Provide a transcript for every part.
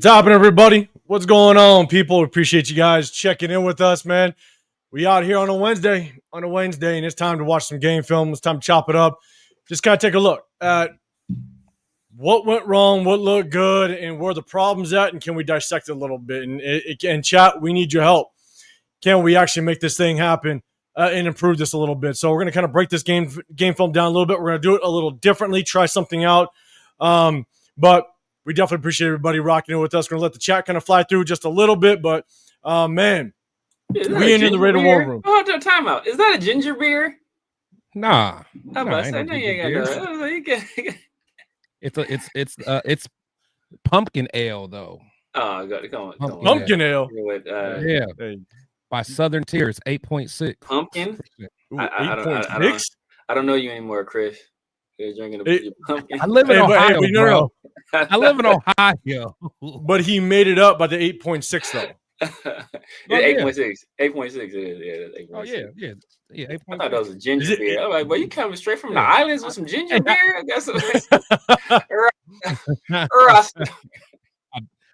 What's happening, everybody? What's going on, people? Appreciate you guys checking in with us, man. We out here on a Wednesday, and it's time to watch some game film. It's time to chop it up. Just kind of take a look at what went wrong, what looked good, and where the problem's at, and can we dissect it a little bit? And chat, we need your help. Can we actually make this thing happen and improve this a little bit? So we're going to kind of break this game film down a little bit. We're going to do it a little differently, try something out. But we definitely appreciate everybody rocking it with us. We're going to let the chat kind of fly through just a little bit. But, man, we in the Raider War Room. Hold on, time out. Is that a ginger beer? Nah. It's pumpkin ale though. Oh, come on. Pumpkin ale. Yeah. Hey. By Southern Tier, it's 8.6. Pumpkin. Ooh, 8.6. I don't know you anymore, Chris. You're drinking a pumpkin. I live in Ohio, bro. I live in Ohio. But he made it up by the 8.6 though. 8.6. 8.6 it is. Yeah, 8.6. Oh yeah. 8.6. I thought that was a ginger beer. I'm like, well, you coming straight from the islands with some ginger beer? I guess.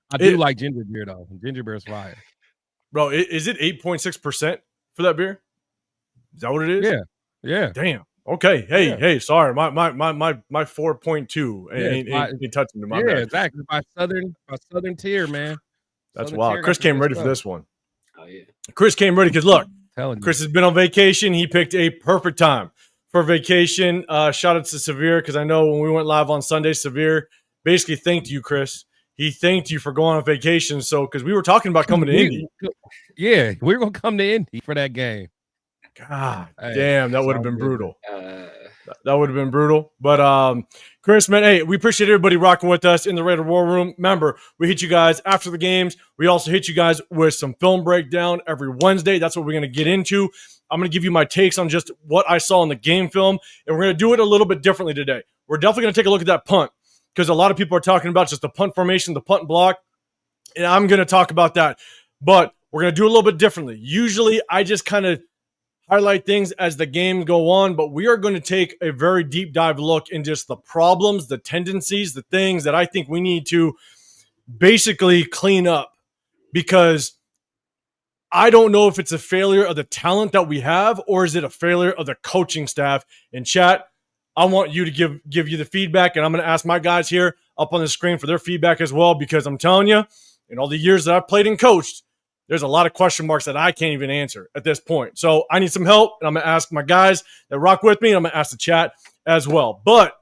I do like ginger beer though. Ginger beer is fire. Bro, is it 8.6% for that beer? Is that what it is? Yeah. Damn. Okay. Hey, sorry. My 4.2 ain't touching my bad. Exactly. By Southern Tier, man. That's wild. Chris came ready for this one. Oh yeah. Chris came ready because look, Chris has been on vacation. He picked a perfect time for vacation. Shout out to Severe because I know when we went live on Sunday, Severe basically thanked you, Chris. He thanked you for going on vacation. So, because we were talking about coming to Indy. Yeah, we were going to come to Indy for that game. God damn, that would have been brutal. That would have been brutal. But, Chris, man, hey, we appreciate everybody rocking with us in the Raider War Room. Remember, we hit you guys after the games. We also hit you guys with some film breakdown every Wednesday. That's what we're going to get into. I'm going to give you my takes on just what I saw in the game film, and we're going to do it a little bit differently today. We're definitely going to take a look at that punt, because a lot of people are talking about just the punt formation, the punt and block, and I'm going to talk about that. But we're going to do it a little bit differently. Usually, I just kind of highlight things as the game go on, but we are going to take a very deep dive look in just the problems, the tendencies, the things that I think we need to basically clean up, because I don't know if it's a failure of the talent that we have or is it a failure of the coaching staff. In chat, I want you to give you the feedback, and I'm going to ask my guys here up on the screen for their feedback as well, because I'm telling you, in all the years that I've played and coached, there's a lot of question marks that I can't even answer at this point. So I need some help, and I'm going to ask my guys that rock with me, and I'm going to ask the chat as well. But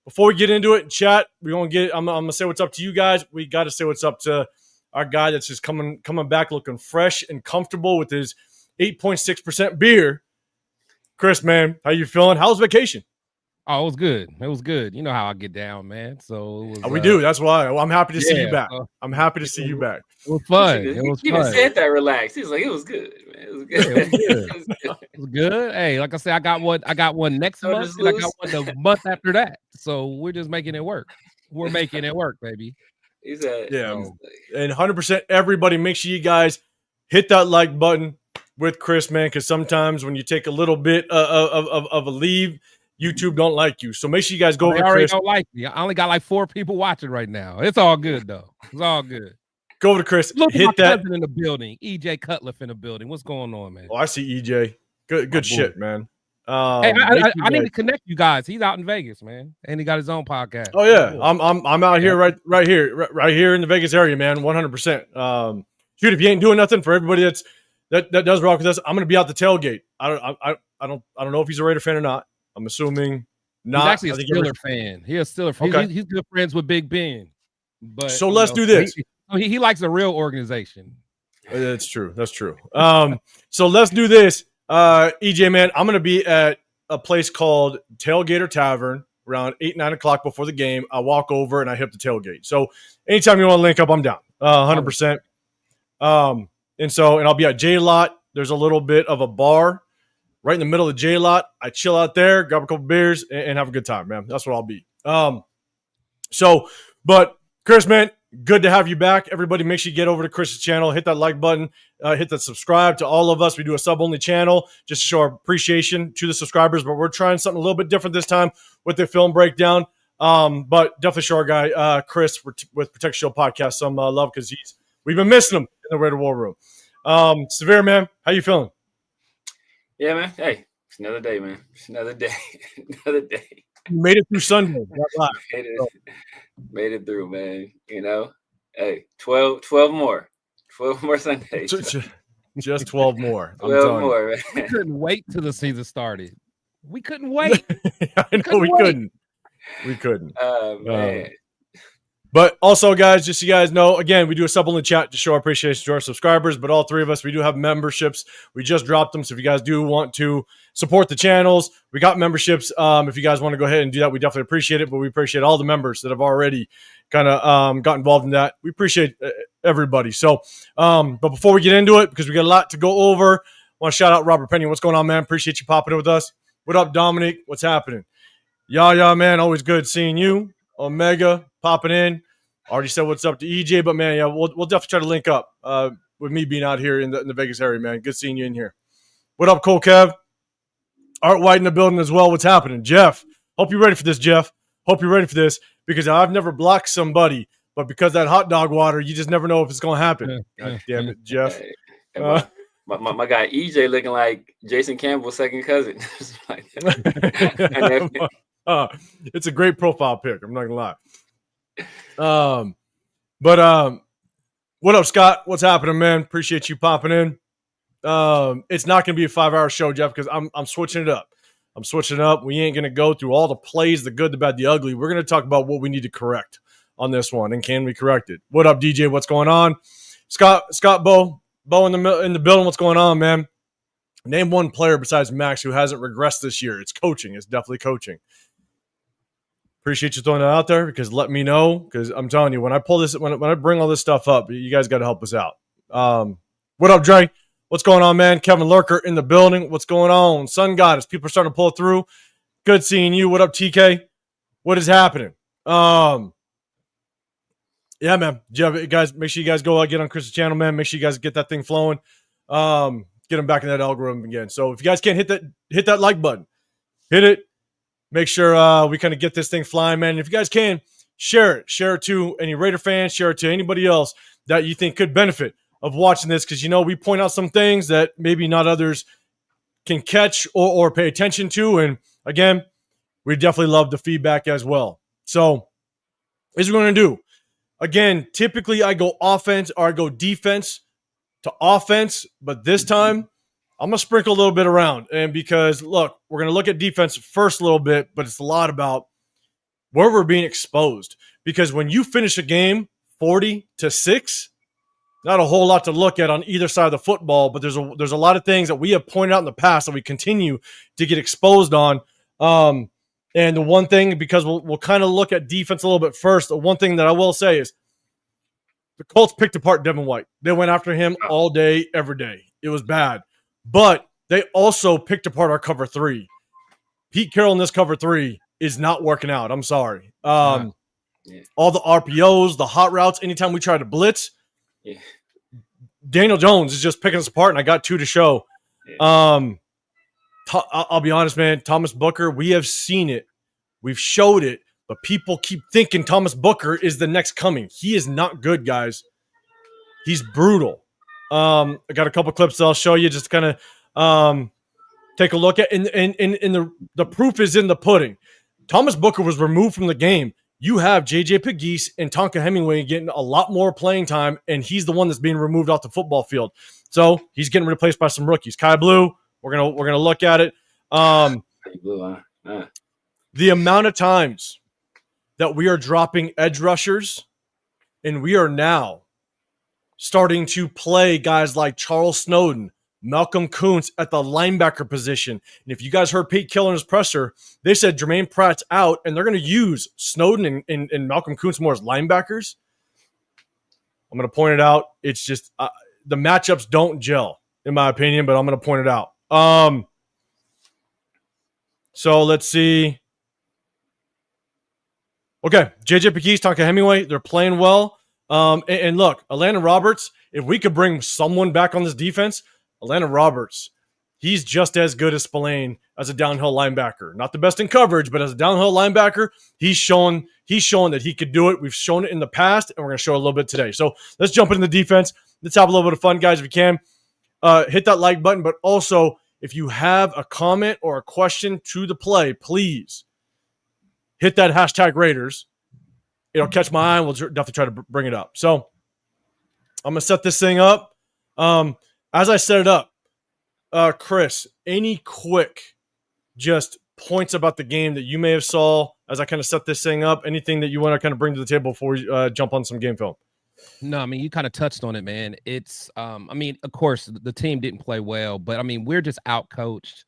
before we get into it, chat, I'm going to say what's up to you guys. We got to say what's up to our guy that's just coming back looking fresh and comfortable with his 8.6% beer. Chris, man, how you feeling? How's vacation? Oh, it was good. It was good. You know how I get down, man. So it was, we do. That's why I'm happy to see you back. I'm happy to see you back. It was fun. It was fun. He said that relaxed. He's like, it was good, man. It was good. Yeah, it was good. Hey, like I said, I got one next month, and I got one the month after that. So we're just making it work. We're making it work, baby. He said, and 100%. Everybody, make sure you guys hit that like button with Chris, man, because sometimes when you take a little bit of a leave, YouTube don't like you. So make sure you guys go over to Chris. They already don't like me. I only got like 4 people watching right now. It's all good, though. It's all good. Go over to Chris. Look, hit that in the building. EJ Cutliff in the building. What's going on, man? Oh, I see EJ. Good shit, man. Hey, I need to connect you guys. He's out in Vegas, man, and he got his own podcast. Oh yeah, I'm out here right here in the Vegas area, man. 100%. Shoot, if you ain't doing nothing, for everybody that does rock with us, I'm gonna be out the tailgate. I don't know if he's a Raider fan or not. I'm assuming not. He's actually a Steeler fan. He's a Steeler fan. Okay. He's good friends with Big Ben. But so let's do this. He likes a real organization. That's true. So let's do this. EJ, man, I'm going to be at a place called Tailgater Tavern around 8-9 o'clock before the game. I walk over and I hit the tailgate. So anytime you want to link up, I'm down. 100%. And I'll be at J-Lot. There's a little bit of a bar right in the middle of the J-Lot. I chill out there, grab a couple beers, and have a good time, man. That's what I'll be. But Chris, man, good to have you back. Everybody, make sure you get over to Chris's channel, hit that like button, hit that subscribe to all of us. We do a sub-only channel just to show our appreciation to the subscribers, but we're trying something a little bit different this time with the film breakdown. But definitely show our guy Chris with Protect Shield Podcast some love because we've been missing him in the Raider War Room. Severe, man, how you feeling? Yeah, man. Hey, it's another day, man. It's another day. Another day. You made it through Sunday. Made it through, man. You know, hey, 12 more. 12 more Sundays. Just 12 more. 12 more, man. We couldn't wait till the season started. We couldn't wait. I know we couldn't. We couldn't. Man. But also, guys, just so you guys know, again, we do a sub only chat to show our appreciation to our subscribers. But all three of us, we do have memberships. We just dropped them. So if you guys do want to support the channels, we got memberships. If you guys want to go ahead and do that, we definitely appreciate it. But we appreciate all the members that have already kind of got involved in that. We appreciate everybody. So, but before we get into it, because we got a lot to go over, I want to shout out Robert Penny. What's going on, man? Appreciate you popping in with us. What up, Dominic? What's happening? Yeah, man. Always good seeing you. Omega popping in. Already said what's up to EJ, but man, yeah, we'll definitely try to link up with me being out here in the Vegas area, man. Good seeing you in here. What up, Cole Kev? Art White in the building as well. What's happening? Jeff, hope you're ready for this, Jeff. Hope you're ready for this because I've never blocked somebody, but because that hot dog water, you just never know if it's going to happen. God damn it, Jeff. My guy EJ looking like Jason Campbell's second cousin. It's a great profile pic. I'm not gonna lie. But what up, Scott? What's happening, man? Appreciate you popping in. It's not gonna be a 5-hour show, Jeff, because I'm switching it up. I'm switching it up. We ain't gonna go through all the plays, the good, the bad, the ugly. We're gonna talk about what we need to correct on this one, and can we correct it? What up, DJ? What's going on? Scott, Bo in the building. What's going on, man? Name one player besides Max who hasn't regressed this year. It's coaching. It's definitely coaching. Appreciate you throwing that out there because let me know because I'm telling you when I pull this when I bring all this stuff up, you guys got to help us out. What up, Dre? What's going on, man? Kevin Lurker in the building. What's going on? Sun Goddess. People are starting to pull through. Good seeing you. What up, TK? What is happening? Yeah, man. Guys, make sure you guys go get on Chris's channel, man. Make sure you guys get that thing flowing. Get him back in that algorithm again. So if you guys can't hit that like button. Hit it. Make sure we kind of get this thing flying, man. And if you guys can, share it. Share it to any Raider fans. Share it to anybody else that you think could benefit of watching this because, we point out some things that maybe not others can catch or pay attention to. And, again, we definitely love the feedback as well. So, here's what we're going to do. Again, typically I go offense or I go defense to offense, but this time I'm going to sprinkle a little bit around. And because, look, we're going to look at defense first a little bit, but it's a lot about where we're being exposed. Because when you finish a game 40-6, not a whole lot to look at on either side of the football, but there's a lot of things that we have pointed out in the past that we continue to get exposed on. And the one thing, because we'll kind of look at defense a little bit first, the one thing that I will say is the Colts picked apart Devin White. They went after him all day, every day. It was bad. But they also picked apart our cover 3. Pete Carroll in this cover 3 is not working out. I'm sorry. All the RPOs, the hot routes, anytime we try to blitz, Daniel Jones is just picking us apart, and I got 2 to show. I'll be honest, man. Thomas Booker, we have seen it. We've showed it, but people keep thinking Thomas Booker is the next coming. He is not good, guys. He's brutal. I got a couple clips that I'll show you just to kind of take a look at. And the proof is in the pudding. Thomas Booker was removed from the game. You have J.J. Pegues and Tonka Hemingway getting a lot more playing time, and he's the one that's being removed off the football field. So he's getting replaced by some rookies. Kai Blue, we're gonna look at it. The amount of times that we are dropping edge rushers, and we are now starting to play guys like Charles Snowden, Malcolm Kuntz at the linebacker position. And if you guys heard Pete Kill in his presser, they said Jermaine Pratt's out, and they're going to use Snowden and Malcolm Kuntz more as linebackers. I'm going to point it out. It's just the matchups don't gel, in my opinion, but I'm going to point it out. So let's see. Okay, J.J. Pegues, Tonka Hemingway, they're playing well. And look, Atlanta Roberts, if we could bring someone back on this defense, Atlanta Roberts, he's just as good as Spillane as a downhill linebacker. Not the best in coverage, but as a downhill linebacker, he's shown that he could do it. We've shown it in the past, and we're going to show it a little bit today. So let's jump into the defense. Let's have a little bit of fun, guys, if you can. Hit that like button, but also if you have a comment or a question to the play, please hit that hashtag Raiders. It'll catch my eye, and we'll definitely try to bring it up. So I'm going to set this thing up. As I set it up, Chris, any quick just points about the game that you may have saw as I kind of set this thing up? Anything that you want to kind of bring to the table before we jump on some game film? No, I mean, you kind of touched on it, man. It's, I mean, of course, the team didn't play well, but I mean, we're just outcoached.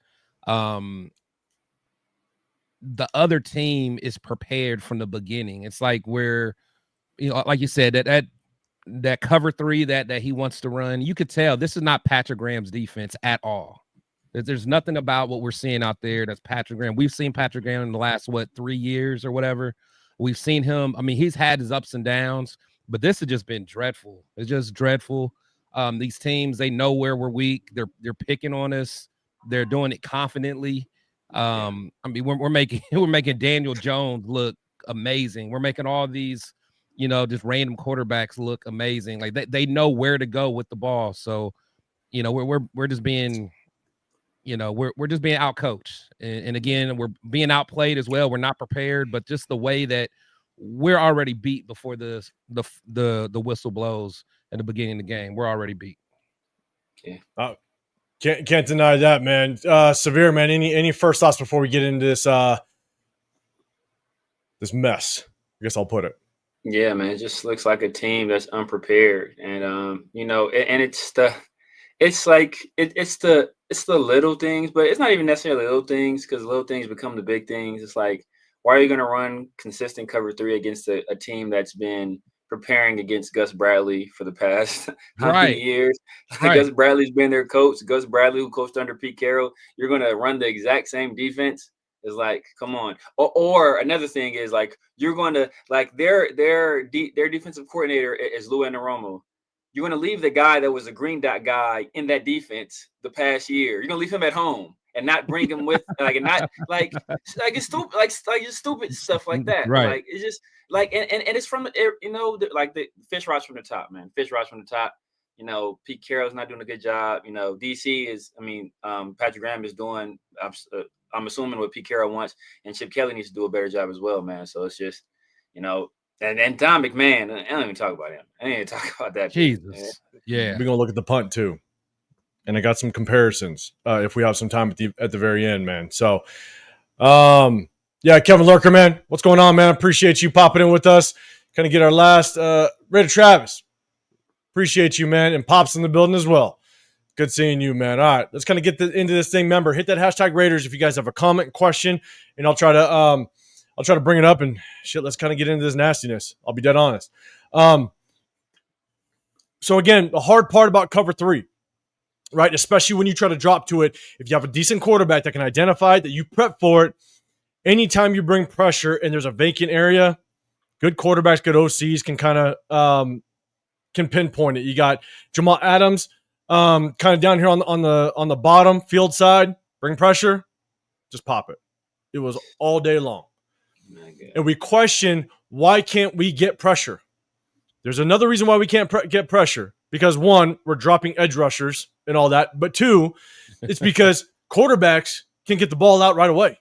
The other team is prepared from the beginning. It's like we're, you know, like you said, that cover 3 that he wants to run. You could tell this is not Patrick Graham's defense at all. There's nothing about what we're seeing out there that's Patrick Graham. We've seen Patrick Graham in the last 3 years or whatever. We've seen him. I mean, he's had his ups and downs, but this has just been dreadful. It's just dreadful. These teams, they know where we're weak. They're picking on us. They're doing it confidently. I mean, we're making Daniel Jones look amazing. We're making all these, you know, just random quarterbacks look amazing. Like they know where to go with the ball. So, you know, we're just being, you know, we're just being outcoached. And again, we're being outplayed as well. We're not prepared, but just the way that we're already beat before the whistle blows at the beginning of the game. We're already beat. Yeah. Can't deny that, man. Severe, man. Any first thoughts before we get into this this mess? I guess I'll put it. Yeah, man. It just looks like a team that's unprepared, and you know, and it's the little things, but it's not even necessarily little things, because little things become the big things. It's like, why are you going to run consistent cover 3 against a team that's been preparing against Gus Bradley for the past how many years? Right. Gus Bradley's been their coach. Gus Bradley, who coached under Pete Carroll. You're going to run the exact same defense? It's like, come on. Or another thing is, like, you're going to, like, their defensive coordinator is Lou Anarumo. You're going to leave the guy that was a green dot guy in that defense the past year. You're going to leave him at home and not bring him with, like, and not like it's stupid, like just stupid stuff like that. Right. Like, it's just like, and it's from, you know, like the fish rots from the top, man. Fish rots from the top. You know, Pete Carroll's not doing a good job. You know, DC is, I mean, Patrick Graham is doing, I'm assuming what Pete Carroll wants, and Chip Kelly needs to do a better job as well, man. So it's just, you know, and Don McMahon, I don't even talk about him. I ain't even talk about that. Jesus. Yeah. We're going to look at the punt too. And I got some comparisons if we have some time at the very end, man. So, yeah, Kevin Lurker, man. What's going on, man? Appreciate you popping in with us. Kind of get our last Raider Travis. Appreciate you, man. And Pop's in the building as well. Good seeing you, man. All right, let's kind of get into this thing. Remember, hit that hashtag Raiders if you guys have a comment, question, and I'll try to bring it up and shit. Let's kind of get into this nastiness. I'll be dead honest. So again, the hard part about cover 3, right? Especially when you try to drop to it, if you have a decent quarterback that can identify it, that you prep for it, anytime you bring pressure and there's a vacant area, good quarterbacks, good OCs can kind of can pinpoint it. You got Jamal Adams, kind of down here on the bottom field side, bring pressure, just pop it. It was all day long. And we question, why can't we get pressure? There's another reason why we can't get pressure. Because 1, we're dropping edge rushers and all that. But 2, it's because quarterbacks can get the ball out right away.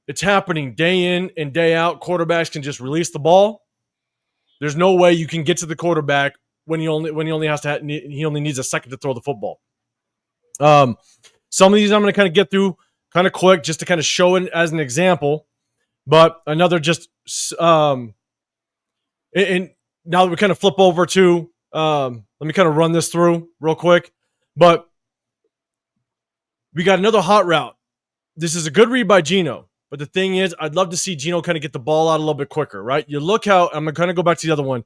It's happening day in and day out. Quarterbacks can just release the ball. There's no way you can get to the quarterback when he only needs a second to throw the football. Some of these I'm going to kind of get through kind of quick just to kind of show it as an example. But another just and now that we kind of flip over to let me kind of run this through real quick. But we got another hot route. This is a good read by Geno. But the thing is, I'd love to see Geno kind of get the ball out a little bit quicker, right? You look how I'm going to kind of go back to the other one.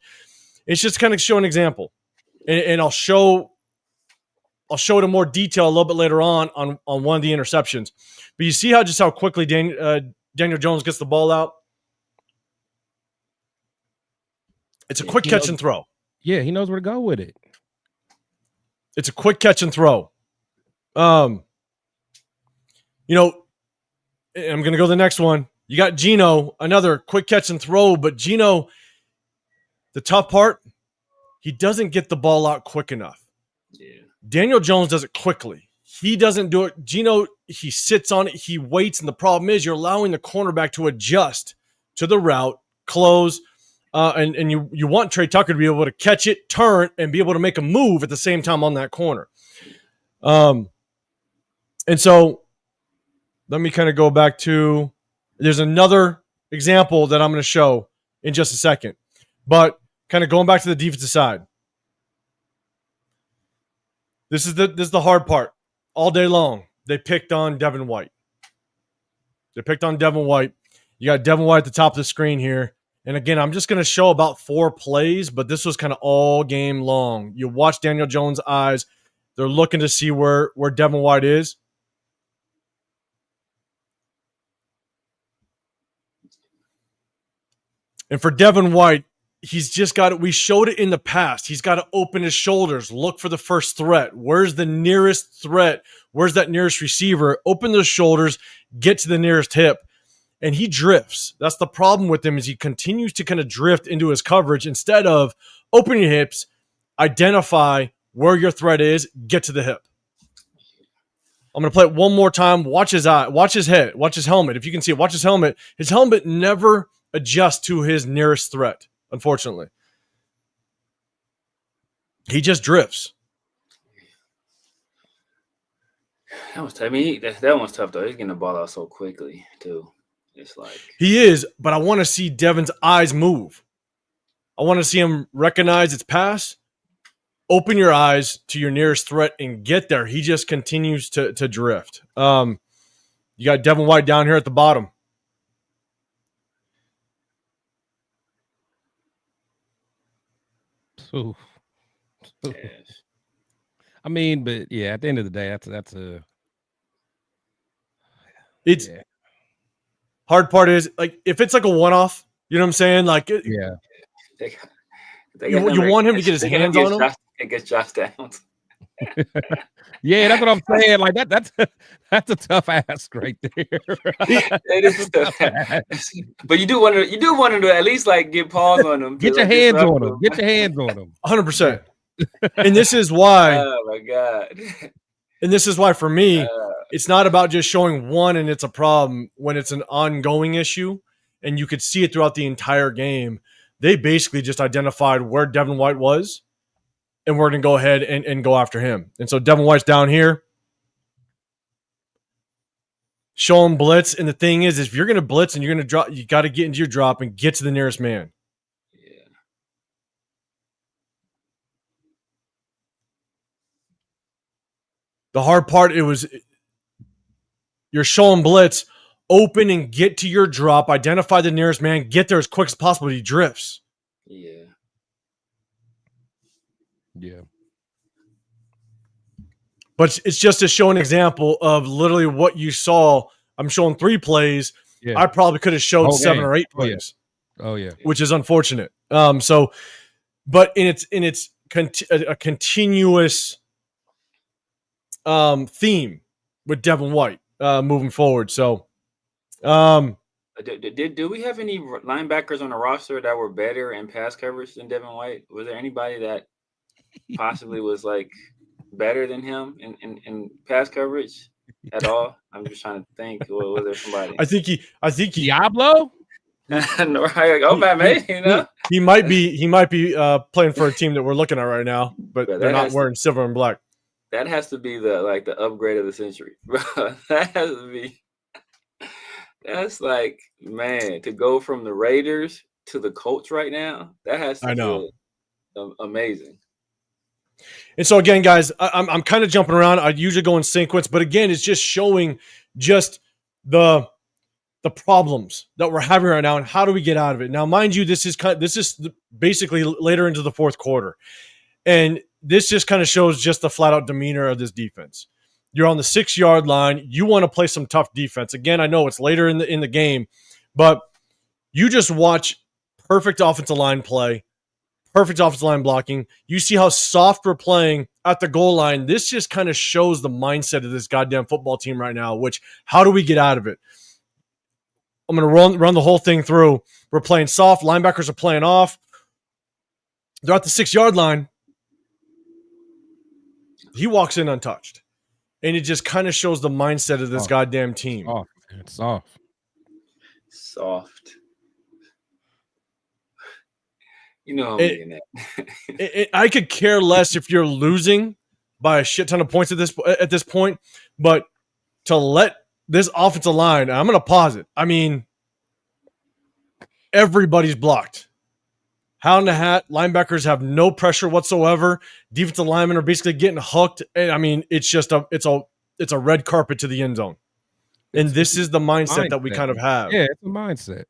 It's just kind of show an example. And I'll show it in more detail a little bit later on one of the interceptions. But you see how quickly Daniel Jones gets the ball out? It's a quick catch and throw. Yeah, he knows where to go with it. It's a quick catch and throw. You know, I'm going to go to the next one. You got Geno, another quick catch and throw, but Geno, the tough part, he doesn't get the ball out quick enough. Yeah. Daniel Jones does it quickly. He doesn't do it. Geno, he sits on it, he waits, and the problem is you're allowing the cornerback to adjust to the route, close, and you want Trey Tucker to be able to catch it, turn, and be able to make a move at the same time on that corner. And so let me kind of go back to, there's another example that I'm going to show in just a second. But kind of going back to the defensive side. This is the hard part. All day long, they picked on Devin White. You got Devin White at the top of the screen here. And again, I'm just going to show about 4 plays, but this was kind of all game long. You watch Daniel Jones' eyes. They're looking to see where Devin White is. And for Devin White, he's just got it. We showed it in the past. He's got to open his shoulders, look for the first threat. Where's the nearest threat? Where's that nearest receiver? Open those shoulders, get to the nearest hip. And he drifts. That's the problem with him, is he continues to kind of drift into his coverage instead of open your hips, identify where your threat is, get to the hip. I'm going to play it one more time. Watch his eye, watch his head, watch his helmet. If you can see it, watch his helmet. His helmet never adjusts to his nearest threat, unfortunately. He just drifts. That was tough. I mean, that one's tough, though. He's getting the ball out so quickly, too. It's like he is, but I want to see Devin's eyes move. I want to see him recognize its pass, open your eyes to your nearest threat, and get there. He just continues to drift. You got Devin White down here at the bottom. Ooh. Yes. I mean, but yeah, at the end of the day, that's a. It's. Yeah. Hard part is, like, if it's like a one-off, you know what I'm saying? Like, yeah, you want him to get his hands on him. It gets Josh Downs. Yeah, that's what I'm saying. Like that's a tough ask right there. It is tough. But you do want to to at least like get paws on them. Get your hands on them. Get your hands on them. 100%. And this is why. Oh my God. And this is why, for me, it's not about just showing one and it's a problem when it's an ongoing issue and you could see it throughout the entire game. They basically just identified where Devin White was, and we're going to go ahead and go after him. And so Devin White's down here. Show him blitz. And the thing is, if you're going to blitz and you're going to drop, you got to get into your drop and get to the nearest man. The hard part, you're showing blitz, open and get to your drop, identify the nearest man, get there as quick as possible. He drifts. Yeah. But it's just to show an example of literally what you saw. I'm showing 3 plays. Yeah. I probably could have showed 7 or 8 plays. Oh yeah. Which is unfortunate. But it's a continuous theme with Devin White moving forward. So, did we have any linebackers on the roster that were better in pass coverage than Devin White? Was there anybody that possibly was like better than him in pass coverage at all? I'm just trying to think. Was there somebody? I think he Diablo. No, maybe, you know, he might be playing for a team that we're looking at right now, but they're not wearing silver and black. That has to be the upgrade of the century, bro. That has to be. That's like, man, to go from the Raiders to the Colts right now. That has to feel amazing. And so again, guys, I'm kind of jumping around. I usually go in sequence, but again, it's just showing just the problems that we're having right now and how do we get out of it. Now, mind you, this is basically later into the fourth quarter, and this just kind of shows just the flat out demeanor of this defense. You're on the 6-yard line. You want to play some tough defense. Again, I know it's later in the game, but you just watch perfect offensive line play, perfect offensive line blocking. You see how soft we're playing at the goal line. This just kind of shows the mindset of this goddamn football team right now, which how do we get out of it? I'm going to run the whole thing through. We're playing soft. Linebackers are playing off. They're at the 6-yard line. He walks in untouched. And it just kind of shows the mindset of this goddamn team. Soft. It's soft. Soft. You know, I'm I could care less if you're losing by a shit ton of points at this point, but to let this offensive line, I'm going to pause it. I mean, everybody's blocked. Hat in the hat, linebackers have no pressure whatsoever. Defensive linemen are basically getting hooked, and I mean, it's just it's a red carpet to the end zone. And this is the mindset that we kind of have. Yeah, it's a mindset.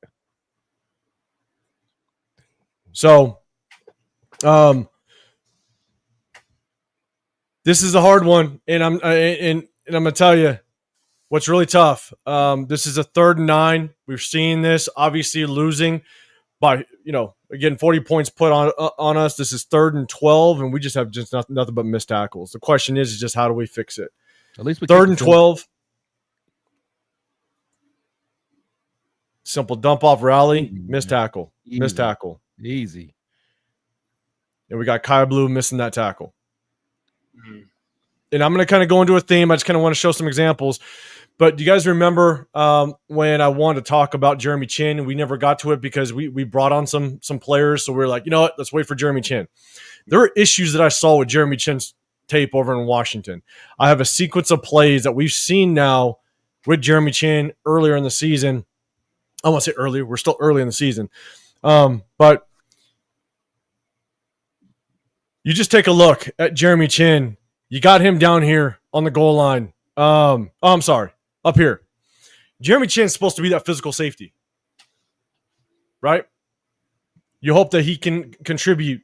So, this is a hard one, and I'm gonna tell you what's really tough. This is a 3rd and 9. We've seen this obviously losing by again 40 points put on us. This is 3rd and 12, and we just have nothing but missed tackles. The question is just how do we fix it? At least 3rd and 12. Simple dump off rally, missed tackle, missed tackle. Easy. And we got Kai Blue missing that tackle. And I'm going to kind of go into a theme. I just kind of want to show some examples. But do you guys remember when I wanted to talk about Jeremy Chin and we never got to it because we brought on some players. So we were like, you know what? Let's wait for Jeremy Chin. There are issues that I saw with Jeremy Chin's tape over in Washington. I have a sequence of plays that we've seen now with Jeremy Chin earlier in the season. I won't say earlier. We're still early in the season. But you just take a look at Jeremy Chin. You got him down here on the goal line. I'm sorry. Up here. Jeremy Chin's supposed to be that physical safety. Right? You hope that he can contribute.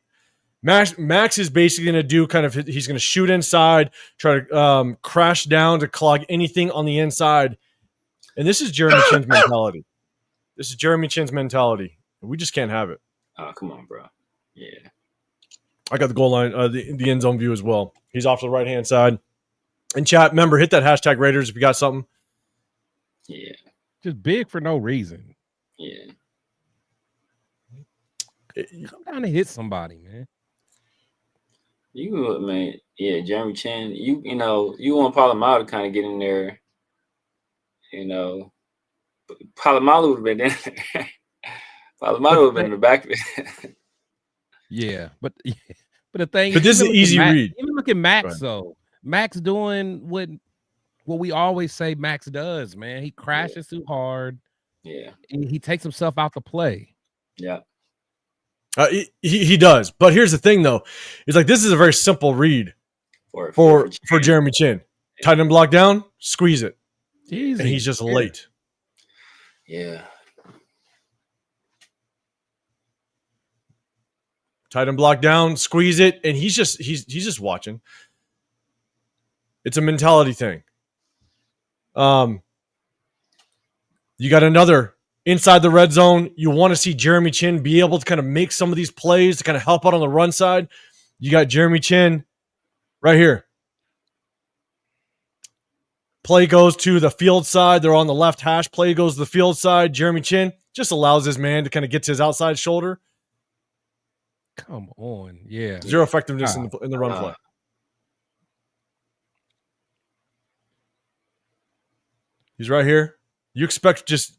Max is basically going to do he's going to shoot inside, try to crash down to clog anything on the inside. And this is Jeremy Chin's mentality. This is Jeremy Chin's mentality. We just can't have it. Oh, come on, bro. Yeah. I got the goal line, the end zone view as well. He's off to the right-hand side. And chat, remember, hit that hashtag Raiders if you got something. Yeah. Just big for no reason. Yeah. Come down and hit somebody, man. Man. Yeah, Jeremy Chin. You want Palomalu to kind of get in there. Palomalu would have been in there. Palomalu would have been in the back. Yeah, but the thing. But this is an easy read. Even look at Max though. Max doing what we always say Max does, man. He crashes too hard. Yeah. He takes himself out the play. Yeah. He does. But here's the thing though. It's like this is a very simple read for Jeremy Chin. Tight end block down, squeeze it. Easy. And he's just late. Yeah. Tight end block down, squeeze it, and he's just watching. It's a mentality thing. You got another inside the red zone. You want to see Jeremy Chin be able to kind of make some of these plays to kind of help out on the run side. You got Jeremy Chin right here. Play goes to the field side. They're on the left hash. Play goes to the field side. Jeremy Chin just allows his man to kind of get to his outside shoulder. Come on. Yeah. Zero effectiveness in the run play. He's right here. You expect just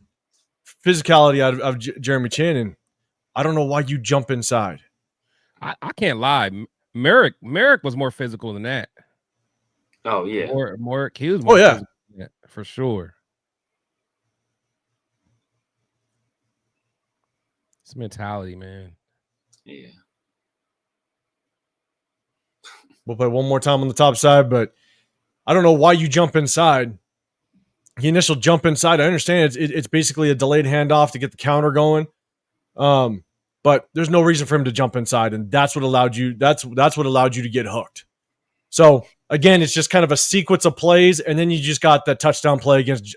physicality out of Jeremy Chin, and I don't know why you jump inside. I can't lie. Merrick was more physical than that. Oh, yeah. He was more physical than that, for sure. It's mentality, man. Yeah. We'll play one more time on the top side, but I don't know why you jump inside. The initial jump inside, I understand it's basically a delayed handoff to get the counter going. But there's no reason for him to jump inside, and that's what allowed you. That's what allowed you to get hooked. So again, it's just kind of a sequence of plays, and then you just got that touchdown play against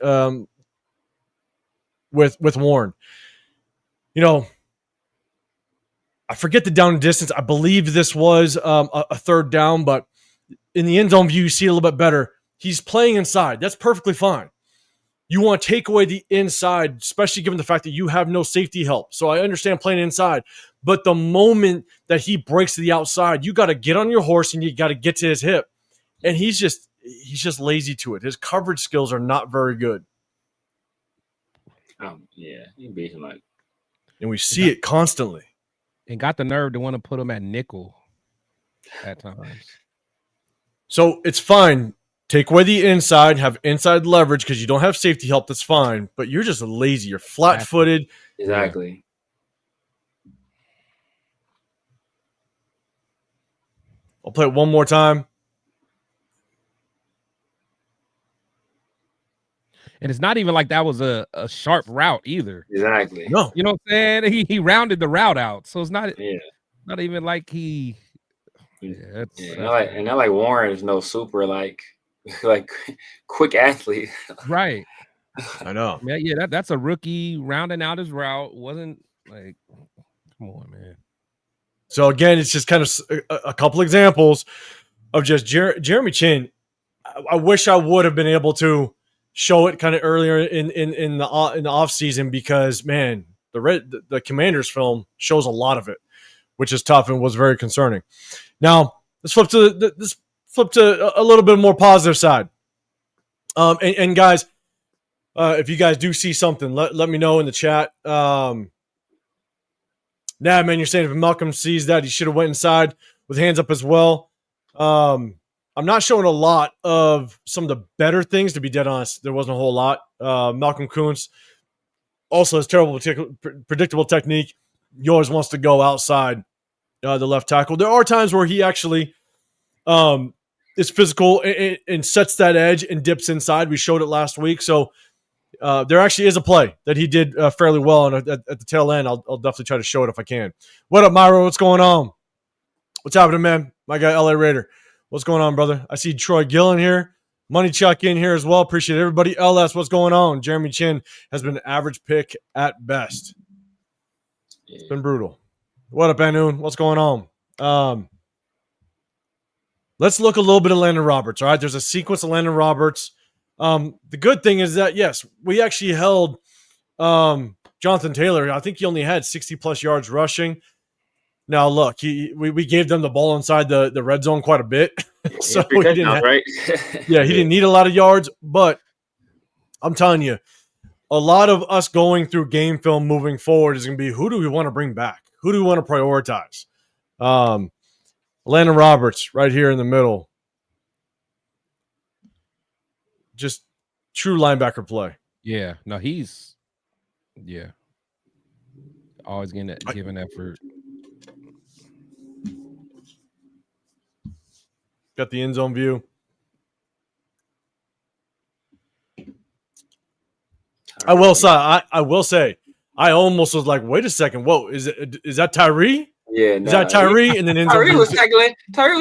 with Warren. I forget the down distance. I believe this was a third down, but in the end zone view, you see it a little bit better. He's playing inside. That's perfectly fine. You want to take away the inside, especially given the fact that you have no safety help. So I understand playing inside. But the moment that he breaks to the outside, you got to get on your horse and you got to get to his hip. And he's just lazy to it. His coverage skills are not very good. Yeah, he beat him like. And we see it constantly. And got the nerve to want to put him at nickel at times. So it's fine. Take away the inside, have inside leverage because you don't have safety help. That's fine. But you're just lazy. You're flat-footed. Exactly. I'll play it one more time. And it's not even like that was a sharp route either. Exactly. No. You know what I'm saying? He rounded the route out. So it's not even like he not like Warren is no super like quick athlete. Right. I know. Yeah, that's a rookie rounding out his route. Wasn't like, come on, man. So again, it's just kind of a couple examples of just Jeremy Chinn. I wish I would have been able to show it kind of earlier in the off season because man, the Commanders film shows a lot of it, which is tough and was very concerning. Now let's flip to a little bit more positive side. And guys, if you guys do see something, let me know in the chat. Man, you're saying if Malcolm sees that, he should have went inside with hands up as well. I'm not showing a lot of some of the better things, to be dead honest. There wasn't a whole lot. Malcolm Kuntz also has terrible, predictable technique. He always wants to go outside the left tackle. There are times where he actually is physical and sets that edge and dips inside. We showed it last week. So there actually is a play that he did fairly well. And at the tail end, I'll definitely try to show it if I can. What up, Myro? What's going on? What's happening, man? My guy, LA Raider. What's going on, brother? I see Troy Gillen here. Money Chuck in here as well. Appreciate everybody. LS, what's going on? Jeremy Chinn has been an average pick at best. It's been brutal. What up, Anoon? What's going on? Let's look a little bit at Landon Roberts, all right? There's a sequence of Landon Roberts. The good thing is that, yes, we actually held Jonathan Taylor. I think he only had 60-plus yards rushing. Now, look, we gave them the ball inside the red zone quite a bit. So he didn't right? he didn't need a lot of yards. But I'm telling you, a lot of us going through game film moving forward is going to be who do we want to bring back? Who do we want to prioritize? Landon Roberts right here in the middle. Just true linebacker play. Yeah. No, he's always giving effort. Got the end zone view. I will say, I almost was like, wait a second, whoa, is that Tyree? Yeah, is that Tyree? And then end Tyree was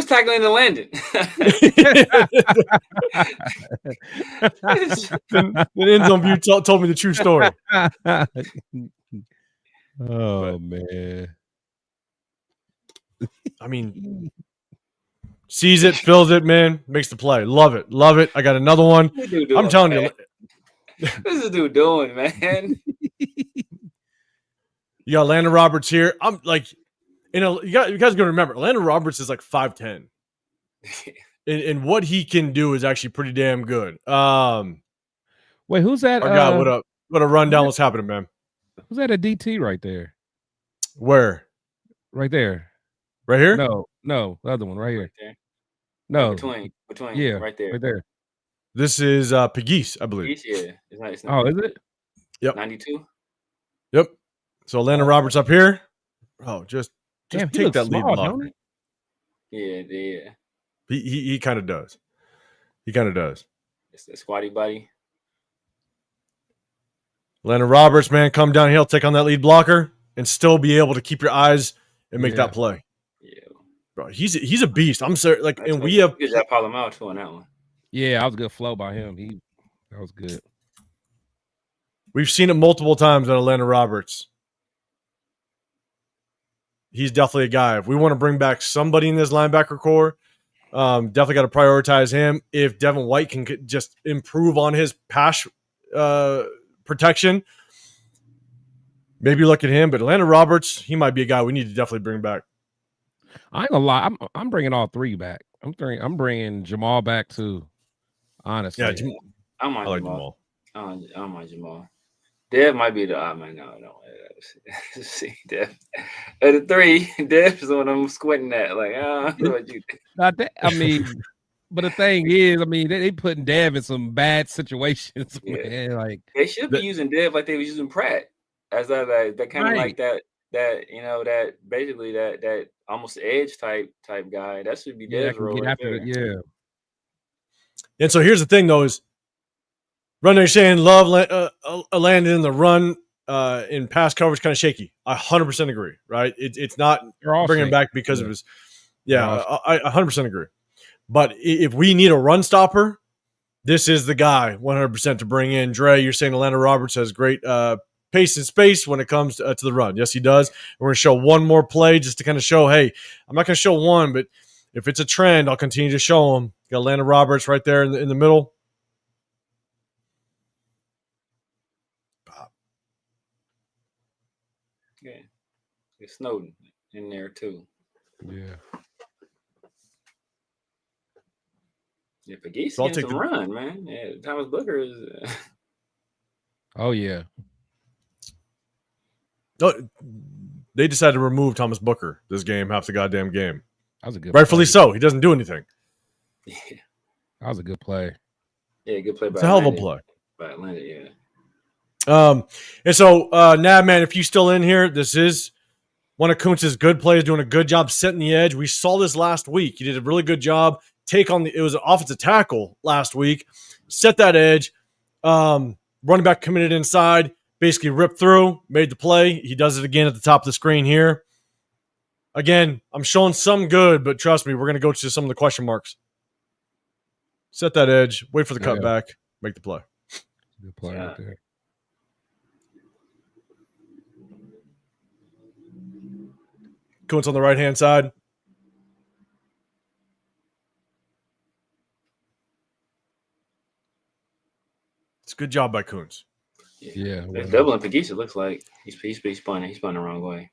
tackling the Landon. The end zone view told me the true story. Oh man. I mean, sees it, fills it, man, makes the play. Love it. I got another one. I'm telling you. What's this dude doing, man? You got Landon Roberts here. I'm like, you guys got to remember, Landon Roberts is like 5'10". and what he can do is actually pretty damn good. Wait, who's that? Our guy, what up? What a rundown. What's happening, man? Who's that? A DT right there? Where? Right there. Right here? No, the other one right here. No, between, yeah, right there. Right there. This is Pegues, I believe. Pegues, yeah. It's not is it? Yep. 92. Yep. So Landon Roberts up here. Oh, just damn, take that lead block. Yeah. He kind of does. It's the squatty body. Landon Roberts, man, come downhill, take on that lead blocker, and still be able to keep your eyes and make that play. Yeah, bro, he's a beast. I'm sorry, like, and we have good job calling him out too on that one. Yeah, that was a good flow by him. That was good. We've seen it multiple times on Landon Roberts. he's definitely a guy. If we want to bring back somebody in this linebacker core, definitely got to prioritize him. If Devin White can just improve on his pass protection, maybe look at him. But Landon Roberts, he might be a guy we need to definitely bring back. I ain't gonna lie, I'm bringing all three back. I'm bringing Jamal back too. Honestly, Yeah, I'm on I like Jamal. I'm on Jamal. Dev might be the odd man. No. Let's see, Dev. At the 3, Dev is the one I'm squinting at. Like, what you think? I mean, but the thing is, I mean, they putting Dev in some bad situations. Yeah. Man. Like they should be using Dev like they was using Pratt as that kind of like that that basically that almost edge type guy. That should be Dev's role right there. Yeah. And so here's the thing, though, is Runner saying love landing in the run in pass coverage kind of shaky. I 100% agree, right? It's not bringing back because of his – I 100% agree. But if we need a run stopper, this is the guy 100% to bring in. Dre, you're saying Atlanta Roberts has great pace and space when it comes to the run. Yes, he does. We're going to show one more play just to kind of show, hey, I'm not going to show one, but if it's a trend, I'll continue to show him. Got Atlanta Roberts right there in the middle. Yeah, it's Snowden in there too. Yeah. Yeah, Pegues getting some run, man. Yeah, Thomas Booker is. Oh yeah. Oh, they decided to remove Thomas Booker this game, half the goddamn game. That was a good. Rightfully so. He doesn't do anything. Yeah, that was a good play. Yeah, good play. It's a hell of a play by Atlanta. Yeah. And so, Nav, man, if you still in here, this is one of Kuntz's good plays, doing a good job setting the edge. We saw this last week. He did a really good job. It was an offensive tackle last week. Set that edge. Running back committed inside, basically ripped through, made the play. He does it again at the top of the screen here. Again, I'm showing some good, but trust me, we're going to go to some of the question marks. Set that edge, wait for the cutback, make the play. Good play right there. Kuntz on the right-hand side. It's a good job by Kuntz. Yeah. It's doubling Pegues, it looks like. He's spun the wrong way.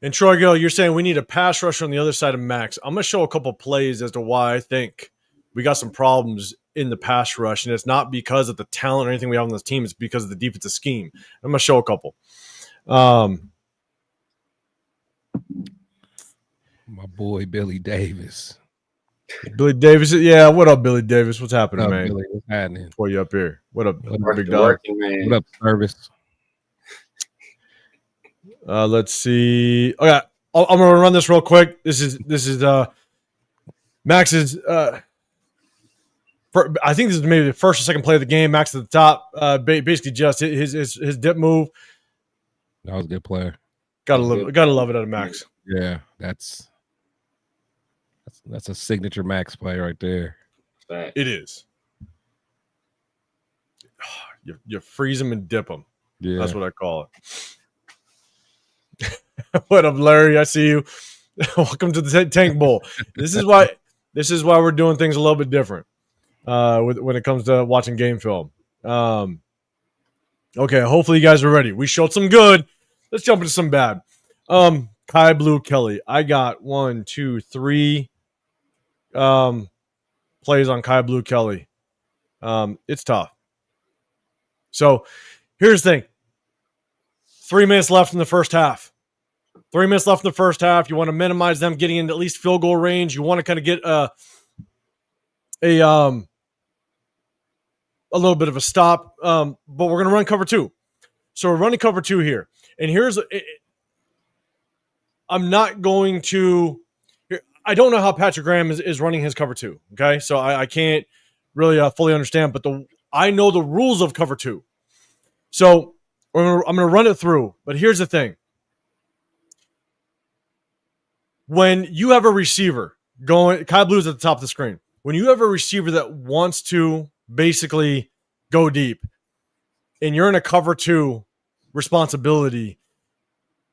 And Troy Gill, you're saying we need a pass rusher on the other side of Max. I'm going to show a couple plays as to why I think we got some problems in the pass rush, and it's not because of the talent or anything we have on this team. It's because of the defensive scheme. I'm going to show a couple. My boy Billy Davis. Billy Davis, yeah. What up, Billy Davis? What's happening, man? Billy, what's happening? For you up here. What up, big dog? What up, Service? Let's see. Okay, I'm gonna run this real quick. This is Max's. I think this is maybe the first or second play of the game. Max at the top, basically just his dip move. That was a good player. Gotta love it out of Max. Yeah, that's a signature Max play right there. It is. You freeze them and dip them. Yeah, that's what I call it. What up, Larry? I see you. Welcome to the Tank Bowl. This is why we're doing things a little bit different when it comes to watching game film. Okay, hopefully you guys are ready. We showed some good. Let's jump into some bad. Kai Blue Kelly. I got 1, 2, 3 plays on Kai Blue Kelly. It's tough. So here's the thing. 3 minutes left in the first half. 3 minutes left in the first half. You want to minimize them getting into at least field goal range. You want to kind of get a little bit of a stop. But we're going to run cover 2. So we're running cover 2 here. And I'm not going to – I don't know how Patrick Graham is running his cover 2, okay? So I can't really fully understand. But I know the rules of cover 2. So I'm going to run it through. But here's the thing. When you have a receiver going – Kai Blue's at the top of the screen. When you have a receiver that wants to basically go deep and you're in a cover 2 responsibility,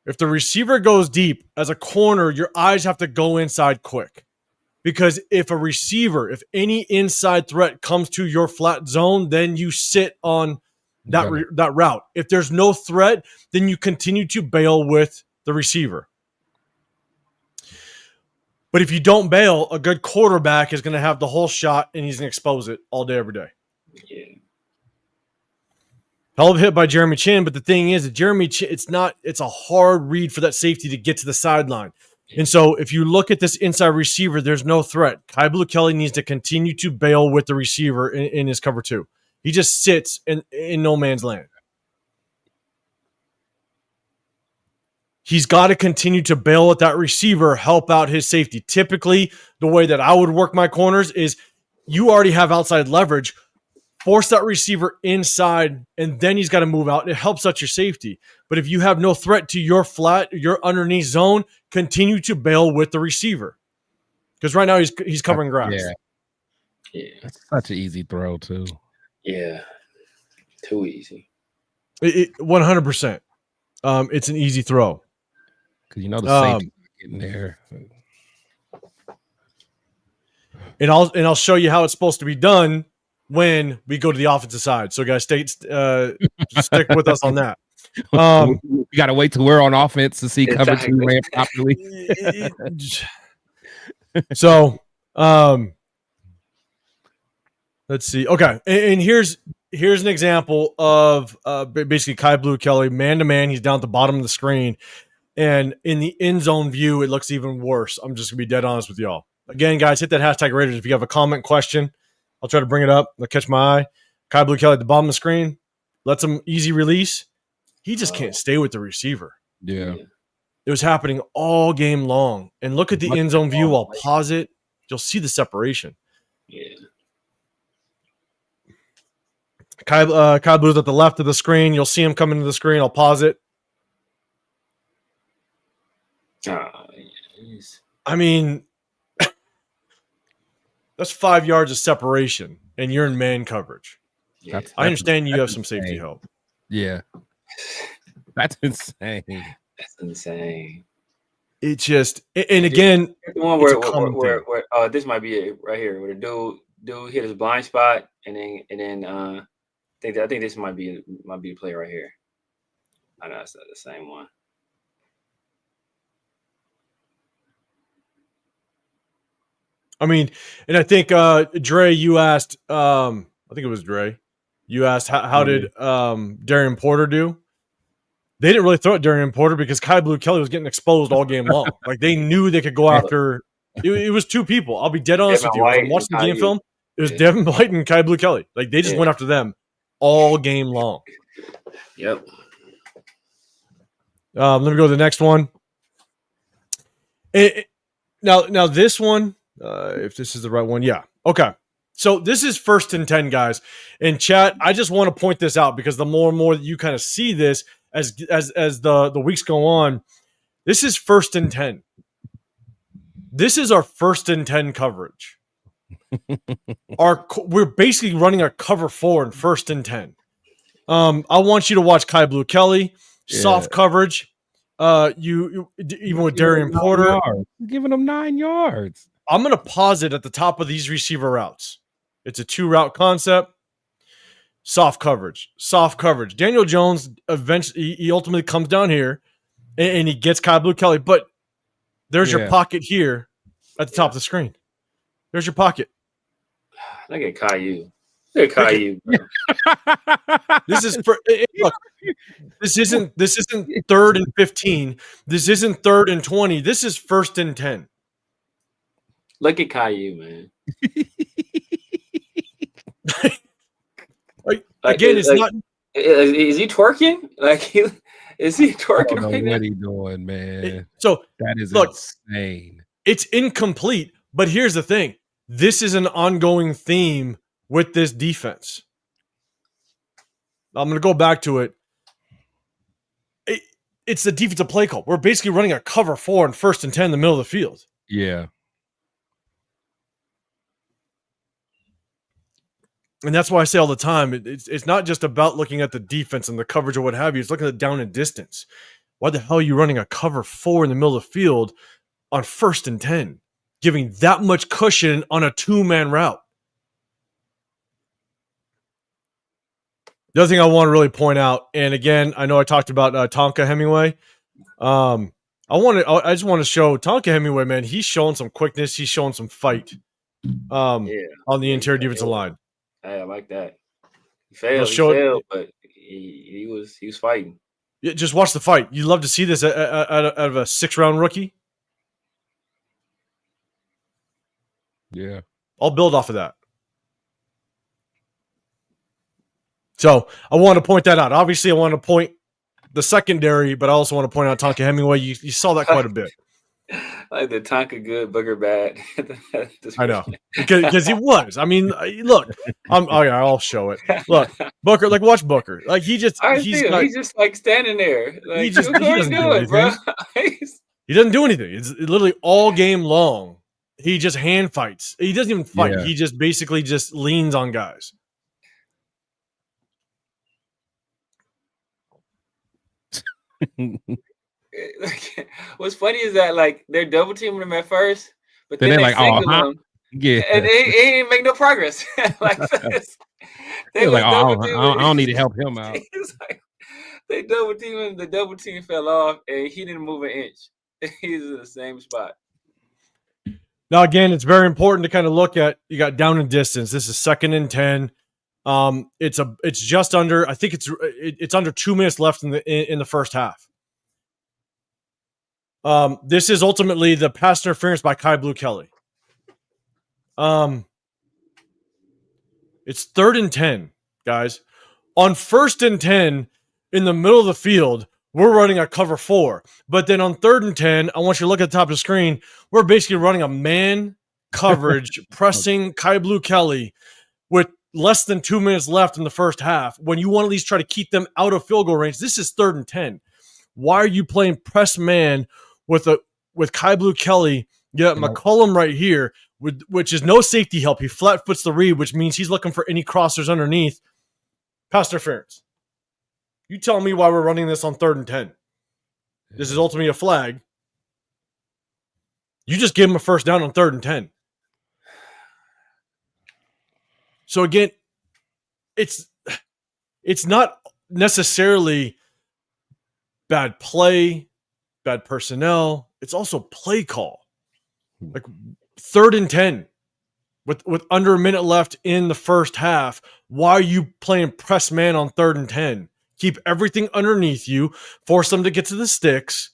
If the receiver goes deep, as a corner, your eyes have to go inside quick. Because if any inside threat comes to your flat zone, then you sit on that route. If there's no threat, then you continue to bail with the receiver. But if you don't bail, a good quarterback is going to have the whole shot, and he's going to expose it all day, every day. Yeah. Hell of a hit by Jeremy Chin, but the thing is that Jeremy Chin, it's a hard read for that safety to get to the sideline. And so if you look at this inside receiver, there's no threat. Kai Blue Kelly needs to continue to bail with the receiver in his cover 2. He just sits in no man's land. He's got to continue to bail at that receiver, help out his safety. Typically, the way that I would work my corners is you already have outside leverage. Force that receiver inside, and then he's got to move out. It helps out your safety. But if you have no threat to your flat, your underneath zone, continue to bail with the receiver. Because right now he's covering grass. Yeah. That's such an easy throw, too. Yeah. Too easy. 100%. It's an easy throw. Because the safety getting there. And I'll show you how it's supposed to be done when we go to the offensive side. So guys, stick with us on that. We got to wait till we're on offense to see coverage ran properly. So, let's see. Okay, and here's an example of basically Kai Blue Kelly man-to-man. He's down at the bottom of the screen, and in the end zone view, it looks even worse. I'm just gonna be dead honest with y'all. Again, guys, hit that hashtag Raiders if you have a comment, question. I'll try to bring it up. I'll catch my eye. Kai Blue Kelly at the bottom of the screen. Lets him easy release. He just can't stay with the receiver. Yeah. It was happening all game long. And look at the end zone view. I'll pause it. You'll see the separation. Yeah. Kai Blue's at the left of the screen. You'll see him coming to the screen. I'll pause it. I mean, that's 5 yards of separation, and you're in man coverage. Yeah. I understand you have some safety help. Yeah. That's insane. That's insane. It just, and again, the one where this might be it right here, where the dude hit his blind spot, and then I think this might be the play right here. I know it's not the same one. I mean, and I think Dre, you asked, I think it was Dre. You asked how did Darian Porter do? They didn't really throw at Darian Porter because Kai Blue Kelly was getting exposed all game long. Like they knew they could go after. It was two people. I'll be dead honest with you. As I'm watching the game film, it was Devin White and Kai Blue Kelly. Like they just went after them all game long. Yep. Let me go to the next one. Now this one, if this is the right one, yeah. Okay. So this is 1st and 10, guys. In chat, I just want to point this out because the more and more that you kind of see this as the weeks go on, this is 1st and 10. This is our 1st and 10 coverage. We're basically running a cover 4 in 1st and 10. I want you to watch Kai Blue Kelly, soft coverage. You even with Darian Porter, giving them 9 yards. I'm going to pause it at the top of these receiver routes. It's a 2-route concept. Soft coverage. Daniel Jones eventually, he ultimately comes down here and he gets Kai Blue Kelly. But there's your pocket here at the top of the screen. There's your pocket. Look at Caillou. Look at Caillou. This is look. This isn't 3rd and 15. This isn't 3rd and 20. This is 1st and 10. Look at Caillou, man. Again, it's not. Is he twerking? Is he twerking right now? What he doing, man? That is insane. It's incomplete, but here's the thing: this is an ongoing theme with this defense. I'm going to go back to it. It's the defensive play call. We're basically running a cover 4 in 1st and 10 in the middle of the field. Yeah. And that's why I say all the time, it's not just about looking at the defense and the coverage or what have you. It's looking at down and distance. why the hell are you running a cover 4 in the middle of the field on 1st and 10, giving that much cushion on a 2-man route? The other thing I want to really point out, and again, I know I talked about Tonka Hemingway. I just want to show Tonka Hemingway, man. He's showing some quickness. He's showing some fight on the interior defensive line. Hey, I like that. He failed, but he was fighting. Yeah, just watch the fight. You love to see this out of a 6th-round rookie. Yeah. I'll build off of that. So I want to point that out. Obviously, I want to point the secondary, but I also want to point out Tonka Hemingway. You saw that quite a bit. Like the Tonka good, booger bad. I know. Because he was. I mean, look. I'll show it. Look, Booker, like watch Booker. Like he's just like standing there. Like, he doesn't do anything, bro. He doesn't do anything. It's literally all game long. He just hand fights. He doesn't even fight. Yeah. He just basically just leans on guys. What's funny is that like they're double teaming him at first, but then they like, single him, and they ain't make no progress. Like they like, I don't need to help him out. Like, they double team him. The double team fell off, and he didn't move an inch. He's in the same spot. Now again, it's very important to kind of look at. You got down and distance. This is 2nd and 10. It's just under. I think it's under 2 minutes left in the first half. This is ultimately the pass interference by Kai Blue Kelly. It's 3rd and 10, guys. On 1st and 10, in the middle of the field, we're running a cover 4. But then on 3rd and 10, I want you to look at the top of the screen. We're basically running a man coverage, pressing Kai Blue Kelly with less than 2 minutes left in the first half. When you want to at least try to keep them out of field goal range, this is 3rd and 10. Why are you playing press man with Kai Blue Kelly? You got McCollum right here, which is no safety help. He flat foots the read, which means he's looking for any crossers underneath. Pass interference. You tell me why we're running this on 3rd and 10. This is ultimately a flag. You just give him a first down on 3rd and 10. So again, it's not necessarily bad play, bad personnel. It's also play call. Like 3rd and 10 with under a minute left in the first half. Why are you playing press man on 3rd and 10? Keep everything underneath you. Force them to get to the sticks.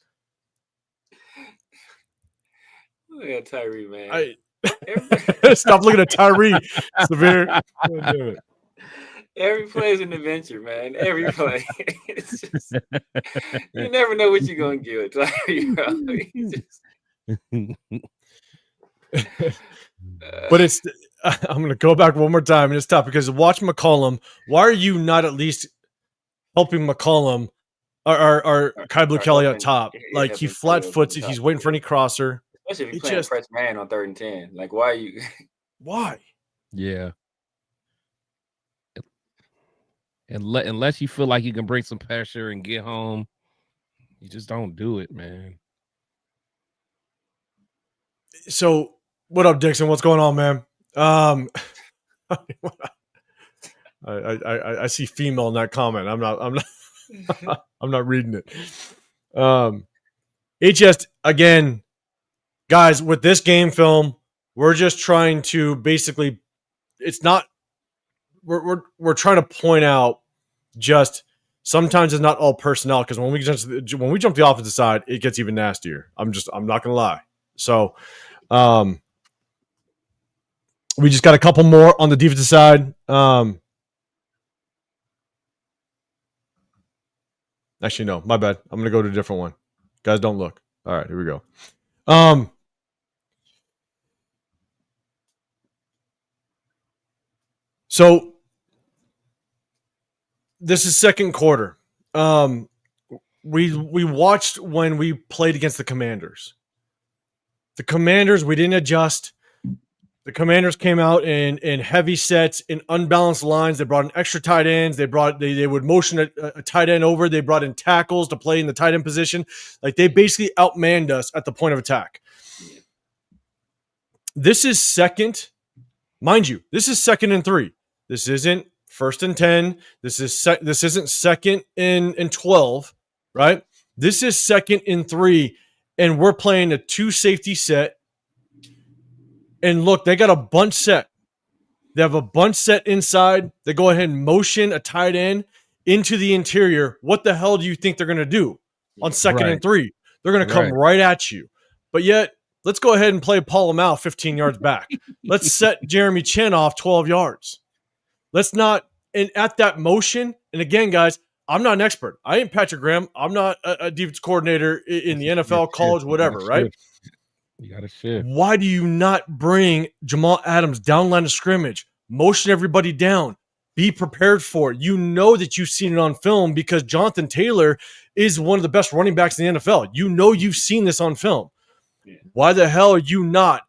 Look at Tyree, man. Stop looking at Tyree. Severe. Every play is an adventure, man. Every play. It's just, you never know what you're going to get. Tyree, bro. But it's I'm going to go back one more time, and it's tough because watch McCollum. Why are you not at least helping McCollum or Kai Blue Kelly up top? Like he flat foots it. He's waiting for any crosser. Especially if you're playing press man on 3rd and 10. Like, why are you? Why? Yeah. Unless you feel like you can bring some pressure and get home, you just don't do it, man. So, what up, Dixon? What's going on, man? I see female in that comment. I'm not I'm not reading it. It's just, again, guys, with this game film, we're just trying to basically, it's not, we're trying to point out just sometimes it's not all personnel, because when we jump to the offensive side, it gets even nastier. I'm not gonna lie. So we just got a couple more on the defensive side. Actually, no, my bad. I'm gonna go to a different one. Guys, don't look. All right, here we go. So this is second quarter. We watched when we played against the Commanders. The Commanders, we didn't adjust. The Commanders came out in heavy sets, in unbalanced lines. They brought in extra tight ends. They would motion a tight end over. They brought in tackles to play in the tight end position. Like, they basically outmanned us at the point of attack. This is second, mind you. This is 2nd and 3. This isn't 1st and 10. This isn't 2nd and 12, right? This is 2nd and 3, and we're playing a 2 safety set. And look, they got a bunch set. They have a bunch set inside. They go ahead and motion a tight end into the interior. What the hell do you think they're going to do on 2nd and 3? They're going to come right at you. But yet, let's go ahead and play Paul Lamau 15 yards back. Let's set Jeremy Chin off 12 yards. Let's not, and at that motion, and again, guys, I'm not an expert. I ain't Patrick Graham. I'm not a defense coordinator in the NFL, college, whatever, right? You got to shift. Why do you not bring Jamal Adams down line of scrimmage, motion everybody down, be prepared for it? You know that you've seen it on film because Jonathan Taylor is one of the best running backs in the NFL. You know you've seen this on film. Why the hell are you not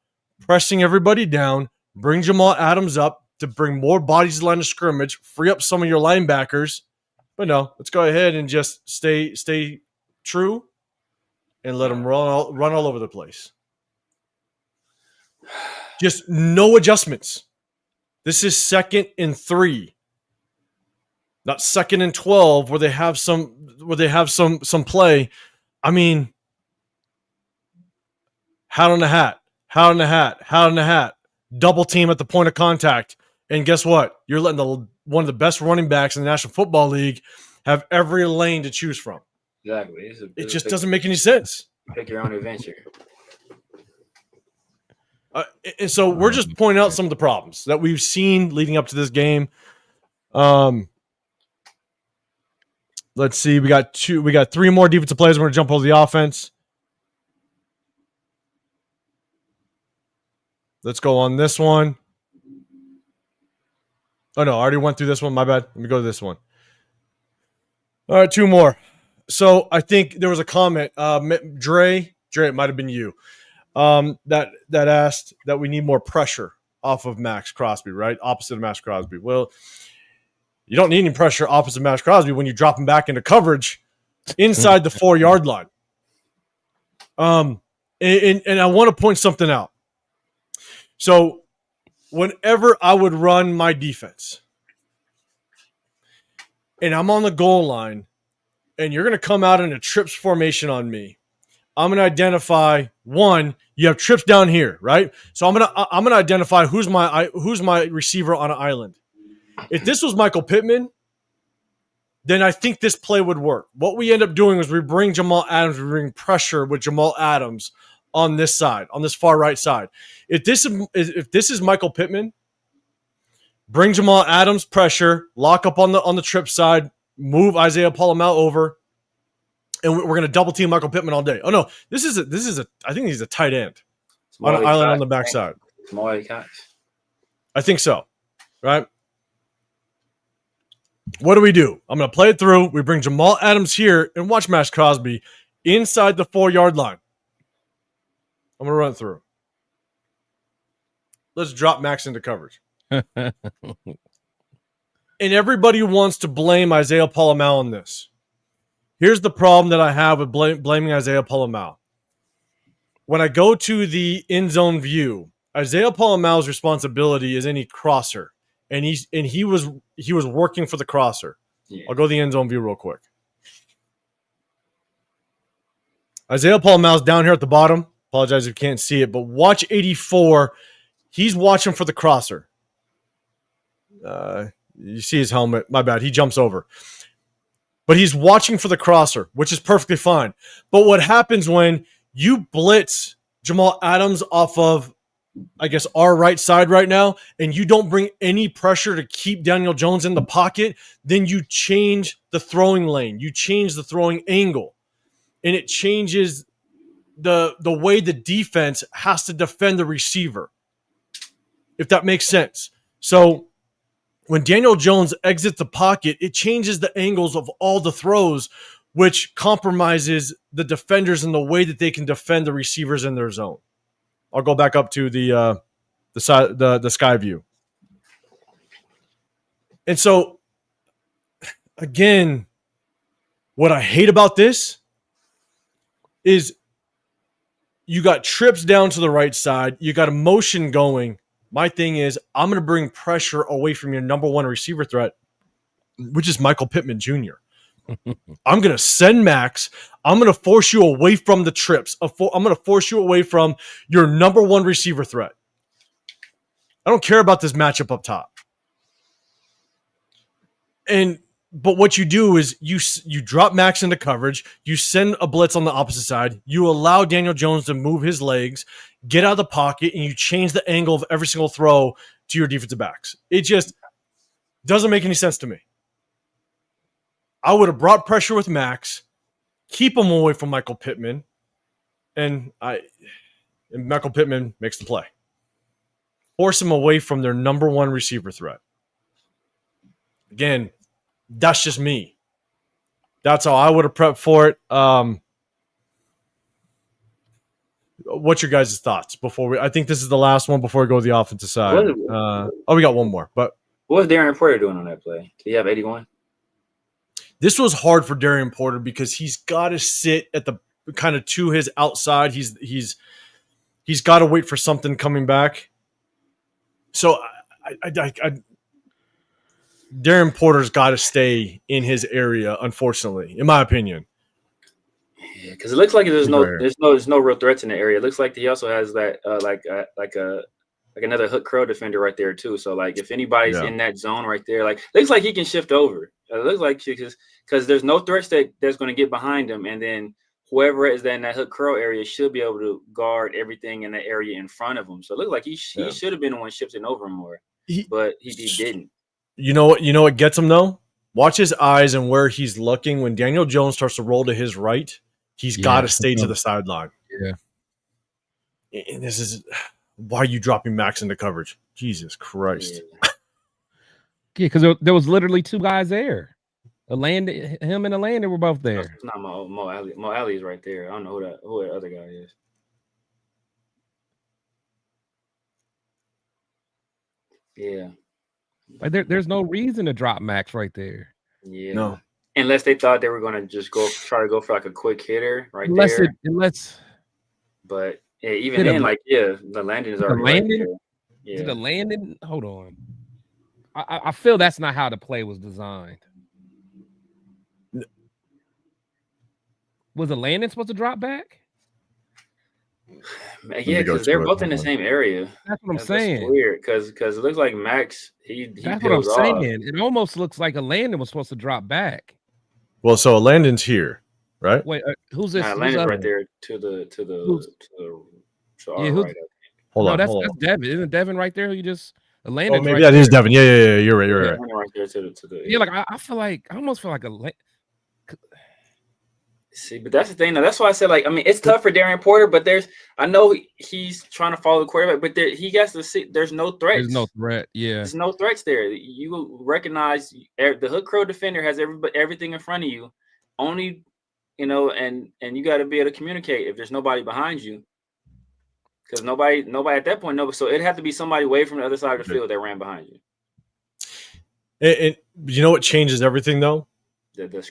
pressing everybody down, bring Jamal Adams up to bring more bodies to the line of scrimmage, free up some of your linebackers? But no, let's go ahead and just stay true and let them run all over the place. Just no adjustments. This is 2nd and 3, not 2nd and 12, where they have some play. I mean, hat on the hat, double team at the point of contact, and guess what? You're letting one of the best running backs in the National Football League have every lane to choose from. Exactly. It just doesn't make any sense. Pick your own adventure. And so we're just pointing out some of the problems that we've seen leading up to this game. Let's see. We got 3 more defensive plays. We're going to jump over the offense. Let's go on this one. Oh, no. I already went through this one. My bad. Let me go to this one. All right. 2 more. So I think there was a comment. Dre, it might have been you. That asked that we need more pressure off of maxxcrosby, right? Opposite of maxxcrosby. Well, you don't need any pressure opposite of maxxcrosby when you drop him back into coverage inside the 4-yard line. And I want to point something out. So whenever I would run my defense and I'm on the goal line and you're going to come out in a trips formation on me, I'm going to identify, one, you have trips down here, right? So I'm going to identify who's my receiver on an island. If this was Michael Pittman, then I think this play would work. What we end up doing is we bring Jamal Adams, we bring pressure with Jamal Adams on this side, on this far right side. If this is Michael Pittman, bring Jamal Adams, pressure, lock up on the trip side, move Isaiah Palamau over, and we're going to double team Michael Pittman all day. Oh no, this is I think he's a tight end on an island on the backside. Smalley Cox. I think so, right? What do? I'm going to play it through. We bring Jamal Adams here and watch maxxcrosby inside the 4-yard line. I'm going to run it through. Let's drop Max into coverage. And everybody wants to blame Isaiah Palamau on this. Here's the problem that I have with blaming Isaiah Palamau. When I go to the end zone view, Isaiah Palamau's responsibility is any crosser, and he was working for the crosser. Yeah. I'll go to the end zone view real quick. Isaiah Palamau's down here at the bottom. Apologize if you can't see it, but watch 84. He's watching for the crosser. You see his helmet. My bad. He jumps over. But he's watching for the crosser, which is perfectly fine. But what happens when you blitz Jamal Adams off of, I guess, our right side right now, and you don't bring any pressure to keep Daniel Jones in the pocket, then you change the throwing lane. You change the throwing angle. And it changes the way the defense has to defend the receiver, if that makes sense. So when Daniel Jones exits the pocket, it changes the angles of all the throws, which compromises the defenders in the way that they can defend the receivers in their zone. I'll go back up to the the sky view. And so, again, what I hate about this is you got trips down to the right side. You got a motion going. My thing is, I'm going to bring pressure away from your number one receiver threat, which is Michael Pittman Jr. I'm going to send Max. I'm going to force you away from the trips. I'm going to force you away from your number one receiver threat. I don't care about this matchup up top. But what you do is you drop Max into coverage. You send a blitz on the opposite side. You allow Daniel Jones to move his legs, get out of the pocket, and you change the angle of every single throw to your defensive backs. It just doesn't make any sense to me. I would have brought pressure with Max, keep him away from Michael Pittman, and Michael Pittman makes the play. Force him away from their number one receiver threat. Again, that's just me. That's how I would have prepped for it. What's your guys' thoughts before I think this is the last one before we go to the offensive side. We got one more. But what was Darren Porter doing on that play? Did he have 81? This was hard for Darren Porter because he's got to sit at the kind of to his outside. He's got to wait for something coming back. So Darren Porter's got to stay in his area, unfortunately, in my opinion. Yeah, because it looks like there's no real threats in the area. It looks like he also has that like another hook curl defender right there too. So like if anybody's in that zone right there, like looks like he can shift over. It looks like because there's no threats that's going to get behind him, and then whoever is in that hook curl area should be able to guard everything in the area in front of him. So it looks like he should have been the one shifting over more, but he didn't. You know what gets him though? Watch his eyes and where he's looking. When Daniel Jones starts to roll to his right, he's got to stay to the sideline. Yeah. And this is why are you dropping Max into coverage? Jesus Christ. Yeah, because there was literally two guys there. Him and Landon were both there. It's not Mo Alley. Mo Alley is right there. I don't know who that other guy is. Yeah. Like there's no reason to drop Max right there. Yeah. No. Unless they thought they were going to just try to go for like a quick hitter there. But yeah, even then, the landing is already right there. Yeah. The landing. Hold on. I feel that's not how the play was designed. Was the landing supposed to drop back? Yeah, because they're both in the same area. That's what I'm saying. That's weird because it looks like Max. That's what I'm saying. It almost looks like a landing was supposed to drop back. Well, so a landing's here, right? Wait, who's this? Landon's right there to the right. Hold on. That's Devin. Isn't Devin right there? You just a landing. Oh, maybe that is Devin. Yeah. You're right. Right there to the. Yeah, like I almost feel like a. See, but that's the thing. Now, that's why I said, it's tough for Darren Porter, but I know he's trying to follow the quarterback, but he has to see there's no threats. There's no threat. Yeah. There's no threats there. You recognize the hook curl defender has everything in front of you. Only, and you got to be able to communicate if there's nobody behind you. Because nobody at that point, so it'd have to be somebody away from the other side of the field that ran behind you. And you know what changes everything, though?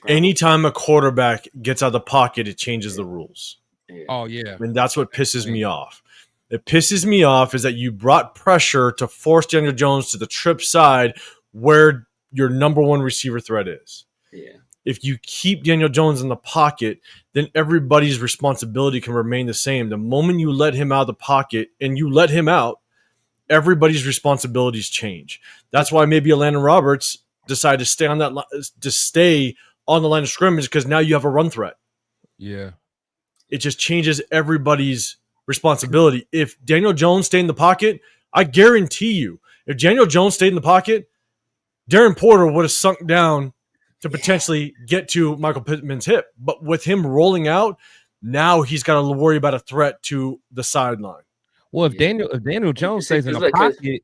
Anytime a quarterback gets out of the pocket, it changes the rules. Yeah. Oh, yeah. And that's what pisses me off. It pisses me off is that you brought pressure to force Daniel Jones to the trip side where your number one receiver threat is. Yeah. If you keep Daniel Jones in the pocket, then everybody's responsibility can remain the same. The moment you let him out of the pocket and you let him out, everybody's responsibilities change. That's why maybe Landon Roberts decided to stay on the line of scrimmage because now you have a run threat. Yeah. It just changes everybody's responsibility. If Daniel Jones stayed in the pocket, I guarantee you, if Daniel Jones stayed in the pocket, Darren Porter would have sunk down to potentially get to Michael Pittman's hip. But with him rolling out, now he's got to worry about a threat to the sideline. Well, if Daniel Jones stays in the pocket,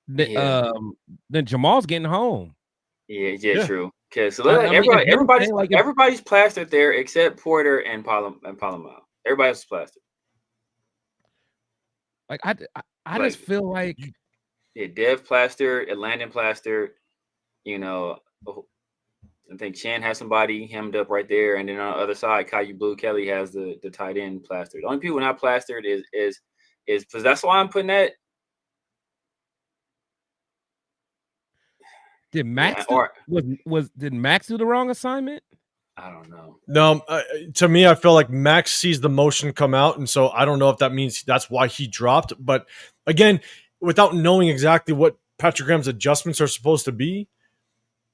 then Jamal's getting home. Yeah. True. Okay, so everybody's plastered there except Porter and Palomar. Everybody else is plastered. Like I just feel like Dev plastered, Landon plastered. You know, I think Chan has somebody hemmed up right there, and then on the other side, Caillou Blue Kelly has the tight end plastered. The only people not plastered is because that's why I'm putting that. Did Max did Max do the wrong assignment? I don't know. No, to me, I feel like Max sees the motion come out, and so I don't know if that means that's why he dropped. But again, without knowing exactly what Patrick Graham's adjustments are supposed to be,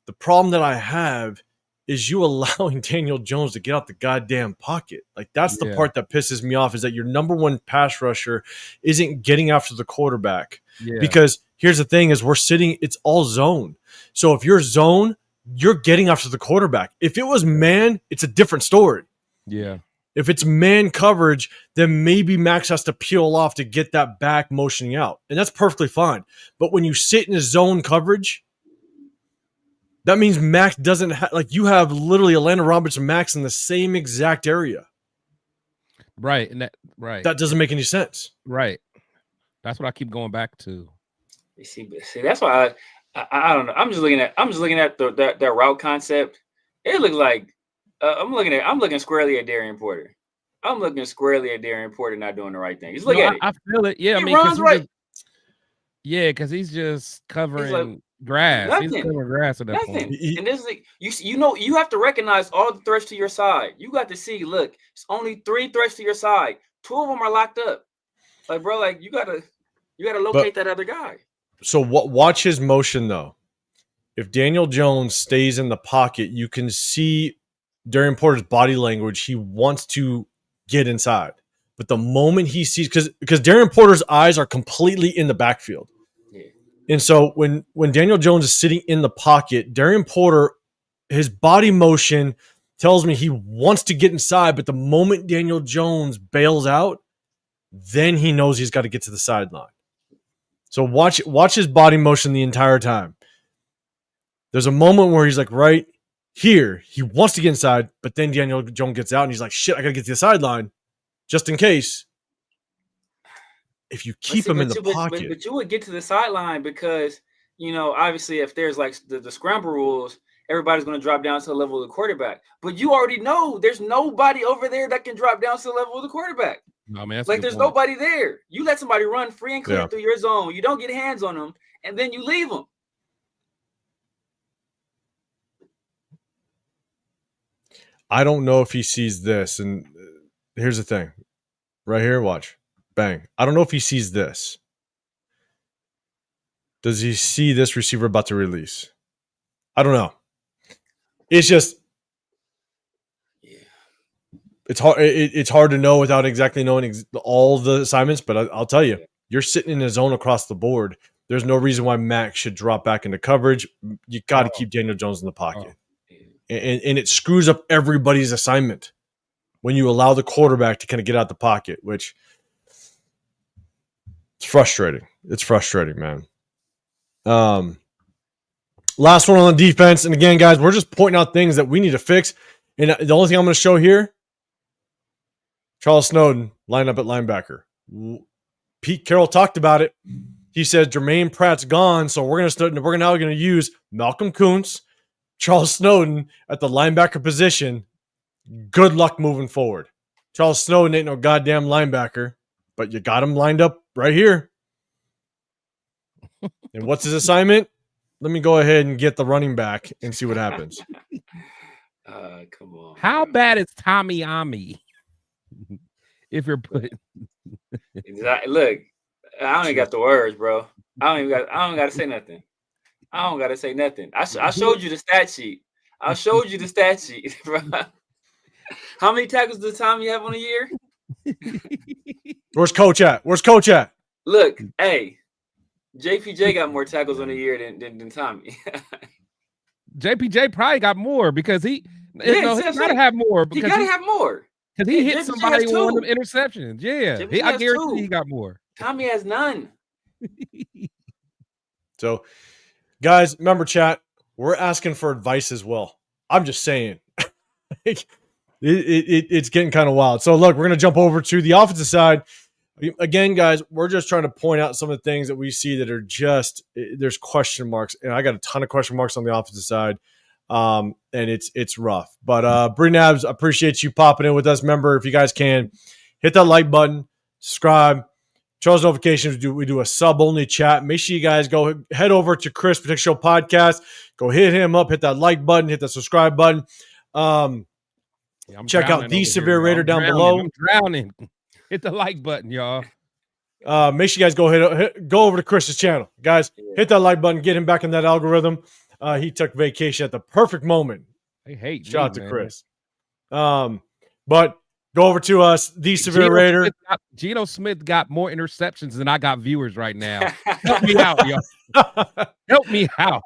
the problem that I have is you allowing Daniel Jones to get out the goddamn pocket. Like, that's the part that pisses me off, is that your number one pass rusher isn't getting after the quarterback. Yeah. Because here's the thing is it's all zone. So if you're zone, you're getting after the quarterback. If it was man, it's a different story. Yeah. If it's man coverage, then maybe Max has to peel off to get that back motioning out. And that's perfectly fine. But when you sit in a zone coverage, that means Max doesn't have, like, you have literally Atlanta Roberts and Max in the same exact area. Right. And that doesn't make any sense. Right. That's what I keep going back to. You see, that's why I don't know. I'm just looking at that route concept. It looks like I'm looking squarely at Darian Porter. I'm looking squarely at Darian Porter not doing the right thing. Just look at it. I feel it. Yeah, he runs right. Because he's just covering grass. Nothing. He's covering grass at that point. And this is you have to recognize all the threats to your side. You got to see, look, it's only 3 threats to your side. 2 of them are locked up. Like, bro, like you gotta locate that other guy. So watch his motion though. If Daniel Jones stays in the pocket, you can see Darian Porter's body language. He wants to get inside. But the moment he sees, because Darian Porter's eyes are completely in the backfield. And so when Daniel Jones is sitting in the pocket, Darian Porter, his body motion tells me he wants to get inside, but the moment Daniel Jones bails out, then he knows he's got to get to the sideline. So watch his body motion the entire time. There's a moment where he's like right here, he wants to get inside, but then Daniel Jones gets out and he's like, shit, I got to get to the sideline just in case. If you keep him in the pocket. But you would get to the sideline because, obviously if there's like the scramble rules, everybody's going to drop down to the level of the quarterback. But you already know there's nobody over there that can drop down to the level of the quarterback. No, man, like there's nobody there. You let somebody run free and clear through your zone. You don't get hands on them, and then you leave them. I don't know if he sees this. And here's the thing. Right here, watch. Bang. I don't know if he sees this. Does he see this receiver about to release? I don't know. It's just, it's hard. It's hard to know without exactly knowing all the assignments. But I'll tell you, you're sitting in a zone across the board. There's no reason why Max should drop back into coverage. You got to keep Daniel Jones in the pocket, and it screws up everybody's assignment when you allow the quarterback to kind of get out the pocket, which. It's frustrating. It's frustrating, man. Last one on the defense. And again, guys, we're just pointing out things that we need to fix. And the only thing I'm going to show here, Charles Snowden lined up at linebacker. Pete Carroll talked about it. He said Jermaine Pratt's gone, so we're now going to use Malcolm Kuntz, Charles Snowden at the linebacker position. Good luck moving forward. Charles Snowden ain't no goddamn linebacker, but you got him lined up right here. And what's his assignment? Let me go ahead and get the running back and see what happens. Come on. How bad is Tommy Ami? If you're putting look, I don't even got the words, bro. I don't got to say nothing. I don't got to say nothing. I showed you the stat sheet. Bro. How many tackles does Tommy have on a year? Where's Coach at? Look, hey, JPJ got more tackles on a year than Tommy. JPJ probably got more because he gotta have more. He gotta have more because he hit somebody with one of them interceptions. Yeah, I guarantee he got more. Tommy has none. So, guys, remember, chat. We're asking for advice as well. I'm just saying. It's getting kind of wild. So, look, we're going to jump over to the offensive side. Again, guys, we're just trying to point out some of the things that we see that are just there's question marks, and I got a ton of question marks on the offensive side, and it's rough. But Bree Nabs, appreciate you popping in with us. Remember, if you guys can, hit that like button, subscribe, turn those notifications. We do a sub only chat. Make sure you guys go head over to Chris Protect Show Podcast. Go hit him up. Hit that like button. Hit that subscribe button. Check out the Severe Raider down below. I'm drowning. Hit the like button, y'all. Make sure you guys go over to Chris's channel. Guys, hit that like button. Get him back in that algorithm. He took vacation at the perfect moment. Shout out to Chris. But go over to us, the Severe Raider. Geno Smith got more interceptions than I got viewers right now. Help me out, y'all. Help me out.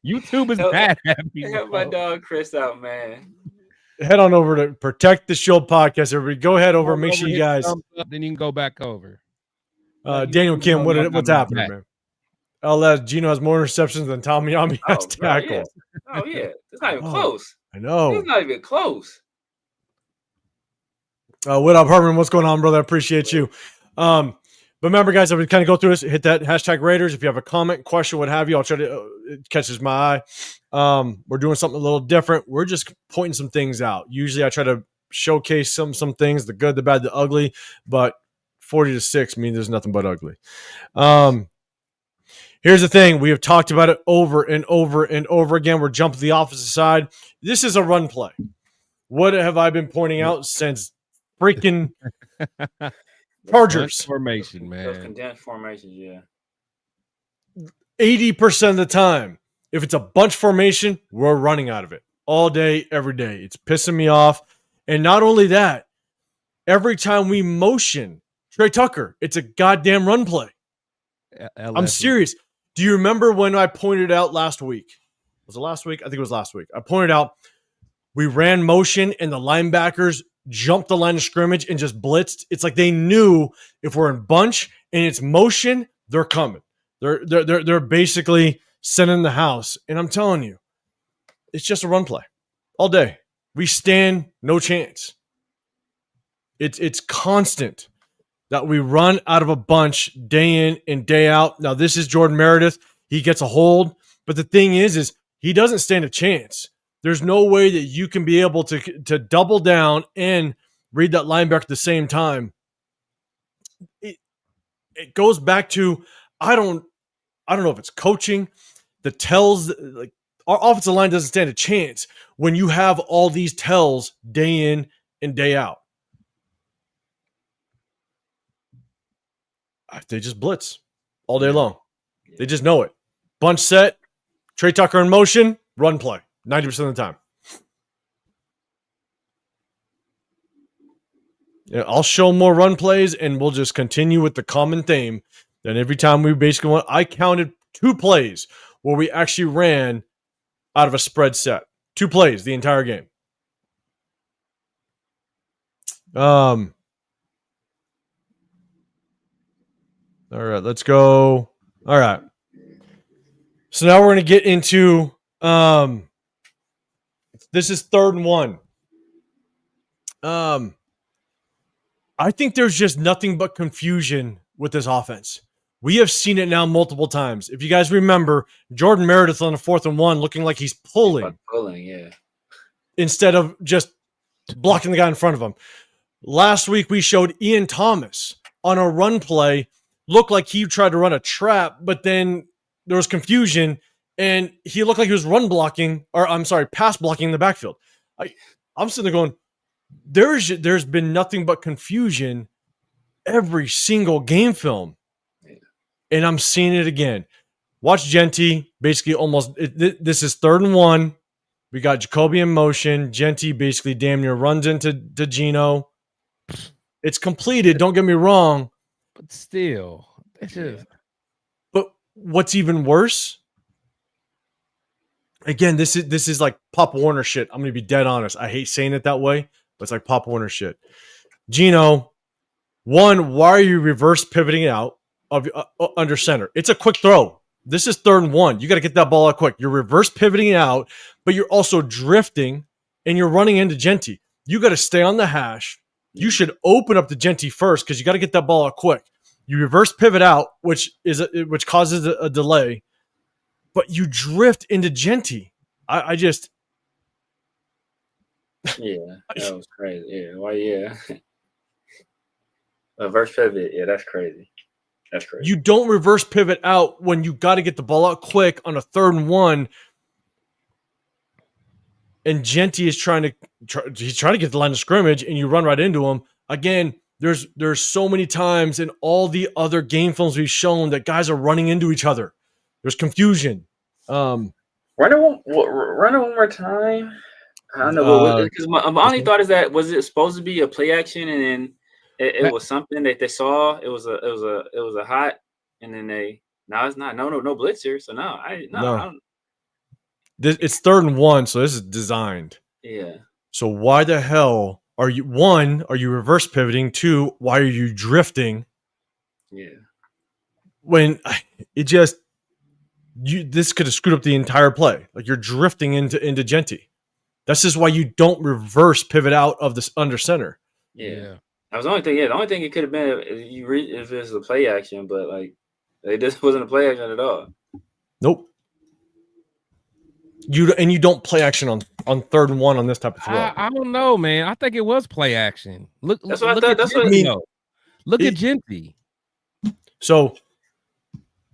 YouTube is bad at me. Help my dog Chris out, man. Head on over to Protect the Shield Podcast. Everybody, go ahead over. Make sure you guys. Then you can go back over. Daniel Kim, what's happening, man? LS Geno has more interceptions than Tommy Yami has tackles. Oh yeah, it's not even close. I know. It's not even close. What up, Herman? What's going on, brother? I appreciate you. But remember, guys, if we kind of go through this, hit that hashtag Raiders. If you have a comment, question, what have you, I'll try to it catches my eye. We're doing something a little different. We're just pointing some things out. Usually I try to showcase some things, the good, the bad, the ugly, but 40-6 means there's nothing but ugly. Here's the thing. We have talked about it over and over and over again. We're jumping to the opposite side. This is a run play. What have I been pointing out since freaking Chargers? Formation, man. Those condensed formations, yeah. 80% of the time, if it's a bunch formation, we're running out of it all day, every day. It's pissing me off. And not only that, every time we motion Trey Tucker, it's a goddamn run play. I'm serious. Do you remember when I pointed out last week? Was it last week? I think it was last week. I pointed out we ran motion and the linebackers jumped the line of scrimmage and just blitzed. It's like they knew if we're in bunch and it's motion, they're coming. They're basically sending the house. And I'm telling you, it's just a run play all day. We stand no chance. It's constant that we run out of a bunch day in and day out. Now, this is Jordan Meredith. He gets a hold. But the thing is he doesn't stand a chance. There's no way that you can be able to double down and read that linebacker at the same time. It goes back to, I don't know if it's coaching, the tells, like our offensive line doesn't stand a chance when you have all these tells day in and day out. They just blitz all day long. They just know it. Bunch set, Trey Tucker in motion, run play 90% of the time. Yeah, I'll show more run plays, and we'll just continue with the common theme. Then every time we basically went, I counted 2 plays where we actually ran out of a spread set. 2 plays the entire game. All right, let's go. All right. So now we're going to get into this is 3rd and 1. I think there's just nothing but confusion with this offense. We have seen it now multiple times. If you guys remember, Jordan Meredith on the 4th and 1 looking like he's pulling. Yeah. Instead of just blocking the guy in front of him. Last week we showed Ian Thomas on a run play. Looked like he tried to run a trap, but then there was confusion, and he looked like he was pass blocking in the backfield. I'm sitting there going, there's been nothing but confusion every single game film, and I'm seeing it again. Watch Genty, basically this is 3rd and 1. We got Jacoby in motion. Genty basically damn near runs into Geno. It's completed, don't get me wrong. But still, it's just. But what's even worse? Again, this is like Pop Warner shit. I'm gonna be dead honest. I hate saying it that way, but it's like Pop Warner shit. Geno, one, why are you reverse pivoting out of under center? It's a quick throw. This is 3rd and 1. You got to get that ball out quick. You're reverse pivoting out, but you're also drifting and you're running into Genty. You got to stay on the hash. You should open up the Genty first because you got to get that ball out quick. You reverse pivot out, which causes a delay, but you drift into Genty. I just that was crazy. Yeah, why? Yeah, reverse pivot. Yeah, that's crazy. That's crazy. You don't reverse pivot out when you got to get the ball out quick on a 3rd and 1. And Genty is trying to get the line of scrimmage, and you run right into him. Again, there's so many times in all the other game films we've shown that guys are running into each other. There's confusion. Run it one more time. I don't know because my only thought is that was it supposed to be a play action, and then it was something that they saw. It was a hot, and then it's not no blitzer. So no. It's 3rd and 1, so this is designed. Yeah. So why the hell are you? 1, are you reverse pivoting? 2, why are you drifting? Yeah. When it just this could have screwed up the entire play. Like you're drifting into Genty. That's just why you don't reverse pivot out of this under center. Yeah. That was the only thing. Yeah, the only thing it could have been if it's a play action, but like it just wasn't a play action at all. Nope. You don't play action on 3rd and 1 on this type of throw. I don't know, man. I think it was play action. Look at Genty. So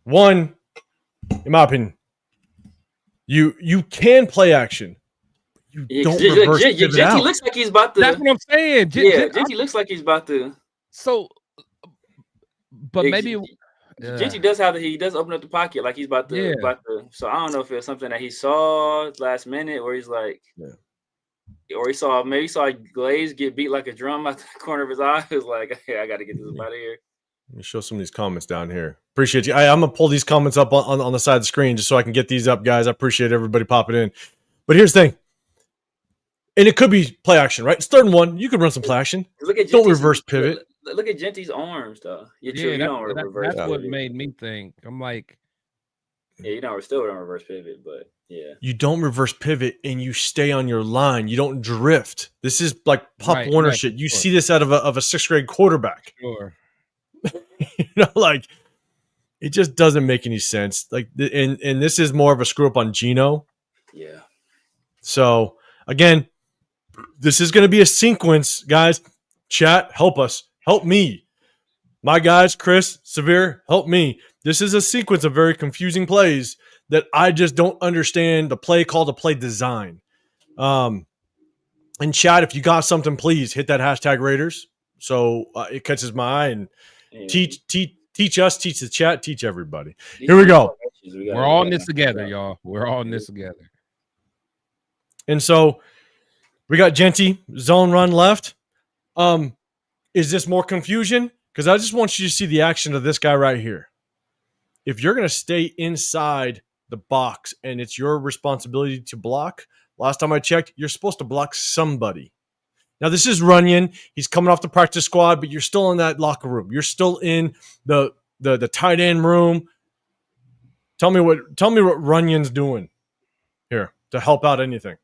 1, in my opinion, you can play action. You don't reverse pivot out. Genty looks like he's about to. That's what I'm saying. Genty looks like he's about to. So, but maybe. Genty does open up the pocket like he's about to. So I don't know if it's something that he saw last minute, or he's like, or he saw Glaze get beat like a drum out the corner of his eye. He was like, hey, I got to get this out of here. Let me show some of these comments down here. Appreciate you. I'm gonna pull these comments up on the side of the screen just so I can get these up, guys. I appreciate everybody popping in. But here's the thing. And it could be play action, right? It's 3rd and 1. You can run some play action. Don't reverse pivot. Look at Genty's arms, though. You don't reverse. That's what made me think. I'm like, you still don't reverse pivot, but yeah. You don't reverse pivot and you stay on your line. You don't drift. This is like Pop Warner shit. You see this out of a 6th grade quarterback. Sure. Like it just doesn't make any sense. Like, and this is more of a screw up on Geno. Yeah. So again, this is going to be a sequence, guys. Chat, help us. Help me. My guys, Chris, Severe, help me. This is a sequence of very confusing plays that I just don't understand the play call, the play design. And chat, if you got something, please hit that hashtag Raiders so it catches my eye and teach us, teach the chat, teach everybody. Here we go. We're all in this together, y'all. We're all in this together. And so we got Genty, zone run left. Is this more confusion? Because I just want you to see the action of this guy right here. If you're going to stay inside the box and it's your responsibility to block, last time I checked, you're supposed to block somebody. Now, this is Runyon. He's coming off the practice squad, but you're still in that locker room. You're still in the tight end room. Tell me what Runyon's doing here to help out anything.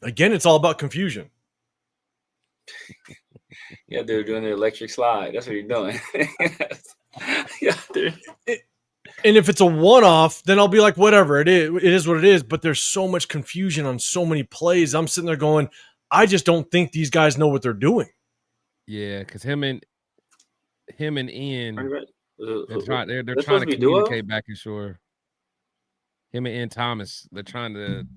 Again, it's all about confusion. Yeah, they're doing the electric slide. That's what you're doing. Yeah, dude. And if it's a one-off, then I'll be like, whatever, it is what it is. But there's so much confusion on so many plays. I'm sitting there going, I just don't think these guys know what they're doing. Yeah, because him and Ian, they're trying to communicate back and forth. Him and Ian Thomas, they're trying to.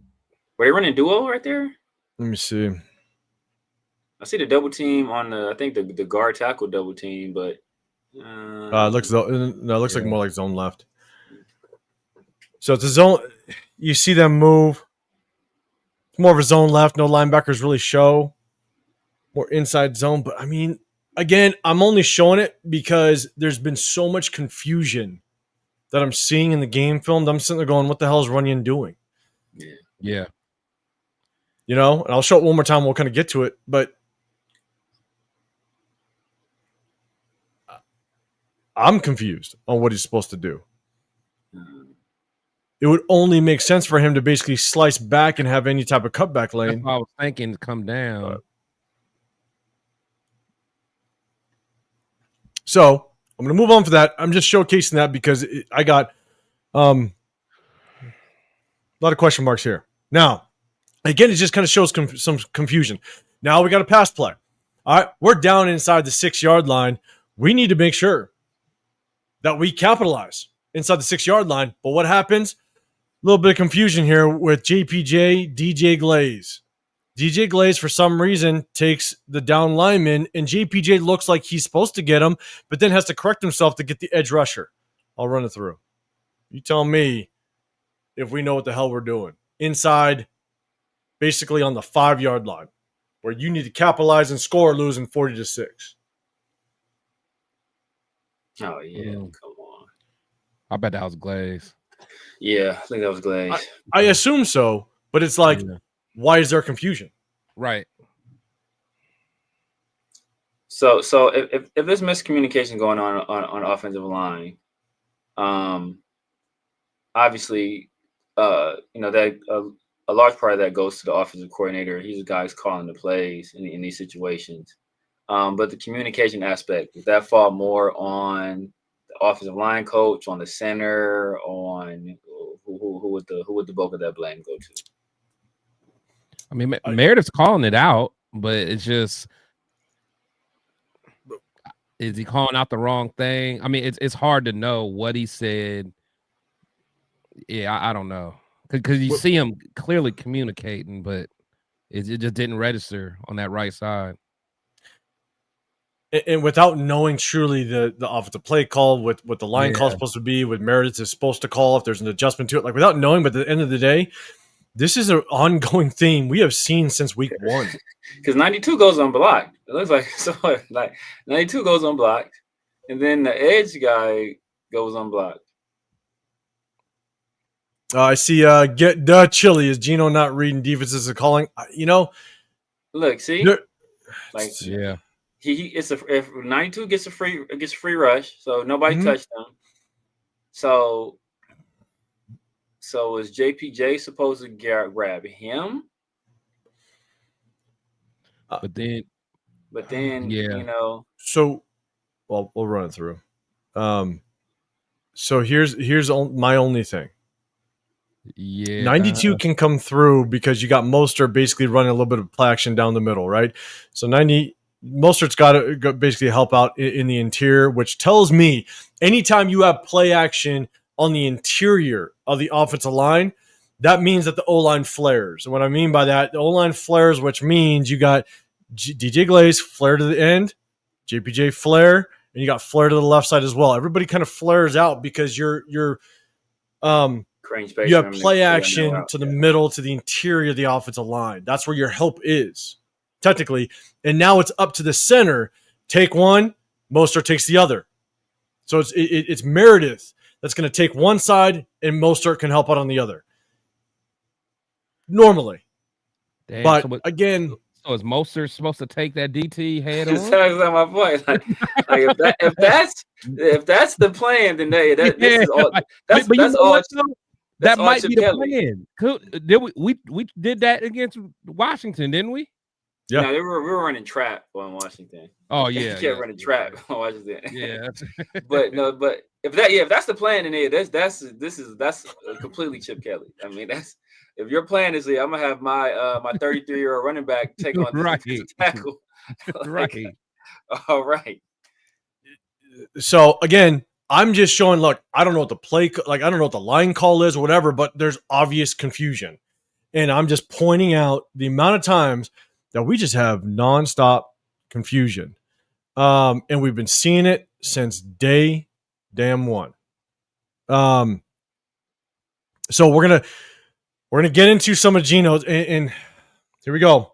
Were they running duo right there? Let me see. I see the double team on the guard tackle double team, but it looks like more like zone left. So it's a zone. You see them move. It's more of a zone left. No linebackers really show. More inside zone, but I mean, again, I'm only showing it because there's been so much confusion that I'm seeing in the game film. I'm sitting there going, "What the hell is Runyon doing?" Yeah. You know, and I'll show it one more time. We'll kind of get to it, but I'm confused on what he's supposed to do. it would only make sense for him to basically slice back and have any type of cutback lane. That's what I was thinking to come down. So I'm going to move on for that. I'm just showcasing that because I got a lot of question marks here. Now, again, it just kind of shows some confusion. Now we got a pass play. All right, we're down inside the 6-yard line. We need to make sure that we capitalize inside the 6-yard line. But what happens? A little bit of confusion here with JPJ, DJ Glaze. DJ Glaze, for some reason, takes the down lineman, and JPJ looks like he's supposed to get him, but then has to correct himself to get the edge rusher. I'll run it through. You tell me if we know what the hell we're doing. Inside, basically on the 5-yard line, where you need to capitalize and score, losing 40-6. Oh, yeah. Come on. I bet that was Glaze. Yeah, I think that was Glaze. I assume so, but it's like, why is there confusion? Right. So if there's miscommunication going on offensive line, obviously, that a large part of that goes to the offensive coordinator. He's the guy who's calling the plays in these situations. But the communication aspect, does that fall more on the offensive line coach, on the center, on who would the bulk of that blame go to? I mean, Meredith's calling it out, but it's just, is he calling out the wrong thing? I mean, it's hard to know what he said. Yeah, I don't know, because you see him clearly communicating, but it just didn't register on that right side. And without knowing truly the offensive play call, with what the line call is supposed to be, what Meredith is supposed to call, if there's an adjustment to it, like without knowing, but at the end of the day, this is an ongoing theme we have seen since week 1. Because 92 goes unblocked. It looks like 92 goes unblocked, and then the edge guy goes unblocked. I see. Get the chili. Is Geno not reading defenses and calling? Look, see, if 92 gets a free rush, so nobody touched him. So is JPJ supposed to grab him? But then, So, well, we'll run it through. So here's my only thing. Yeah, 92 can come through because you got Mostert basically running a little bit of play action down the middle, right? So Mostert's got to basically help out in the interior, which tells me anytime you have play action on the interior of the offensive line, that means that the O-line flares. And what I mean by that, the O-line flares, which means you got DJ Glaze flare to the end, JPJ flare, and you got flare to the left side as well. Everybody kind of flares out because you have play action to the middle, to the interior of the offensive line. That's where your help is, technically. And now it's up to the center. Take one, Mostert takes the other. So it's Meredith that's going to take one side, and Mostert can help out on the other. Normally. Damn, but again... So is Mostert supposed to take that DT head on? That's my point. Like if that's the plan, then this is all. That's all. That might be the plan. We did that against Washington, didn't we? Yeah, no, we were running trap on Washington. Oh yeah, you kept running trap on Washington. Yeah, but if that's the plan, then that's completely Chip Kelly. I mean, if your plan is I'm gonna have my 33-year-old running back take on this tackle, right? All right. So again, I'm just showing. Look, I don't know what the play, I don't know what the line call is or whatever, but there's obvious confusion, and I'm just pointing out the amount of times that we just have nonstop confusion, and we've been seeing it since day one. So we're gonna get into some of Geno's, and here we go.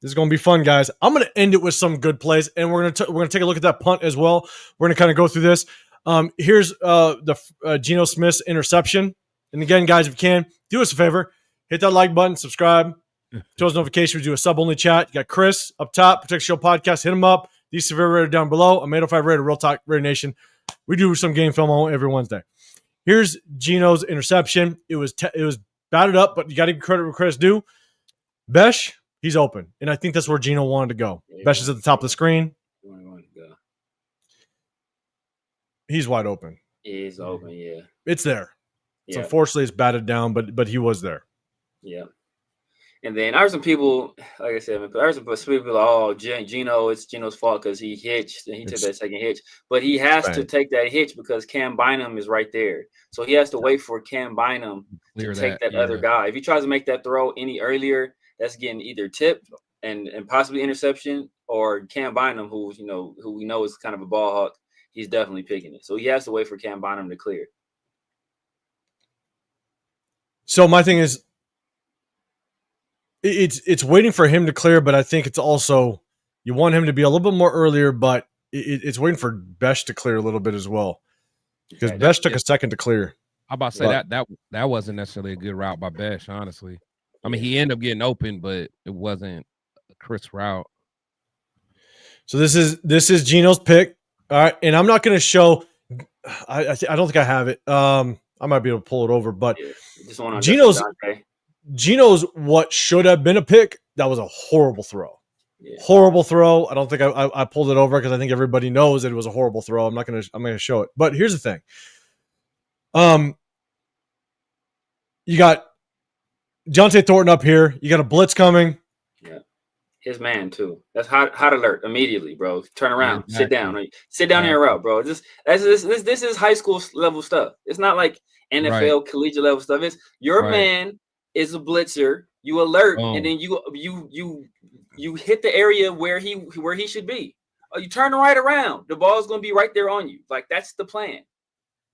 This is gonna be fun, guys. I'm gonna end it with some good plays, and we're gonna take a look at that punt as well. We're gonna kind of go through this. Here's the Geno Smith's interception, and again, guys, if you can, do us a favor, hit that like button, subscribe, turn notifications. We do a sub-only chat. You got Chris up top, Protect Show Podcast. Hit him up. The Severe Raider down below. I'm 805 Raider, Real Talk, Raider Nation. We do some game film every Wednesday. Here's Geno's interception. It was batted up, but you got to give credit where credit's due. Besh, he's open, and I think that's where Geno wanted to go. Yeah, Besh is at the top of the screen. He's wide open. He's open, yeah. It's there. So unfortunately, it's batted down, but he was there. Yeah. And then there were some people, like I said, there were some people like, oh, Geno, it's Geno's fault because he hitched and he took that second hitch. But he has to take that hitch because Cam Bynum is right there. So he has to wait for Cam Bynum to take that other guy. If he tries to make that throw any earlier, that's getting either tipped and possibly interception, or Cam Bynum, who we know is kind of a ball hawk, he's definitely picking it. So he has to wait for Cam Bynum to clear. So my thing is, it's waiting for him to clear, but I think it's also you want him to be a little bit more earlier, but it's waiting for Besh to clear a little bit as well, because Besh took a second to clear. I'm about to say that wasn't necessarily a good route by Besh, honestly. I mean, he ended up getting open, but it wasn't a crisp route. So this is Geno's pick. All right, and I'm not going to show. I don't think I have it. I might be able to pull it over, but Geno's what should have been a pick. That was a horrible throw. Yeah. Horrible throw. I don't think I pulled it over because I think everybody knows that it was a horrible throw. I'm gonna show it. But here's the thing. You got Jonte Thornton up here. You got a blitz coming. Yeah. His man too. That's hot alert immediately, bro. Turn around, sit down. Sit down in your route, bro. This is high school level stuff. It's not like NFL collegiate level stuff. It's your man is a blitzer. You alert, and then you hit the area where he should be. You turn right around. The ball is gonna be right there on you. Like, that's the plan.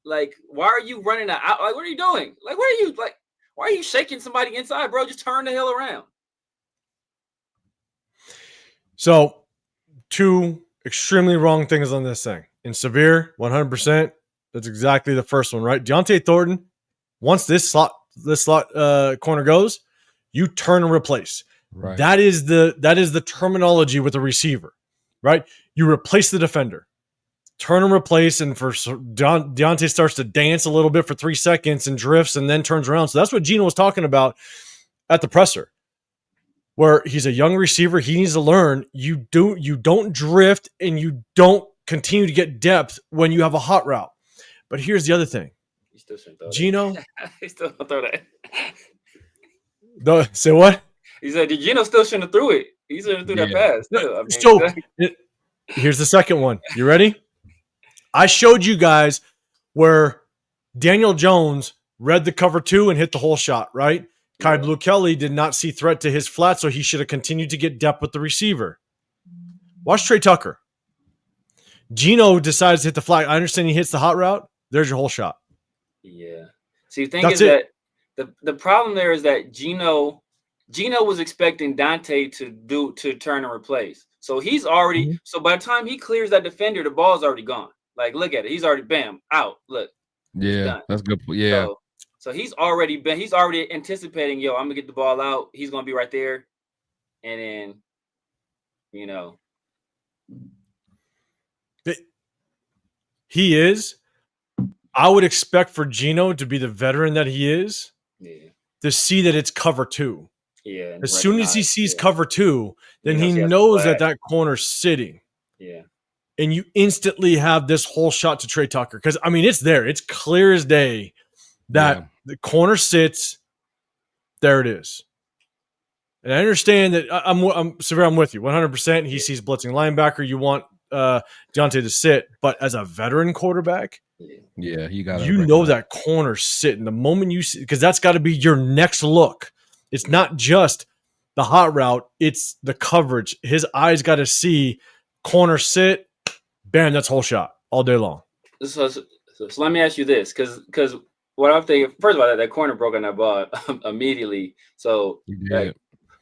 Like, why are you running out? Like, what are you doing? Like, why are you shaking somebody inside, bro? Just turn the hell around. So, two extremely wrong things on this thing. In severe, 100%. That's exactly the first one, right? Jonte Thornton, once this slot corner goes, you turn and replace. Right. That is the terminology with the receiver, right? You replace the defender, turn and replace, and for Deontay starts to dance a little bit for 3 seconds and drifts and then turns around. So that's what Geno was talking about at the presser, where he's a young receiver. He needs to learn you don't drift and you don't continue to get depth when you have a hot route. But here's the other thing. Geno, he still don't throw that. Say what? He said Geno still shouldn't have threw it. He shouldn't have threw that pass. Still. I mean, so here's the second one. You ready? I showed you guys where Daniel Jones read the cover 2 and hit the whole shot, right? Kai Blue Kelly did not see threat to his flat, so he should have continued to get depth with the receiver. Watch Trey Tucker. Geno decides to hit the flat. I understand he hits the hot route. There's your whole shot. Yeah. See, the thing is that the problem there is that Geno was expecting Dante to turn and replace. So he's already so by the time he clears that defender, the ball's already gone. Like, look at it. He's already out. Look. Yeah, that's good. Yeah. So he's already anticipating, I'm gonna get the ball out. He's gonna be right there. And then, he is. I would expect for Geno to be the veteran that he is, to see that it's cover 2. Yeah. As soon as he sees cover 2, then he knows that corner's sitting. Yeah. And you instantly have this whole shot to Trey Tucker. Because, I mean, it's there. It's clear as day that the corner sits. There it is. And I understand that I'm with you 100%. He sees blitzing linebacker. You want Deontay to sit. But as a veteran quarterback, you know that corner sitting. The moment you see, because that's got to be your next look. It's not just the hot route. It's the coverage. His eyes got to see corner sit. Bam, that's whole shot all day long. So let me ask you this, because what I'm thinking, first of all, that corner broke on that ball immediately. So,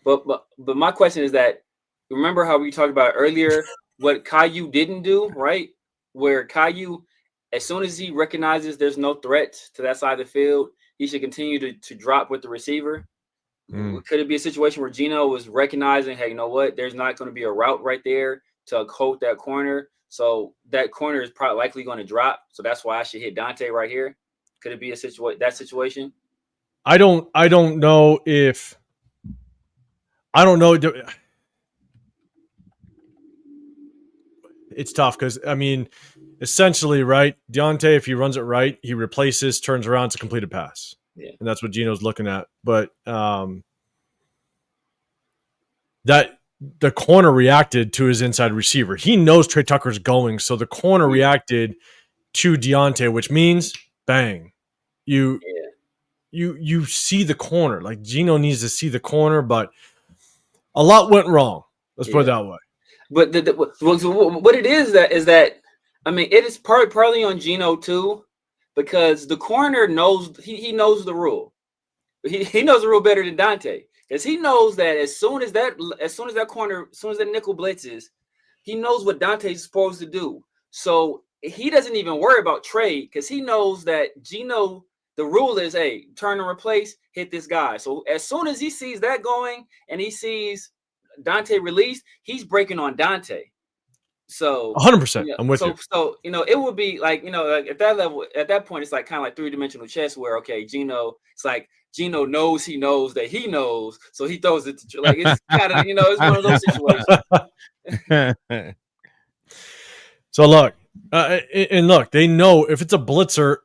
but my question is that, remember how we talked about earlier what Caillou didn't do, right? Where Caillou, as soon as he recognizes there's no threat to that side of the field, he should continue to drop with the receiver. Could it be a situation where Geno was recognizing, hey, you know what? There's not going to be a route right there to hold that corner. So that corner is probably likely going to drop. So that's why I should hit Dante right here. Could it be that situation? I don't know if I don't know. It's tough because I mean, essentially, right? Deontay, if he runs it right, he replaces, turns around, it's a completed pass. Yeah. And that's what Geno's looking at. But that the corner reacted to his inside receiver. He knows Trey Tucker's going, so the corner reacted to Deontay, which means bang. You see the corner. Like Geno needs to see the corner, but a lot went wrong. Let's put it that way. But what it is that I mean, it is partly on Geno too, because the corner knows he knows the rule. He knows the rule better than Dante, because he knows that as soon as that nickel blitzes, he knows what Dante's supposed to do. So he doesn't even worry about Trey, because he knows that Geno. The rule is, hey, turn and replace, hit this guy. So as soon as he sees that going and he sees Dante released, he's breaking on Dante. So 100%. I'm with you. So it would be like, like at that level, at that point, it's like kind of like 3-dimensional chess where, okay, Geno, it's like Geno knows he knows that he knows, so he throws it to, like, it's kind of, it's one of those situations. So look, and look, they know if it's a blitzer,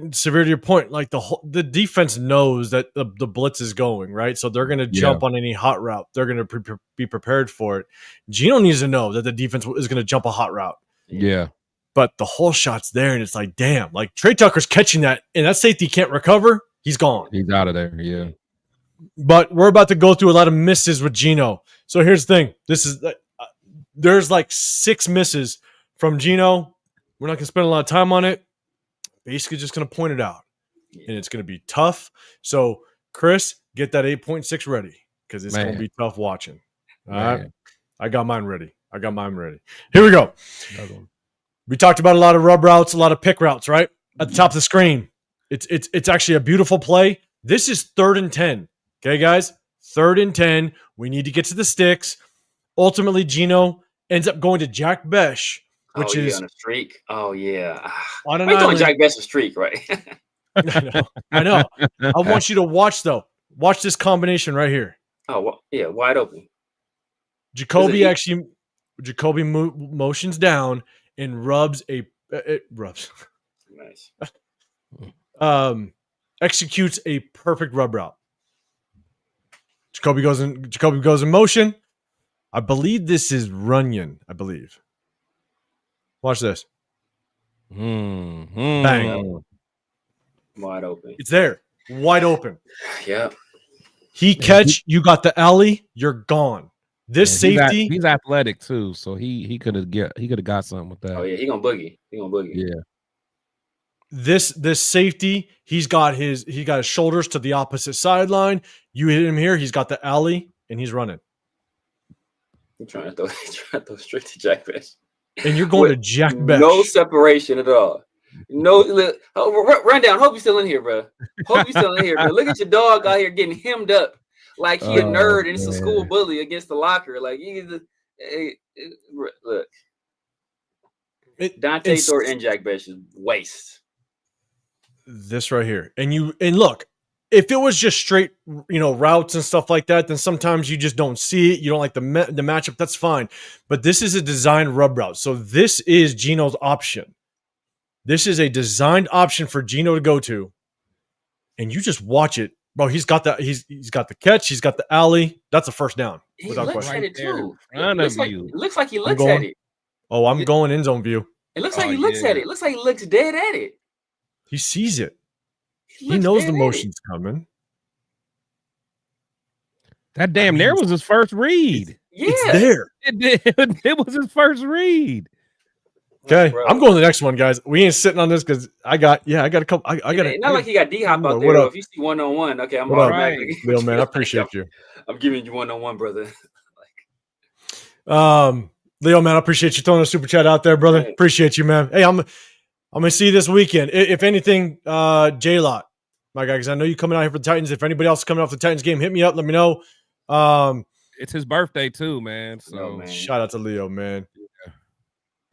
severe to your point, like the defense knows that the blitz is going, right? So they're going to jump on any hot route. They're going to be prepared for it. Geno needs to know that the defense is going to jump a hot route. Yeah. But the whole shot's there, and it's like, damn, like Trey Tucker's catching that, and that safety can't recover. He's gone. He's out of there, yeah. But we're about to go through a lot of misses with Geno. So here's the thing. There's like 6 misses from Geno. We're not going to spend a lot of time on it. Basically just going to point it out, and it's going to be tough. So, Chris, get that 8.6 ready, because it's going to be tough watching. All right? I got mine ready. Here we go. We talked about a lot of rub routes, a lot of pick routes, right? At the top of the screen. It's actually a beautiful play. This is 3rd and 10. Okay, guys? 3rd and 10. We need to get to the sticks. Ultimately, Geno ends up going to Jack Besh, which is on a streak. Oh yeah, on an island. Doing Jack Best a streak, right? I know. I want you to watch though. Watch this combination right here. Oh well, yeah, wide open. Jacoby motions down and rubs. Nice. Executes a perfect rub route. Jacoby goes in motion. I believe this is Runyon. I believe. Watch this. Bang. Wide open. It's there. Wide open. Yep. You got the alley, you're gone. This safety. He's athletic too, so he could have got something with that. Oh yeah, he gonna boogie. Yeah. This safety, he's got his shoulders to the opposite sideline. You hit him here, he's got the alley, and he's running. He's trying to throw straight to Jack Best. And you're going to Jack Besh. No separation at all. No, look, run down. Hope you're still in here, bro. Look at your dog out here getting hemmed up like he a nerd and it's a school bully against the locker. Like, look. Dante Thornton and Jack Besh is waste. This right here. And look, if it was just straight, routes and stuff like that, then sometimes you just don't see it. You don't like the matchup. That's fine. But this is a designed rub route. So this is Geno's option. This is a designed option for Geno to go to. And you just watch it. Bro, he's got the catch. He's got the alley. That's a first down. He looks at it too. It looks like he looks at it. Oh, I'm going end zone view. It looks like he looks at it. It looks like he looks dead at it. He sees it. He knows the motion's coming. That damn near was his first read. It's there. It was his first read. Okay, I'm going to the next one, guys. We ain't sitting on this because I got a couple. I got it. Not like he got D-Hop out there. If you see 1-on-1, okay, I'm all right. Leo, man, I appreciate you. I'm giving you 1-on-1, brother. Leo, man, I appreciate you throwing a super chat out there, brother. Right. Appreciate you, man. Hey, I'm gonna see you this weekend. If anything, J-Lot, my guy, because I know you coming out here for the Titans. If anybody else is coming off the Titans game, hit me up. Let me know. It's his birthday too, man. So shout out to Leo, man.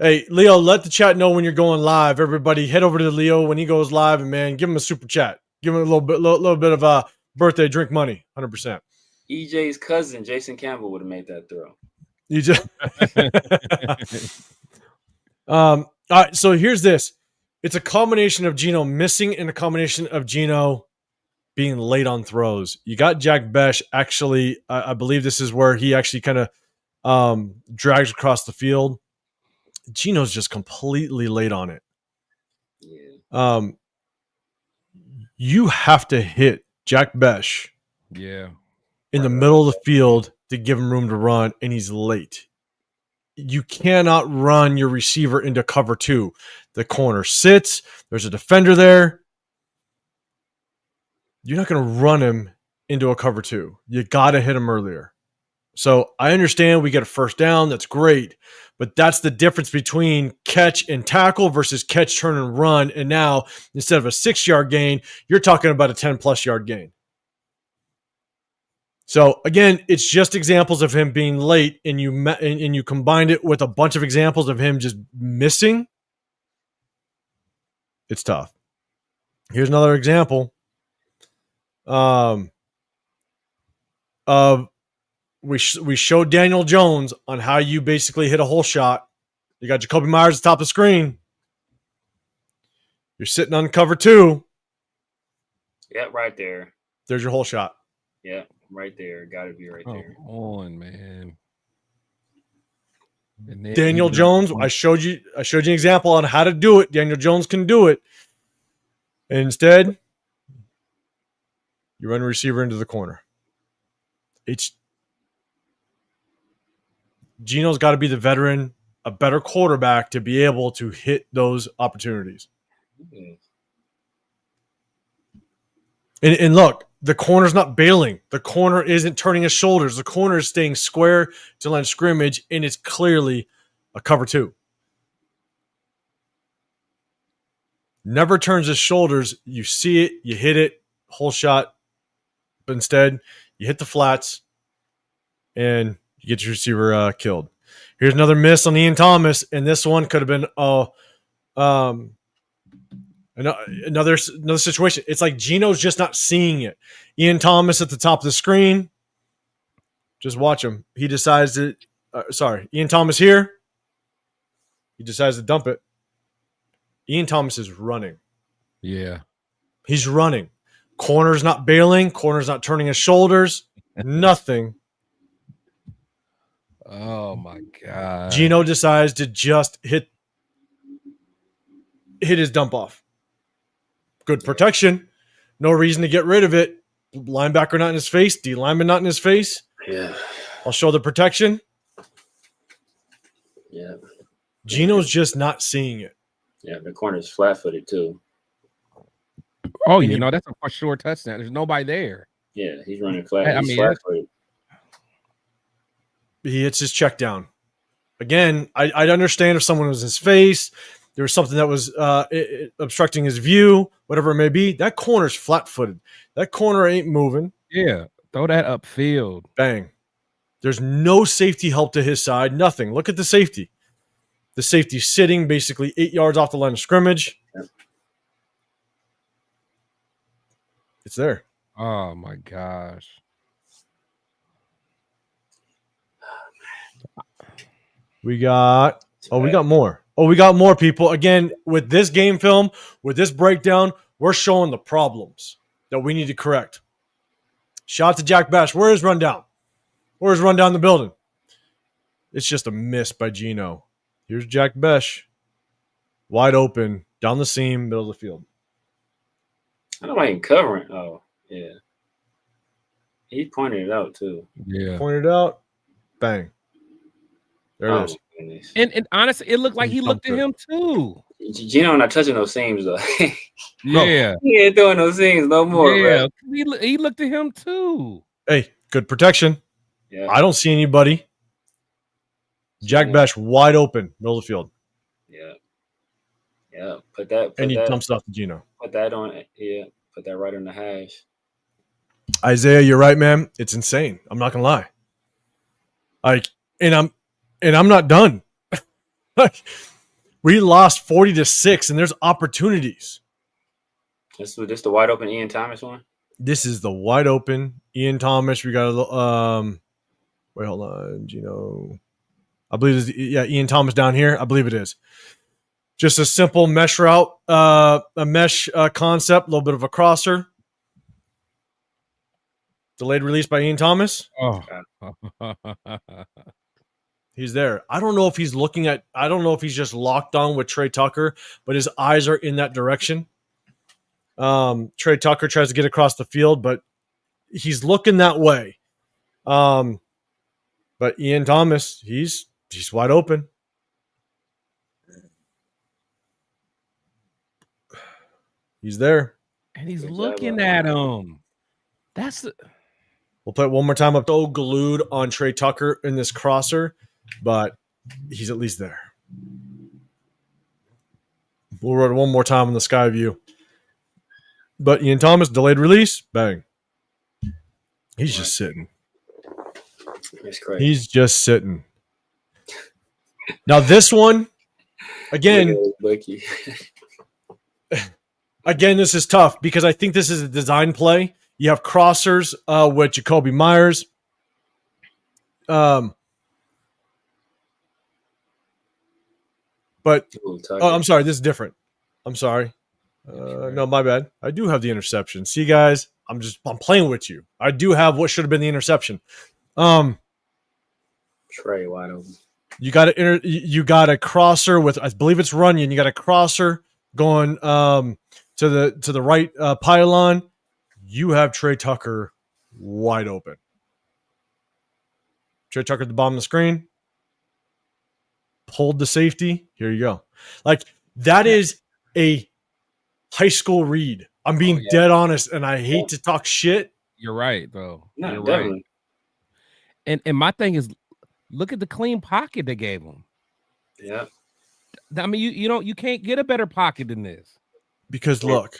Hey, Leo, let the chat know when you're going live. Everybody, head over to Leo when he goes live, and man, give him a super chat. Give him a little bit of birthday drink money. 100%. EJ's cousin, Jason Campbell, would have made that throw. EJ. All right, so here's this. It's a combination of Geno missing and a combination of Geno being late on throws. You got Jack Besh actually. I believe this is where he actually kind of drags across the field. Geno's just completely late on it. Yeah. You have to hit Jack Besh. Yeah. In the middle of the field to give him room to run, and he's late. You cannot run your receiver into cover 2. The corner sits. There's a defender there. You're not going to run him into a cover 2. You got to hit him earlier. So I understand we get a first down. That's great. But that's the difference between catch and tackle versus catch, turn, and run. And now, instead of a 6-yard gain, you're talking about a 10-plus yard gain. So, again, it's just examples of him being late, and you combined it with a bunch of examples of him just missing. It's tough. Here's another example. We showed Daniel Jones on how you basically hit a hole shot. You got Jacoby Myers at the top of the screen. You're sitting on cover 2. Yeah, right there. There's your hole shot. Yeah, right there. Got to be right there. Come on, man. Daniel Jones, I showed you an example on how to do it. Daniel Jones can do it. And instead, you run a receiver into the corner. Geno's got to be the veteran, a better quarterback to be able to hit those opportunities. Mm-hmm. And look, the corner's not bailing. The corner isn't turning his shoulders. The corner is staying square to line of scrimmage, and it's clearly a cover 2. Never turns his shoulders. You see it, you hit it, whole shot. But instead, you hit the flats, and you get your receiver killed. Here's another miss on Ian Thomas, and this one could have been another situation. It's like Geno's just not seeing it. Ian Thomas at the top of the screen. Just watch him. He decides to Ian Thomas here. He decides to dump it. Ian Thomas is running. Yeah. He's running. Corner's not bailing. Corner's not turning his shoulders. Nothing. Oh, my God. Geno decides to just hit his dump off. Good protection. No reason to get rid of it. Linebacker not in his face. D lineman not in his face. Yeah. I'll show the protection. Yeah. Geno's just not seeing it. Yeah, the corner's flat-footed too. Oh, yeah, no, that's a for sure touchdown. There's nobody there. Yeah, he's running flat. I He's mean, flat-footed. He hits his check down. Again, I'd understand if someone was in his face. There was something that was obstructing his view, whatever it may be. That corner's flat-footed. That corner ain't moving. Yeah, throw that upfield. Bang. There's no safety help to his side. Nothing. Look at the safety. The safety's sitting basically 8 yards off the line of scrimmage. Yep. It's there. Oh, my gosh. We got more. We got more, people. Again, with this game film, with this breakdown, we're showing the problems that we need to correct. Shout out to Jack Bash. Where is rundown? Where's rundown the building? It's just a miss by Geno. Here's Jack Besh. Wide open, down the seam, middle of the field. I don't like covering. Oh, yeah. He pointed it out, too. Yeah. Pointed out. Bang. There it is. Goodness. And honestly, it looked like he looked at him, too. Geno not touching those seams, though. Yeah. He ain't throwing those seams no more, Yeah. bro. He looked at him, too. Hey, good protection. Yeah. I don't see anybody. Jack Besh wide open, middle of the field. Yeah. Yeah. Put that. And he dumps it off to Geno. Put that on. Yeah. Put that right on the hash. Isaiah, you're right, man. It's insane. I'm not gonna lie. And I'm not done. We lost 40-6, and there's opportunities. This the wide open Ian Thomas one. This is the wide open Ian Thomas. We got a wait, hold on, Geno. I believe it's Ian Thomas down here. I believe it is. Just a simple mesh route, a mesh concept, a little bit of a crosser. Delayed release by Ian Thomas. Oh. He's there. I don't know if he's looking at, I don't know if he's just locked on with Trey Tucker, but his eyes are in that direction. Trey Tucker tries to get across the field, but he's looking that way. But Ian Thomas, he's wide open. He's there. And he's looking at him. We'll play it one more time up. So glued on Trey Tucker in this crosser, but he's at least there. We'll run it one more time on the sky view. But Ian Thomas, delayed release, bang. He's just sitting. He's just sitting. Now this one, again, again, this is tough because I think this is a design play. You have crossers with Jacoby Myers. But I'm sorry, this is different. I'm sorry. No, my bad. I do have the interception. See, guys, I'm playing with you. I do have what should have been the interception. Trey wide open. You got a crosser with, I believe it's Runyon. You got a crosser going to the right pylon. You have Trey Tucker wide open. Trey Tucker at the bottom of the screen. Pulled the safety. Here you go. Like, that is a high school read. I'm being dead honest, and I hate to talk shit. You're right, though. No, You're definitely. Right. And my thing is, look at the clean pocket they gave him. Yeah. I mean, you can't get a better pocket than this. Because look,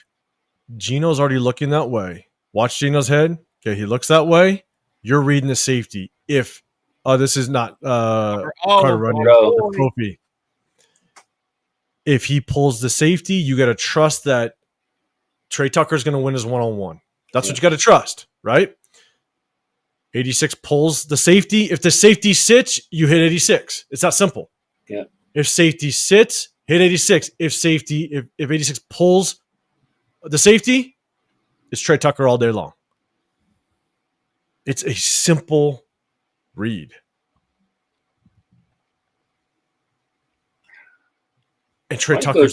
Geno's already looking that way. Watch Geno's head. Okay, he looks that way. You're reading the safety. If this is not Carter Runyon, the trophy. If he pulls the safety, you got to trust that Trey Tucker's going to win his one-on-one. That's what you got to trust, right? 86 pulls the safety. If the safety sits, you hit 86. It's that simple. Yeah. If safety sits, hit 86. If 86 pulls the safety, it's Trey Tucker all day long. It's a simple read. And Trey Tucker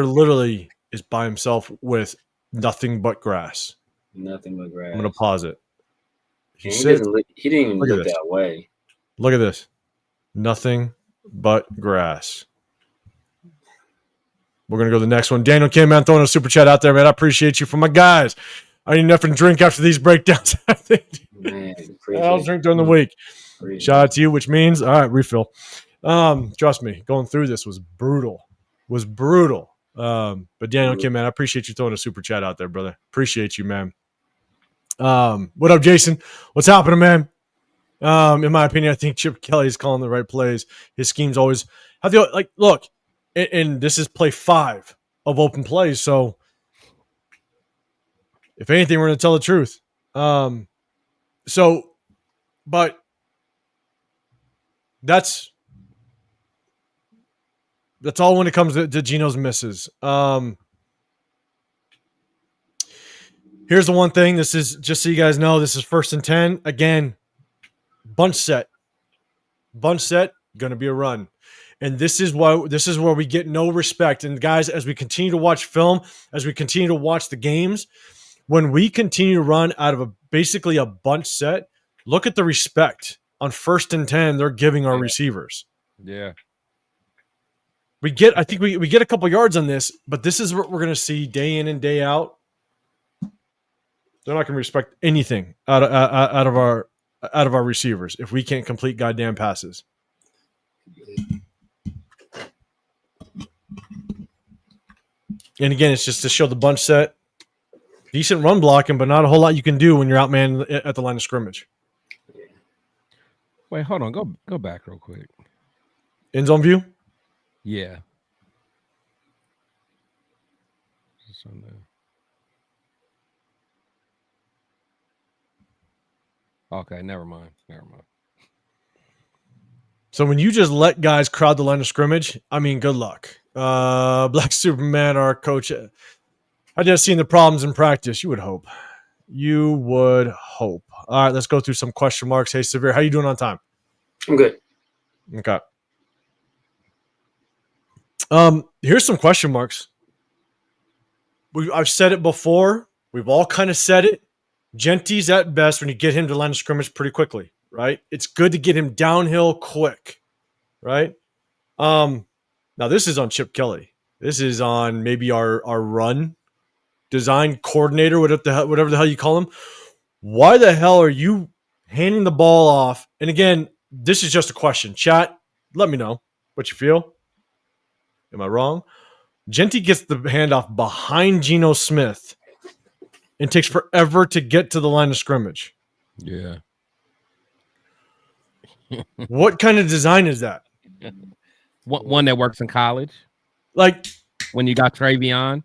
literally is by himself with nothing but grass. Nothing but grass. I'm going to pause it. He didn't even look that way. Look at this. Nothing but grass. We're going to go to the next one. Daniel Kim, man, throwing a super chat out there, man. I appreciate you. For my guys, I need nothing to drink after these breakdowns. Man, I'll drink during the week. Shout out to you, which means, all right, refill. Trust me, going through this was brutal. But Daniel Kim, man, I appreciate you throwing a super chat out there, brother. Appreciate you, man. What up, Jason? What's happening, man? In my opinion, I think Chip Kelly is calling the right plays. His schemes always have the look, and this is play 5 of open plays. So, if anything, we're going to tell the truth. But that's all when it comes to Geno's misses. Here's the one thing. This is just so you guys know. This is 1st and 10. Again, bunch set, going to be a run, and this is where we get no respect. And guys, as we continue to watch film, as we continue to watch the games, when we continue to run out of basically a bunch set, look at the respect on 1st and 10 they're giving our receivers. Yeah. I think we get a couple yards on this, but this is what we're going to see day in and day out. They're not going to respect anything out of our receivers if we can't complete goddamn passes. And again, it's just to show the bunch set. Decent run blocking, but not a whole lot you can do when you're out man at the line of scrimmage. Wait, hold on. Go back real quick. End zone view? Yeah. Okay, never mind. So when you just let guys crowd the line of scrimmage, I mean, good luck. Black Superman, our coach, I just seen the problems in practice. You would hope. All right, let's go through some question marks. Hey, Severe, how you doing on time? I'm good. Okay. Here's some question marks. I've said it before. We've all kind of said it. Genty's at best when you get him to line of scrimmage pretty quickly, right? It's good to get him downhill quick, right? Now this is on Chip Kelly. This is on maybe our run design coordinator, whatever the hell you call him. Why the hell are you handing the ball off? And again, this is just a question. Chat, let me know what you feel. Am I wrong? Genty gets the handoff behind Geno Smith and takes forever to get to the line of scrimmage. Yeah. What kind of design is that? One that works in college? Like when you got Travion?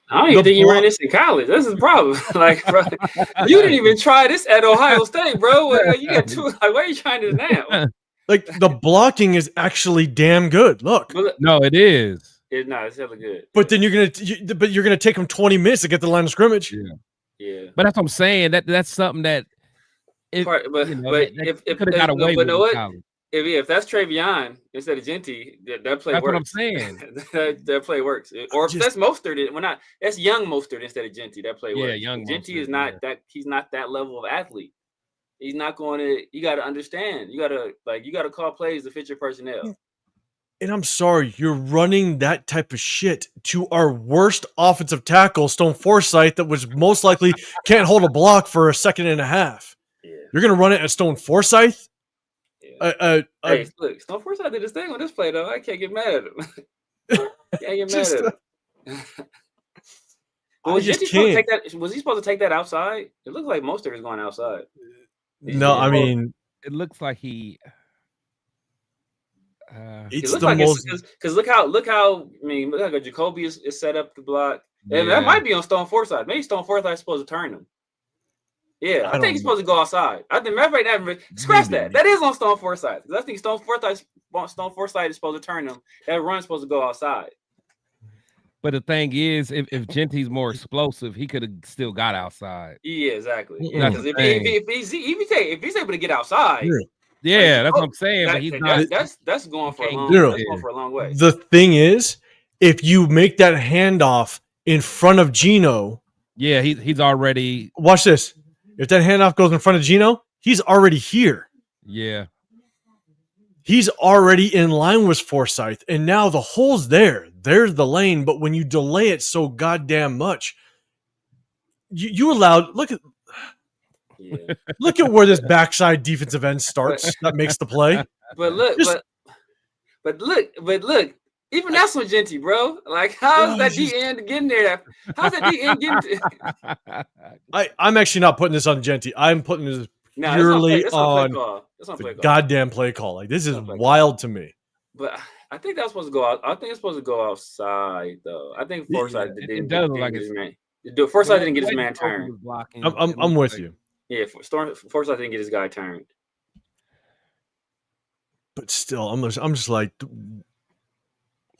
I don't even think you ran this in college. This is the problem. Like, bro, you didn't even try this at Ohio State, bro. You got two. Like, why are you trying this now? Like the blocking is actually damn good. Look, no, it is. It's hella good. But then you're gonna take them 20 minutes to get to the line of scrimmage. Yeah. But that's what I'm saying. That's something that. If that's Travion instead of Genty, that play that's works. What I'm saying. that play works. Or if that's Mostert, that's young Mostert instead of Genty. That play works. Yeah, young Genty Mostert, is not that. He's not that level of athlete. He's not going to. You got to understand. You got to call plays to fit your personnel. And I'm sorry, you're running that type of shit to our worst offensive tackle, Stone Forsythe, that was most likely can't hold a block for a second and a half. Yeah. You're gonna run it at Stone Forsythe? Yeah. Hey, look, Stone Forsythe did his thing on this play, though. I can't get mad at him. Can't get mad at him. Was he supposed to take that outside? It looks like Mostert is going outside. I mean, it looks like he. It's it the like most because look how Jacoby is set up to block, and that might be on Stone Forsythe. Maybe Stone Forsythe is supposed to turn him. Yeah, I think he's supposed to go outside. I think scratch that. That is on Stone Forsythe. I think Stone Forsythe is supposed to turn him. That run's supposed to go outside. But the thing is, if Genty's more explosive, he could have still got outside. Yeah, exactly. Yeah, because if he's able to get outside. Yeah, that's what I'm saying. But he's not. That's going for a long way. The thing is, if you make that handoff in front of Geno, he's already. Watch this. If that handoff goes in front of Geno, he's already here. Yeah, he's already in line with Forsythe, and now the hole's there. There's the lane, but when you delay it so goddamn much, you allowed. Look at where this backside defensive end starts. That makes the play. But look. Even that's on Genty, bro. Like, how's that D end getting there? How's that D end getting there? I'm actually not putting this on Genty. I'm putting this purely on the goddamn play call. Like, this is wild to me. But I think that's supposed to go out. I think it's supposed to go outside, though. I think Forsythe didn't get his man turned. I'm with you. Yeah, Forsythe didn't get his guy turned. But still, I'm just like,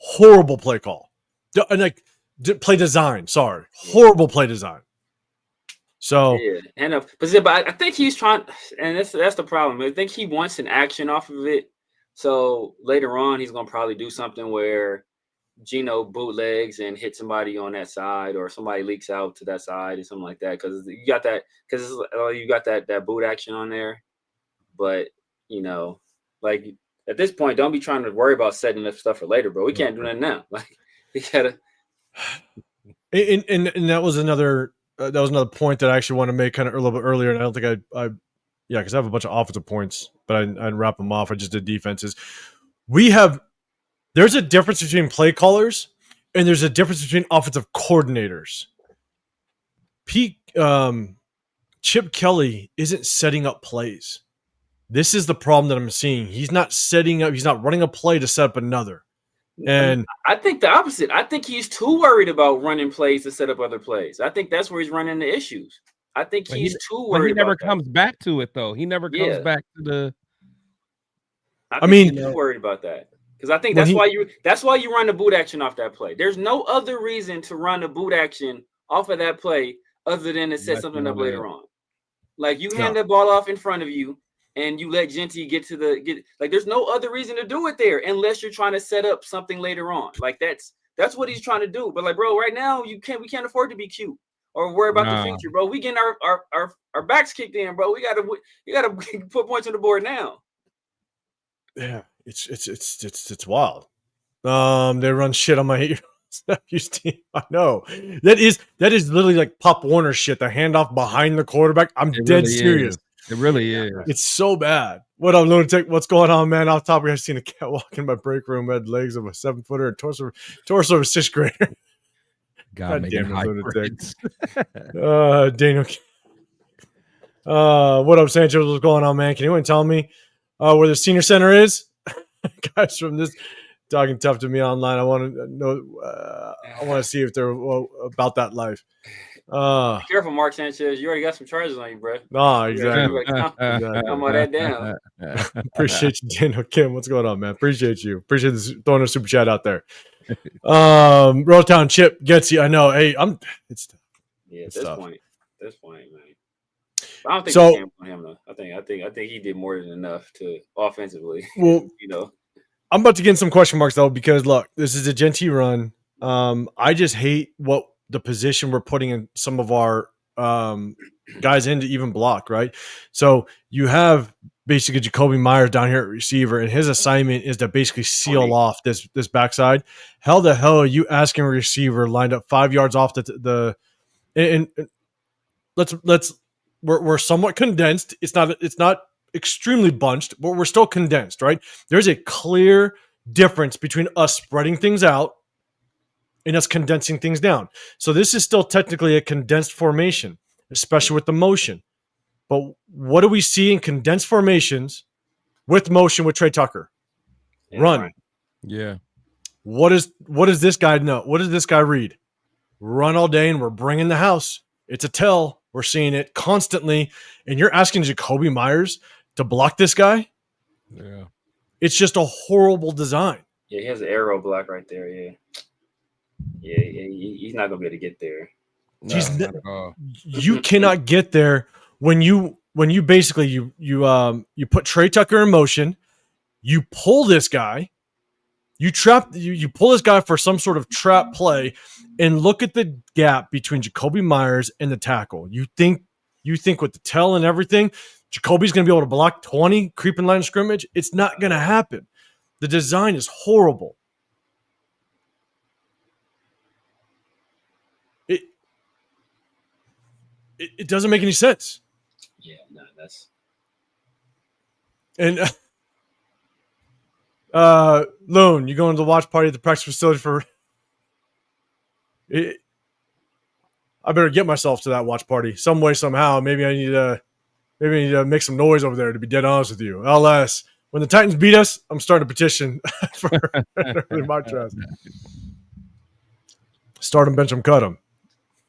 horrible play call. And like play design. Sorry, horrible play design. So but I think he's trying, and that's the problem. I think he wants an action off of it. So later on, he's gonna probably do something where Geno bootlegs and hit somebody on that side, or somebody leaks out to that side, or something like that. Because you got that boot action on there. But like at this point, don't be trying to worry about setting up stuff for later, bro. We can't do that now. Like we gotta. And that was another point that I actually want to make kind of a little bit earlier, and I don't think because I have a bunch of offensive points, but I didn't wrap them off. I just did defenses. There's a difference between play callers and there's a difference between offensive coordinators. Chip Kelly isn't setting up plays. This is the problem that I'm seeing. He's not running a play to set up another. And I think the opposite. I think he's too worried about running plays to set up other plays. I think that's where he's running into issues. I think he's too worried. But he never about comes back to it though. He never comes back to the. I mean, he's too worried about that because I think that's why you run the boot action off that play. There's no other reason to run the boot action off of that play other than to set something up later on. Like you hand the ball off in front of you and you let Genty get like there's no other reason to do it there unless you're trying to set up something later on. Like that's what he's trying to do. But like, bro, right now we can't afford to be cute or worry about the future, bro. We getting our backs kicked in, bro. You gotta put points on the board now. Yeah, it's wild. They run shit on my 8-year-old nephew's team. I know that is literally like Pop Warner shit. The handoff behind the quarterback. I'm dead serious. It really is. It's so bad. What up, Lunatic? What's going on, man? Off topic, I've seen a cat walk in my break room, had legs of a 7-footer and torso of a 6th grader. God damn it, Lunatic. Daniel. What up, Sanchez? What's going on, man? Can anyone tell me where the senior center is? Guys from this talking tough to me online. I want to know. I want to see if they're about that life. Be careful, Mark Sanchez. You already got some charges on you, bro. No, exactly. Come on that down. Appreciate you, Daniel Kim. What's going on, man? Appreciate you. Appreciate this, throwing a super chat out there. Rotown Chip gets you. I know. Hey, it's tough. Yeah, at this point, man. I don't think we can on him though. I think he did more than enough to offensively. Well, I'm about to get in some question marks though, because look, this is a Genty run. I just hate what the position we're putting in some of our guys in to even block, right? So you have basically Jacoby Myers down here at receiver, and his assignment is to basically seal off this backside. How the hell are you asking a receiver lined up 5 yards off and we're somewhat condensed. It's not extremely bunched, but we're still condensed, right? There's a clear difference between us spreading things out and us condensing things down. So this is still technically a condensed formation, especially with the motion. But what do we see in condensed formations with motion with Trey Tucker? Run. Right. Yeah. What does this guy know? What does this guy read? Run all day, and we're bringing the house. It's a tell. We're seeing it constantly. And you're asking Jacoby Myers to block this guy? Yeah. It's just a horrible design. Yeah, he has an arrow block right there. Yeah. Yeah, he's not going to be able to get there. No, you cannot get there when you basically you put Trey Tucker in motion, you pull this guy, you pull this guy for some sort of trap play, and look at the gap between Jacoby Myers and the tackle. You think with the tell and everything, Jacoby's going to be able to block 20 creeping line of scrimmage? It's not going to happen. The design is horrible. It doesn't make any sense. Yeah, no, that's. And Loon, you going to the watch party at the practice facility for it? I better get myself to that watch party some way, somehow. Maybe I need to make some noise over there, to be dead honest with you. LS, when the Titans beat us, I'm starting a petition for my trust. Start them, bench them, cut them.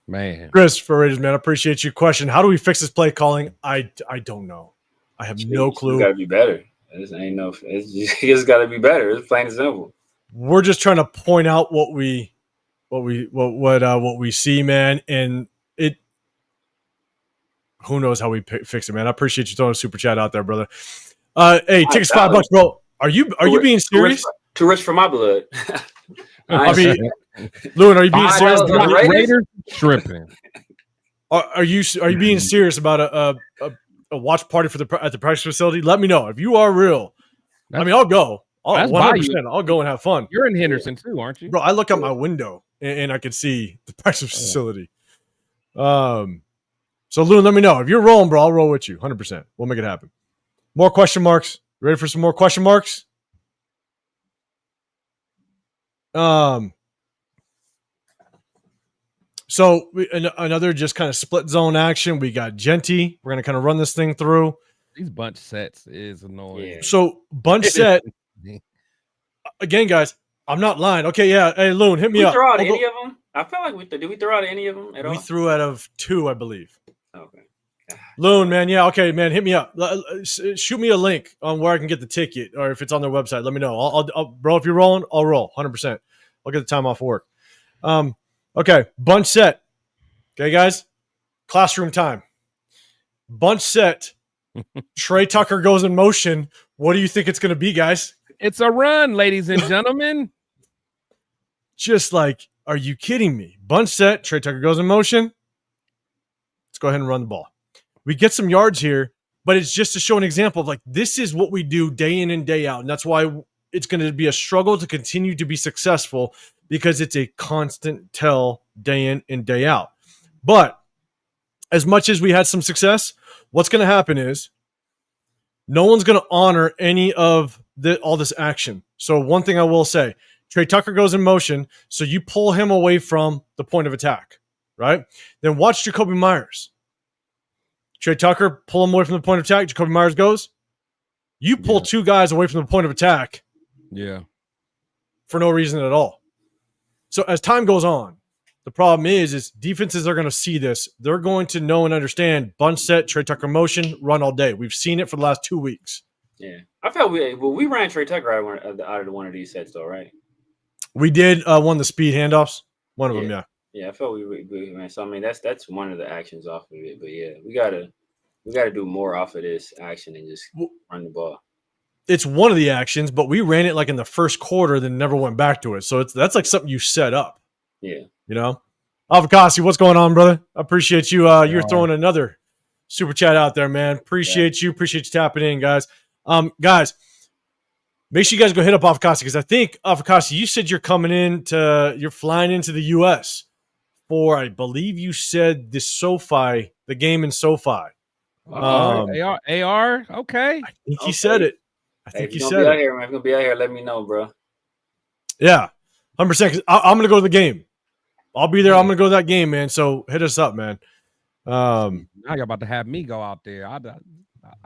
Man. Chris for Raiders, man, I appreciate your question. How do we fix this play calling? I don't know. I have no clue. It's got to be better. It's just got to be better. It's plain and simple. We're just trying to point out what we see, man, and it. Who knows how we fix it, man? I appreciate you throwing a super chat out there, brother. Hey, tickets $5, bro. Are you being serious? Too rich for my blood. I mean, Lewin, are you being serious? Raiders tripping. Are you being serious about a watch party at the practice facility? Let me know if you are real. I mean, I'll go. 100%. I'll go and have fun. You're in Henderson too, aren't you, bro? I look out my window and I can see the practice facility. So Lewin, let me know if you're rolling, bro. I'll roll with you, 100%. We'll make it happen. More question marks. Ready for some more question marks? So another just kind of split zone action. We got Genty. We're gonna kind of run this thing through. These bunch sets is annoying. So bunch set again, guys. I'm not lying. Okay, yeah. Hey, Loon, hit me up. Did we throw out any of them? I feel like did we throw out any of them at all? We threw out of 2, I believe. Okay. Loon, man. Yeah, okay, man. Hit me up. Shoot me a link on where I can get the ticket, or if it's on their website, let me know. I'll bro, if you're rolling, I'll roll 100%. I'll get the time off work. Okay, bunch set. Okay, guys, classroom time. Bunch set. Trey Tucker goes in motion. What do you think it's going to be, guys? It's a run, ladies and gentlemen. Just like, are you kidding me? Bunch set. Trey Tucker goes in motion. Let's go ahead and run the ball. We get some yards here, but it's just to show an example of like, this is what we do day in and day out. And that's why it's going to be a struggle to continue to be successful, because it's a constant tell day in and day out. But as much as we had some success, what's going to happen is no one's going to honor any of all this action. So one thing I will say, Trey Tucker goes in motion, so you pull him away from the point of attack, right? Then watch Jacoby Myers. Trey Tucker, pull him away from the point of attack. Jacoby Myers goes. You pull 2 guys away from the point of attack. Yeah. For no reason at all. So as time goes on, the problem is defenses are going to see this. They're going to know and understand bunch set, Trey Tucker motion, run all day. We've seen it for the last 2 weeks. Yeah. I felt we ran Trey Tucker out of one of these sets, though, right? We did one of the speed handoffs. One of them, yeah. Yeah, I felt we man. So I mean, that's one of the actions off of it. But yeah, we gotta do more off of this action and just run the ball. It's one of the actions, but we ran it like in the first quarter, then never went back to it. So that's like something you set up. Yeah, you know. Avocasi, what's going on, brother? I appreciate you. You're throwing another super chat out there, man. Appreciate you. Appreciate you tapping in, guys. Guys, make sure you guys go hit up Avocasi, because I think Avocasi, you said you're flying into the U.S. for, I believe you said the game in SoFi. AR, okay. I think he said it. I think he said it. If you're gonna be out here, let me know, bro. Yeah, 100%. I'm gonna go to the game. I'll be there. I'm gonna go to that game, man. So hit us up, man. Now you're about to have me go out there.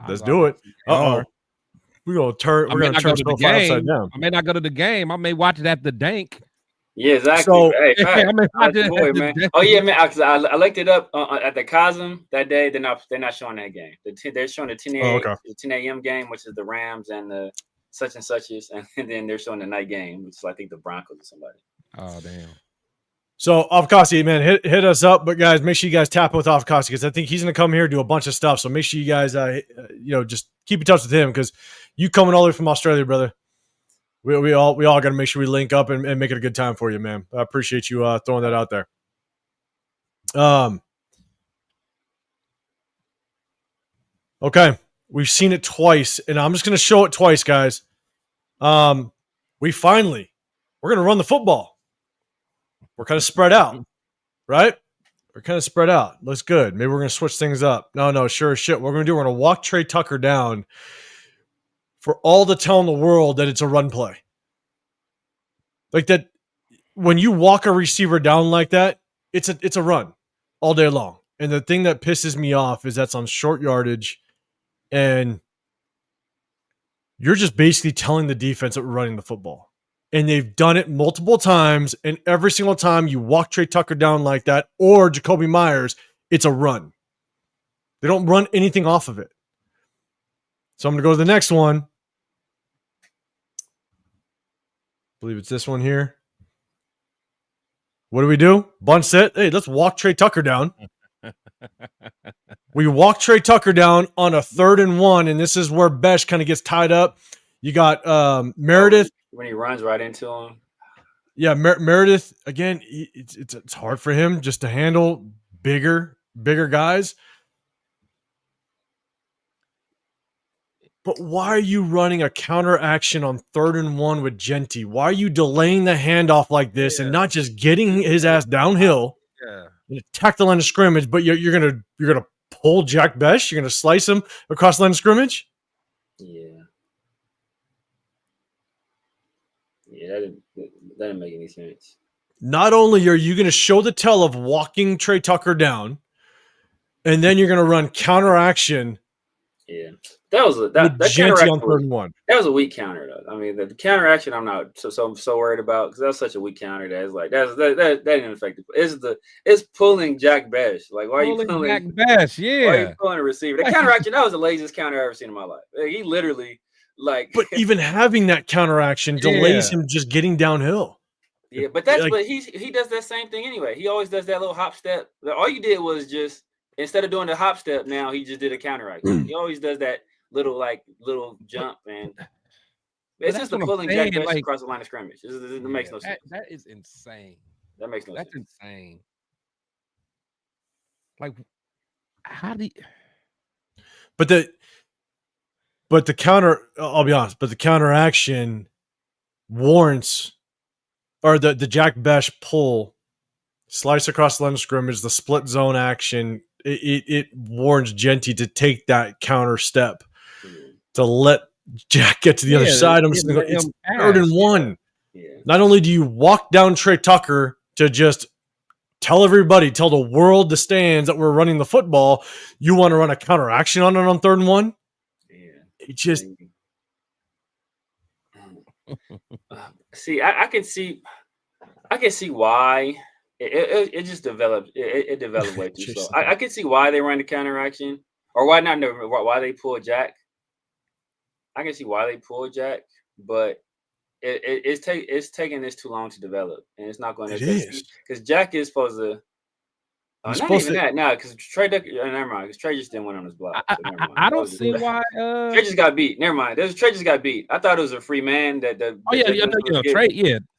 Let's do it. We're gonna turn SoFi upside down. I may not go to the game. I may watch it at the dank. Yeah, exactly. So, man. Oh yeah, man. I looked it up at the Cosm that day. They're not showing that game. They're showing the 10 a.m. game, which is the Rams and the such and suches, and then they're showing the night game, which is I think the Broncos or somebody. Oh damn. So Avocasi, man, hit us up. But guys, make sure you guys tap in with Avocasi, because I think he's gonna come here and do a bunch of stuff. So make sure you guys, just keep in touch with him, because you coming all the way from Australia, brother. We all got to make sure we link up and make it a good time for you, man. I appreciate you throwing that out there. Okay, we've seen it twice, and I'm just going to show it twice, guys. We're going to run the football. We're kind of spread out, right? We're kind of spread out. Looks good. Maybe we're going to switch things up. No, sure as shit. What we're going to do, we're going to walk Trey Tucker down for all the tell in the world that it's a run play. Like that, when you walk a receiver down like that, it's a run all day long. And the thing that pisses me off is that's on short yardage, and you're just basically telling the defense that we're running the football. And they've done it multiple times, and every single time you walk Trey Tucker down like that or Jacoby Myers, it's a run. They don't run anything off of it. So I'm going to go to the next one. I believe it's this one here. What do we do? Bunch set. Hey, let's walk Trey Tucker down. We walk Trey Tucker down on a 3rd and 1, and this is where Besh kind of gets tied up. You got Meredith. When he runs right into him. Yeah, Meredith, again, it's hard for him just to handle bigger guys. But why are you running a counter action on 3rd and 1 with Genty? Why are you delaying the handoff like this and not just getting his ass downhill and attack the line of scrimmage? But you're gonna pull Jack Besh. You're gonna slice him across the line of scrimmage. Yeah, that didn't make any sense. Not only are you gonna show the tell of walking Trey Tucker down, and then you're gonna run counter action Yeah, that was that Genty on 3rd and 1. That was a weak counter, though. I mean, the counteraction I'm not so worried about because that's such a weak counter. That's like that didn't affect it. It's pulling Jack Bech. Like, why are you pulling Jack Bech? Yeah, why are you pulling a receiver? The counteraction, that was the laziest counter I've ever seen in my life. Like, he literally but even having that counteraction delays him just getting downhill. Yeah, but that's but he does that same thing anyway. He always does that little hop step. All you did was just instead of doing the hop step, now he just did a counteraction. He always does that little jump, and it's just a pulling Jack Bech across the line of scrimmage. It makes no sense. That is insane. That makes no sense. That's insane. Like, how do you... But the counter, I'll be honest, but the counteraction warrants, or the Jack Bech pull, slice across the line of scrimmage, the split zone action, it warrants Genty to take that counter step to let Jack get to the other side. It's 3rd and 1. Yeah. Not only do you walk down Trey Tucker to just tell the world, the stands, that we're running the football, you want to run a counteraction on it on 3rd and 1? Yeah. It just... See, I can see why it just developed. It developed way too slow. I can see why they run the counteraction, or why they pull Jack. I can see why they pull Jack, but it's taking this too long to develop, and it's not going to. Because Jack is supposed to. Not even that. No, because Trey. Never mind. Because Trey just didn't win on his block. I don't see why. Trey just got beat. Never mind. Trey just got beat. I thought it was a free man. Trey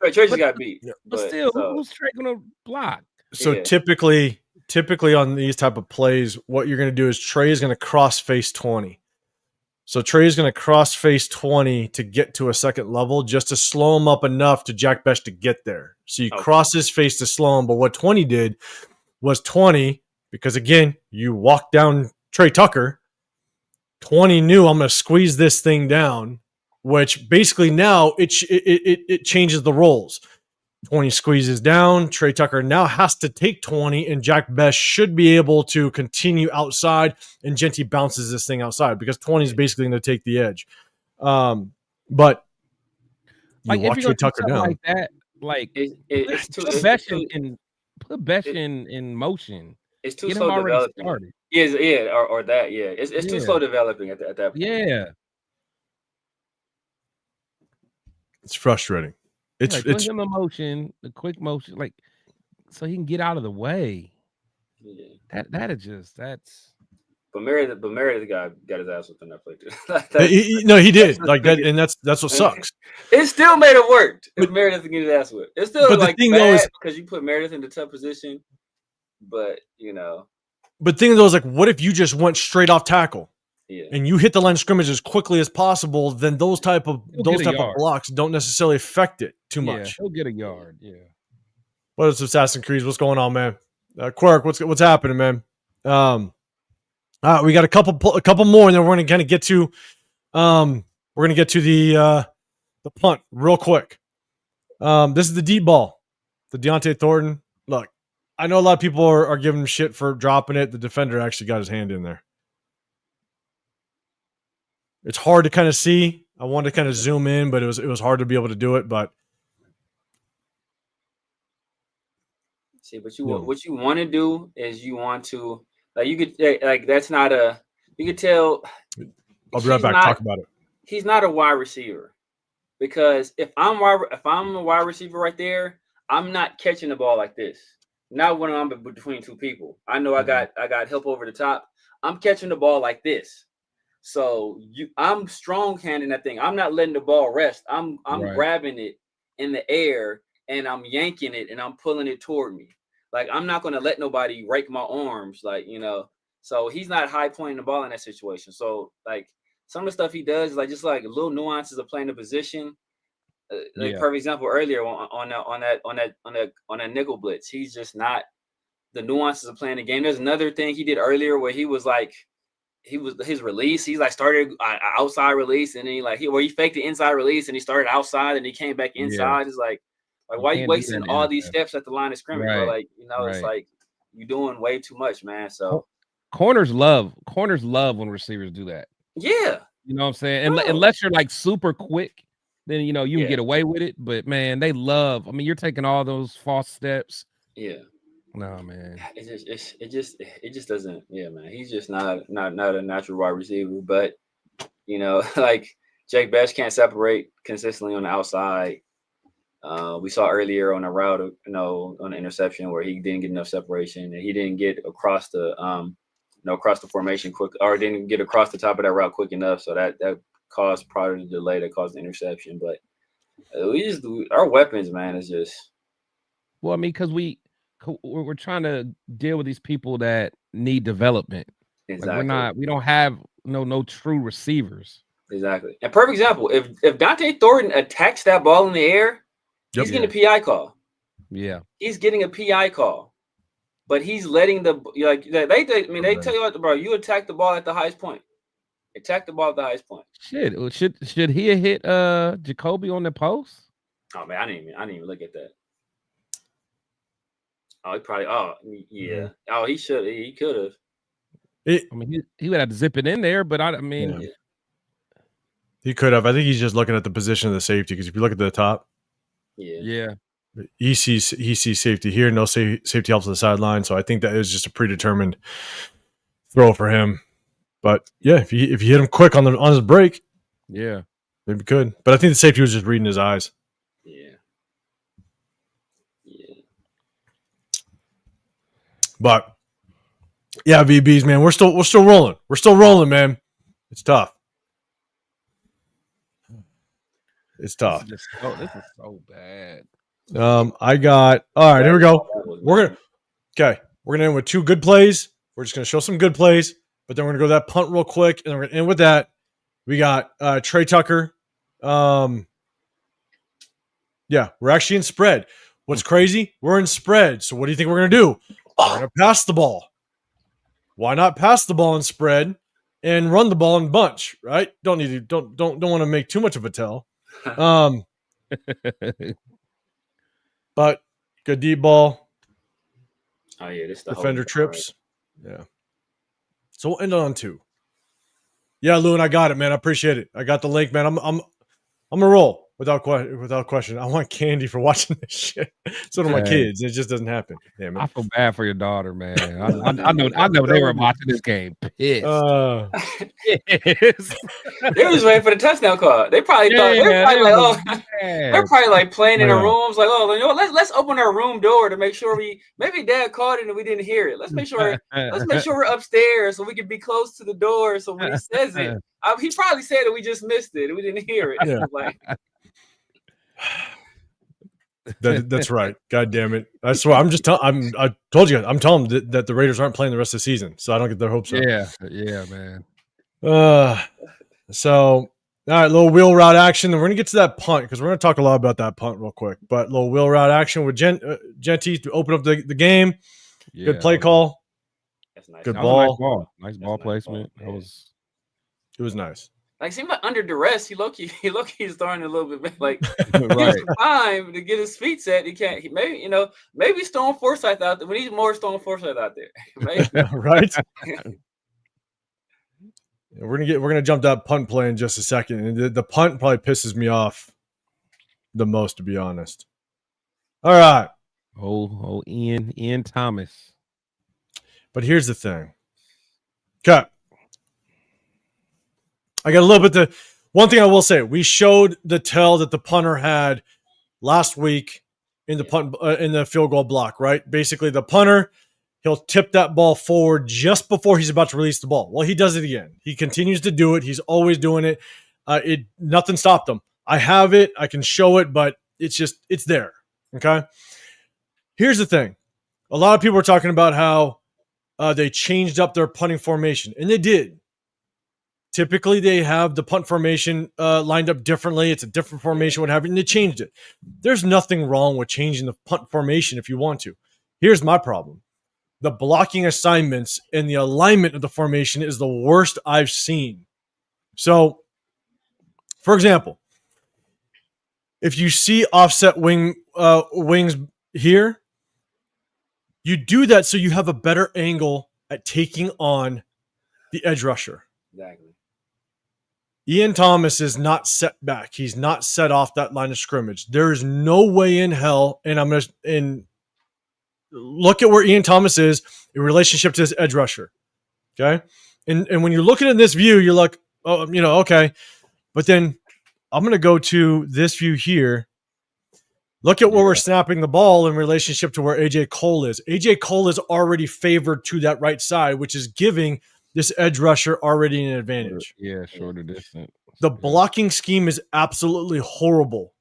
just got beat. But still, who's Trey gonna block? So typically on these type of plays, what you're going to do is Trey is going to cross face 20. So Trey is going to cross face 20 to get to a second level, just to slow him up enough to Jack Bech to get there. So you cross his face to slow him. But what 20 did was 20, because again, you walk down Trey Tucker. 20 knew, I'm going to squeeze this thing down, which basically now it changes the roles. 20 squeezes down. Trey Tucker now has to take 20, and Jack Bech should be able to continue outside, and Genty bounces this thing outside because 20 is basically going to take the edge. But you walk Trey Tucker down like that. Like, put Bech in motion. It's too slow developing. Yeah, or that. Yeah, it's too slow developing at that point. Yeah, it's frustrating. It's put him in motion, the quick motion, like so he can get out of the way. Yeah. That's. But Meredith got his ass whipped in that play too. He did like that, and that's what sucks. It still made it work. If Meredith can get his ass whipped, it's still like bad because you put Meredith in the tough position. But But the thing though is like, what if you just went straight off tackle? Yeah. And you hit the line of scrimmage as quickly as possible, then those type of blocks don't necessarily affect it too much. He'll get a yard. Yeah. What is Assassin's Creed? What's going on, man? Quirk, what's happening, man? We got a couple more, and then we're gonna kind of get to the punt real quick. This is the deep ball, the Deontay Thornton. Look, I know a lot of people are giving him shit for dropping it. The defender actually got his hand in there. It's hard to kind of see. I wanted to kind of zoom in, but it was hard to be able to do it. But see, but what you want to do is you want to you could that's not a you could tell. I'll be right back. Talk about it. He's not a wide receiver, because if I'm a wide receiver right there, I'm not catching the ball like this. Not when I'm between two people. I know I got help over the top. I'm catching the ball like this. So I'm strong handing that thing. I'm not letting the ball rest. I'm grabbing it in the air and I'm yanking it and I'm pulling it toward me. Like, I'm not going to let nobody rake my arms, So he's not high pointing the ball in that situation. So like some of the stuff he does is just little nuances of playing the position. Perfect example earlier on that nickel blitz. He's just not the nuances of playing the game. There's another thing he did earlier where he was his release. He's started outside release, and then he faked the inside release, and he started outside, and he came back inside. Yeah. It's like why are you wasting all these steps at the line of scrimmage? Right. Bro? It's like you're doing way too much, man. So corners love when receivers do that. Yeah. You know what I'm saying? Unless you're like super quick, then you can get away with it. But man, they love. I mean, you're taking all those false steps. Yeah. No, man. It just doesn't. Yeah, man. He's just not a natural wide receiver. But like Jake Best can't separate consistently on the outside. We saw earlier on a route, on the interception where he didn't get enough separation and he didn't get across the across the formation quick, or didn't get across the top of that route quick enough. So that caused part of the delay that caused the interception. But our weapons, man, is just. Well, I mean, because we're trying to deal with these people that need development. Exactly. Like we don't have no true receivers. Exactly. And perfect example, if Dante Thornton attacks that ball in the air, he's getting a PI call. Yeah. He's getting a PI call. But he's letting they tell you what, bro, you attack the ball at the highest point. Attack the ball at the highest point. Should he have hit Jacoby on the post? Oh man, I didn't even look at that. Oh, he probably. Oh, yeah. Mm-hmm. Oh, he should. He could have. I mean, he would have to zip it in there, but I mean, he could have. I think he's just looking at the position of the safety, because if you look at the top, he sees safety here. No safety helps on the sideline, so I think that is just a predetermined throw for him. But yeah, if you hit him quick on his break, maybe could. But I think the safety was just reading his eyes. But yeah, VBs, man, we're still rolling. We're still rolling, man. It's tough. It's tough. This is so bad. I got all right. Here we go. We're gonna end with 2 good plays. We're just gonna show some good plays, but then we're gonna go to that punt real quick, and then we're gonna end with that. We got Trey Tucker. We're actually in spread. What's crazy? We're in spread. So what do you think we're gonna do? We're gonna pass the ball. Why not pass the ball in spread and run the ball in bunch? Right? Don't want to make too much of a tell. But good deep ball. Oh yeah, this defender trips. Right. Yeah. So we'll end on 2. Yeah, Lou, and I got it, man. I appreciate it. I got the link, man. I'm gonna roll without question. I want candy for watching this shit. So do my kids. It just doesn't happen. Damn it. I feel bad for your daughter, man. I know they were watching this game pissed. They was waiting for the touchdown call. They probably thought they're probably like playing in the rooms, like, let's open our room door to make sure maybe Dad called it and we didn't hear it. Let's make sure we're upstairs so we can be close to the door. So when he says it, he probably said it, we just missed it and we didn't hear it. Yeah. That's right. God damn it. That's why I'm just I told you, I'm telling them that the Raiders aren't playing the rest of the season, so I don't get their hopes up. Yeah, man. So all right, little wheel route action, and we're gonna get to that punt because we're gonna talk a lot about that punt real quick. But little wheel route action with Genty to open up the game. Yeah, good play call. That's nice. Good ball. Nice ball placement. It was nice. Like, seemed like under duress, he low-key is throwing a little bit like right. Time to get his feet set. He can't. Maybe Stone Forsythe out there. We need more Stone Forsythe out there. Right. We're gonna jump that punt play in just a second, and the punt probably pisses me off the most, to be honest. All right. Oh, Ian Thomas. But here's the thing. Okay. I got a little bit one thing I will say, we showed the tell that the punter had last week in the punt in the field goal block, right? Basically, the punter, he'll tip that ball forward just before he's about to release the ball. Well, he does it again. He continues to do it. He's always doing it. Nothing stopped him. I have it. I can show it, but it's there. Okay. Here's the thing. A lot of people are talking about how they changed up their punting formation, and they did. Typically, they have the punt formation lined up differently. It's a different formation, what have you, and they changed it. There's nothing wrong with changing the punt formation if you want to. Here's my problem. The blocking assignments and the alignment of the formation is the worst I've seen. So, for example, if you see offset wings here, you do that so you have a better angle at taking on the edge rusher. Exactly. Ian Thomas is not set back. He's not set off that line of scrimmage. There is no way in hell, and I'm going to look at where Ian Thomas is in relationship to his edge rusher. Okay? And when you're looking at this view, you're like, oh, okay. But then I'm going to go to this view here. Look at where we're snapping the ball in relationship to where AJ Cole is. AJ Cole is already favored to that right side, which is giving this edge rusher already an advantage. Yeah, shorter distance. The blocking scheme is absolutely horrible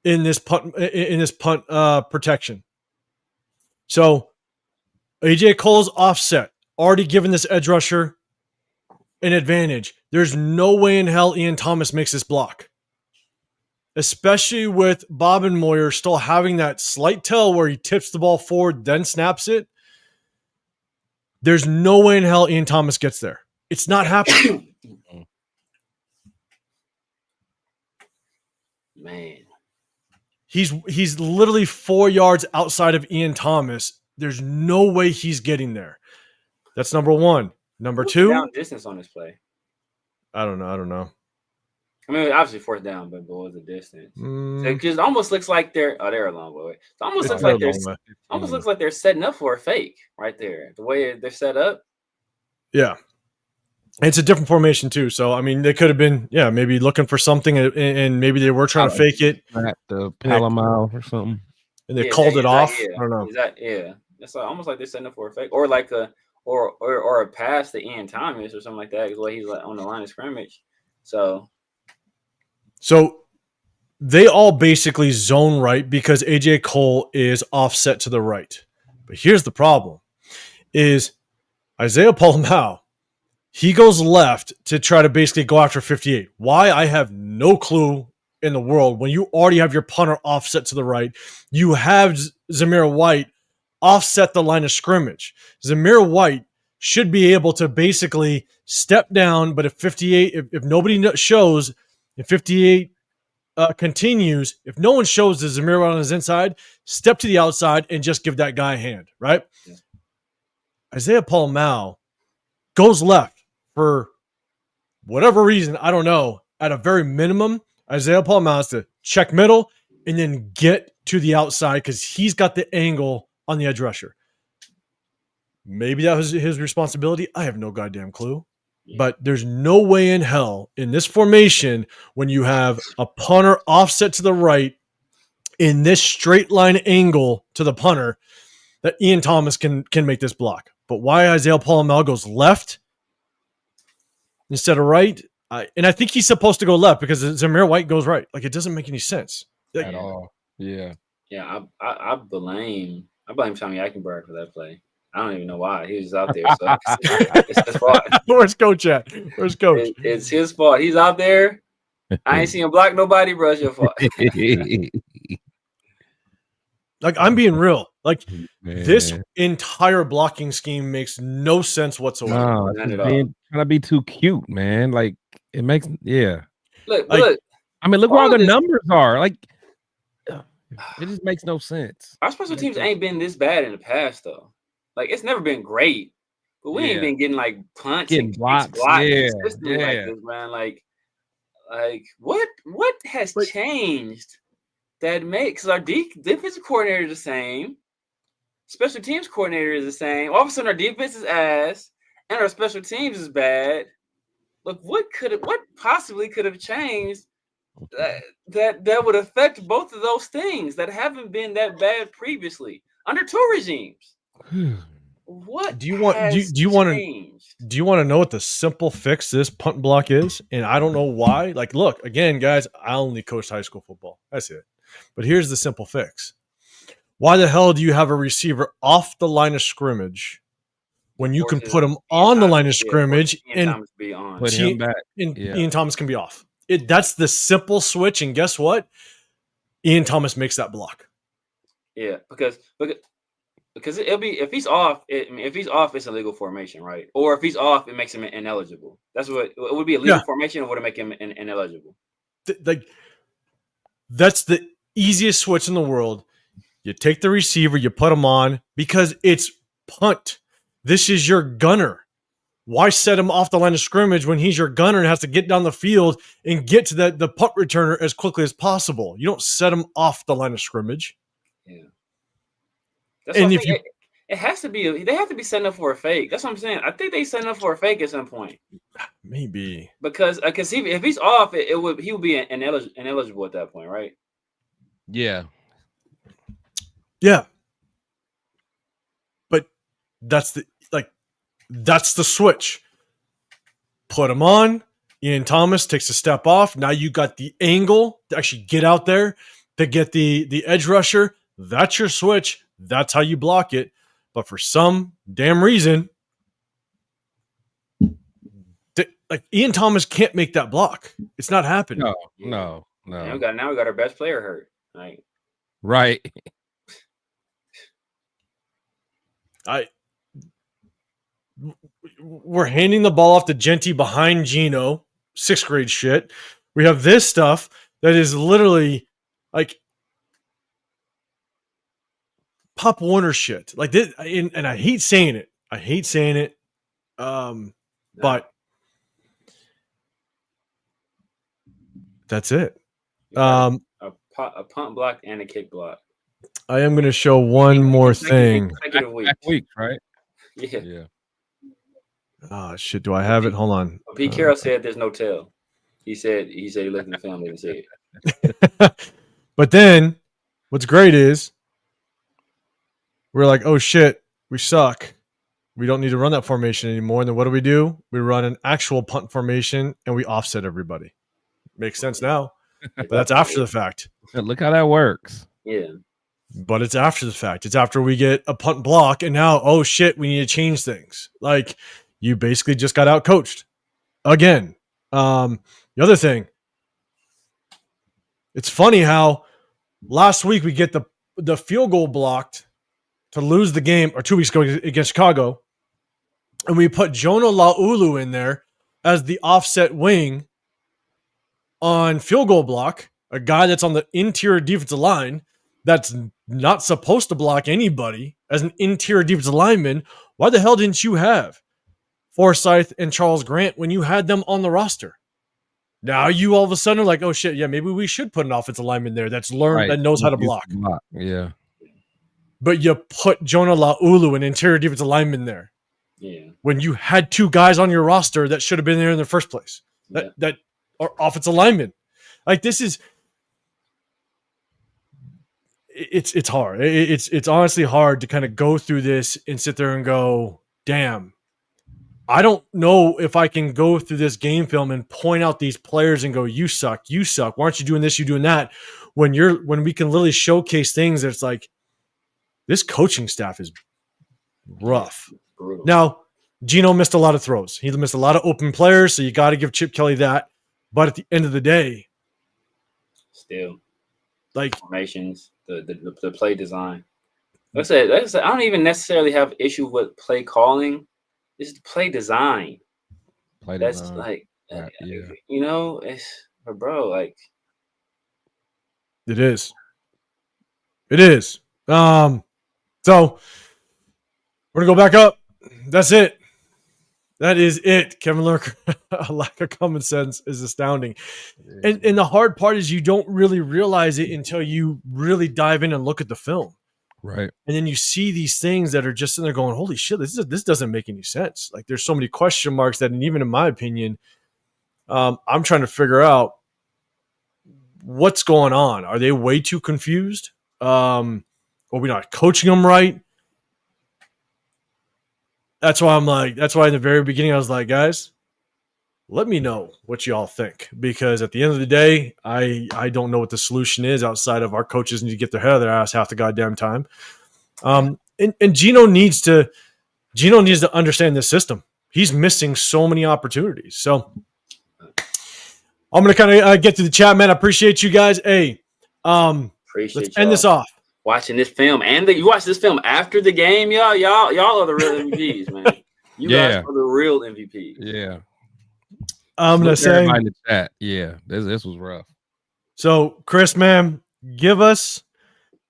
in this punt protection. So AJ Cole's offset, already giving this edge rusher an advantage. There's no way in hell Ian Thomas makes this block. Especially with Bob and Moyer still having that slight tell where he tips the ball forward, then snaps it. There's no way in hell Ian Thomas gets there. It's not happening. Man. He's literally 4 yards outside of Ian Thomas. There's no way he's getting there. That's number one. Number two. Down distance on this play. I don't know. I mean, obviously fourth down, but what was the distance? It almost looks like they're a long way. It almost looks like they're setting up for a fake right there. The way they're set up. Yeah. It's a different formation too. So, I mean, they could have been, maybe looking for something and maybe they were trying to fake it. The Palomar or something. And they called it off. I don't know. It's almost like they're setting up for a fake or like or a pass to Ian Thomas or something like that. Because the way he's like on the line of scrimmage. So they all basically zone right because AJ Cole is offset to the right. But here's the problem is Isaiah Palomar, he goes left to try to basically go after 58. Why? I have no clue in the world. When you already have your punter offset to the right, you have Zamir White offset the line of scrimmage. Zamir White should be able to basically step down, but if 58, if nobody shows, if 58 continues, if no one shows the Zamir on his inside, step to the outside and just give that guy a hand, right? Yeah. Isaiah Palomar goes left for whatever reason, I don't know. At a very minimum, Isaiah Palomar has to check middle and then get to the outside because he's got the angle on the edge rusher. Maybe that was his responsibility. I have no goddamn clue. Yeah. But there's no way in hell in this formation when you have a punter offset to the right in this straight line angle to the punter that Ian Thomas can make this block. But why Isaiah Palomar goes left instead of right? And I think he's supposed to go left because Zamir White goes right. Like, it doesn't make any sense. At all. Yeah. Yeah, I blame Tommy Eichenberg for that play. I don't even know why. He was out there. So it's his fault. Where's Coach at? Where's Coach? It's his fault. He's out there. I ain't seen him block nobody, bro. It's your fault. Like, I'm being real. Like, this entire blocking scheme makes no sense whatsoever. No, it's trying to be too cute, man. Like, it makes, Look. I mean, look where all the numbers are. Like, it just makes no sense. Our special teams ain't been this bad in the past, though. Like, it's never been great, but we ain't been getting like punts, getting blocks, like this, man. Like what has changed that makes our defensive coordinator the same, special teams coordinator is the same. All of a sudden, our defense is ass, and our special teams is bad. Look, what possibly could have changed that would affect both of those things that haven't been that bad previously under two regimes? What do you want to know what the simple fix this punt block is? And I don't know why. Like, look, again, guys, I only coached high school football. That's it. But here's the simple fix. Why the hell do you have a receiver off the line of scrimmage when you can put him on the line of scrimmage and put him back? Ian Thomas can be off. That's the simple switch. And guess what? Ian Thomas makes that block. Yeah, because it'll be if he's off. If he's off, it's a legal formation, right? Or if he's off, it makes him ineligible. That's what it would be, a legal formation, or would it make him ineligible? That's the easiest switch in the world. You take the receiver, you put him on because it's punt. This is your gunner. Why set him off the line of scrimmage when he's your gunner and has to get down the field and get to the punt returner as quickly as possible? You don't set him off the line of scrimmage. Yeah. That's and what if you, it has to be, they have to be setting up for a fake. That's what I'm saying. I think they setting up for a fake at some point. Maybe because if he's off, he would be ineligible at that point, right? Yeah. Yeah. But that's the switch. Put him on. Ian Thomas takes a step off. Now you got the angle to actually get out there to get the edge rusher. That's your switch. That's how you block it. But for some damn reason, Ian Thomas can't make that block. It's not happening. No. Now we got our best player hurt. Right. We're handing the ball off to Genty behind Geno, 6th grade shit. We have this stuff that is literally like Pop Warner shit. Like this, and I hate saying it. But that's it. A punt block and a kick block. I am going to show one more thing. Weeks, right? Yeah. Oh shit! Do I have it? Hold on. Pete Carroll said there's no tell. He said he looked at the family and said. But then, what's great is we're like, oh shit, we suck. We don't need to run that formation anymore. And then what do? We run an actual punt formation and we offset everybody. Makes sense now, but that's after the fact. Look how that works. Yeah. But it's after the fact. It's after we get a punt block, and now, oh shit, we need to change things. Like, you basically just got out coached again. The other thing, it's funny how last week we get the field goal blocked to lose the game, or 2 weeks ago against Chicago, and we put Jonah Laulu in there as the offset wing on field goal block, a guy that's on the interior defensive line that's not supposed to block anybody as an interior defensive lineman. Why the hell didn't you have Forsyth and Charles Grant when you had them on the roster? Now you all of a sudden are like, oh shit, yeah, maybe we should put an offensive lineman there that's learned, that knows how to block. Yeah. But you put Jonah Laulu, an interior defensive lineman, there. Yeah. When you had 2 guys on your roster that should have been there in the first place. That are offensive linemen. Like, this is it's hard. It's honestly hard to kind of go through this and sit there and go, damn, I don't know if I can go through this game film and point out these players and go, you suck. Why aren't you doing this? You doing that? When we can literally showcase things that's like, this coaching staff is rough. Brutal. Now, Geno missed a lot of throws. He missed a lot of open players, so you got to give Chip Kelly that. But at the end of the day, still, like, formations, the play design. Like I said, I don't even necessarily have issue with play calling. It's the play design. That's like, you know, it's, bro, like, it is. So we're gonna go back up. That's it. That is it. Kevin Lurker, a lack of common sense is astounding. And the hard part is you don't really realize it until you really dive in and look at the film. Right. And then you see these things that are just in there going, holy shit, this doesn't make any sense. Like, there's so many question marks that, and even in my opinion, I'm trying to figure out what's going on. Are they way too confused? Are we not coaching them right? That's why in the very beginning, I was like, guys, let me know what y'all think. Because at the end of the day, I don't know what the solution is outside of our coaches need to get their head out of their ass half the goddamn time. And Geno needs to understand this system. He's missing so many opportunities. So I'm going to kind of get to the chat, man. I appreciate you guys. Hey, let's end this off. Watching this film, and you watch this film after the game, y'all are the real MVPs, man. You guys are the real MVPs. Yeah. I'm gonna say in the chat. Yeah, this was rough. So, Chris, man, give us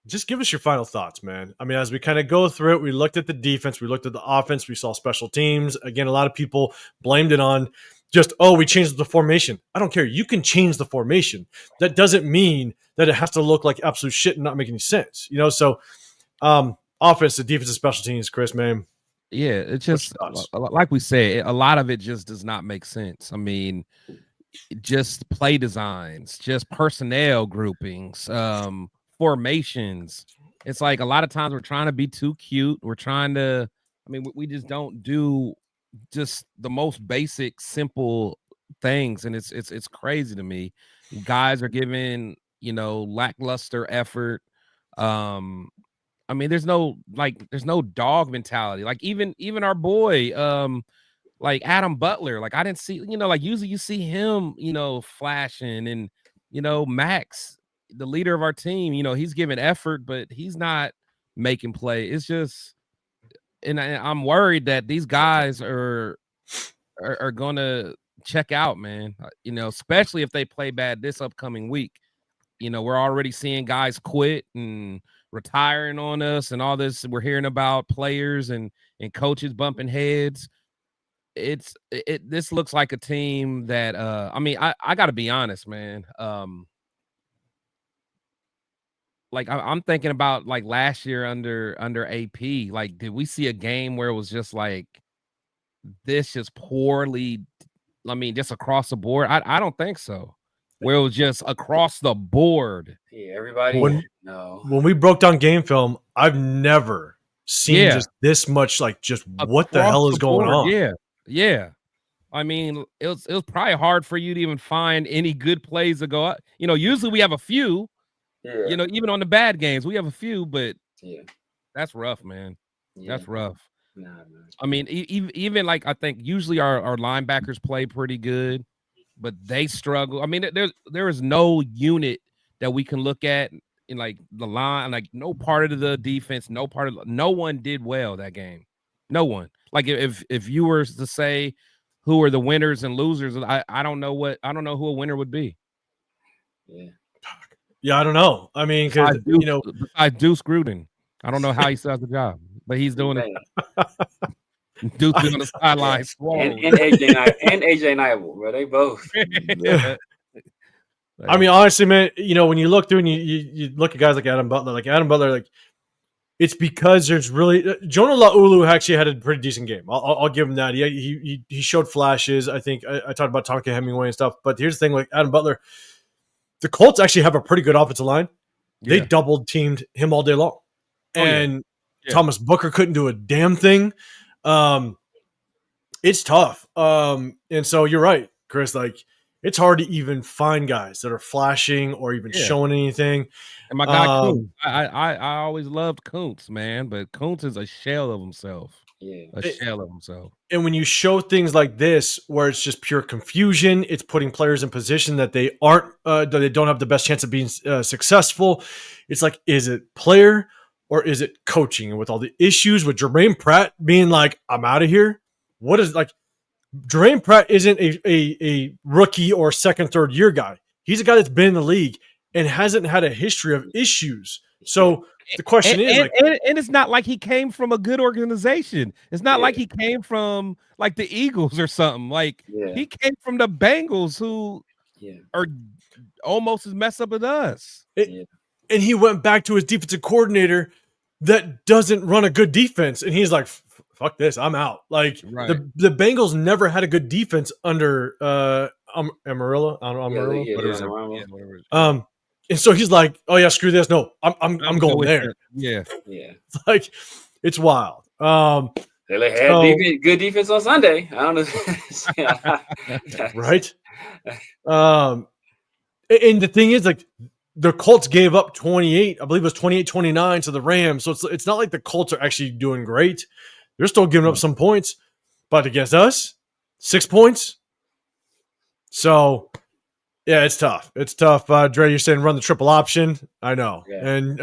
just give us your final thoughts, man. I mean, as we kind of go through it, we looked at the defense, we looked at the offense, we saw special teams. Again, a lot of people blamed it on just, oh, we changed the formation. I don't care. You can change the formation. That doesn't mean that it has to look like absolute shit and not make any sense. So offense, the defense, and special teams, Chris, man. Yeah, it's just like we said, a lot of it just does not make sense. I mean, just play designs, just personnel groupings, formations. It's like a lot of times we're trying to be too cute. We're trying to, we just don't do just the most basic, simple things. And it's crazy to me. Guys are giving, lackluster effort. There's no dog mentality. Like even our boy, like Adam Butler, like I didn't see, usually you see him, flashing, and Max, the leader of our team, he's giving effort, but he's not making play. It's just, and I'm worried that these guys are gonna check out, man. Especially if they play bad this upcoming week. We're already seeing guys quit and retiring on us and all this. We're hearing about players and coaches bumping heads. This looks like a team that I gotta be honest, man. Like I'm thinking about like last year under AP. Like, did we see a game where it was just like this, just poorly? Just across the board. I don't think so. Where it was just across the board. Yeah, everybody. When we broke down game film, I've never seen just this much. Like, just what the hell is going on? Yeah. It was probably hard for you to even find any good plays to go out. Usually we have a few. Yeah. Even on the bad games, we have a few, but that's rough, man. Yeah. That's rough. Nah, man. Even like I think usually our linebackers play pretty good, but they struggle. There is no unit that we can look at in like the line, like no part of the defense, no one did well that game. No one. Like if you were to say who are the winners and losers, I don't know who a winner would be. Yeah, I don't know. Because besides Deuce Gruden, I don't know how he still has the job, but he's doing it. Deuce been on the sideline, and AJ Nibel, bro. They both. Yeah. Honestly, man. When you look through and you look at guys like Adam Butler, like it's because there's really Jonah Laulu actually had a pretty decent game. I'll give him that. He showed flashes. I think I talked about Tonka Hemingway and stuff, but here's the thing: like Adam Butler, the Colts actually have a pretty good offensive line. They double teamed him all day long, and Thomas Booker couldn't do a damn thing. It's tough. And so you're right, Chris. Like it's hard to even find guys that are flashing or even showing anything. And my guy Kuntz, I always loved Kuntz, man, but Kuntz is a shell of himself. Yeah, shell of himself. And when you show things like this, where it's just pure confusion, it's putting players in position that they aren't, that they don't have the best chance of being successful. It's like, is it player or is it coaching? And with all the issues with Jermaine Pratt being like, I'm out of here. What is like? Jermaine Pratt isn't a rookie or second, third year guy. He's a guy that's been in the league and hasn't had a history of issues. So the question is, and it's not like he came from a good organization. It's not like he came from like the Eagles or something. Like he came from the Bengals, who are almost as messed up as us. And he went back to his defensive coordinator that doesn't run a good defense, and he's like, fuck this, I'm out. Like the Bengals never had a good defense under Amarillo. Whatever. And so he's like, oh yeah, screw this. No, I'm going there. Yeah. It's like it's wild. They had good defense on Sunday. I don't know. Right. And the thing is, like, the Colts gave up 28. I believe it was 28-29 to the Rams. So it's not like the Colts are actually doing great. They're still giving up some points, but against us, 6 points. So, yeah, it's tough. It's tough. Dre, you're saying run the triple option. I know. Yeah. And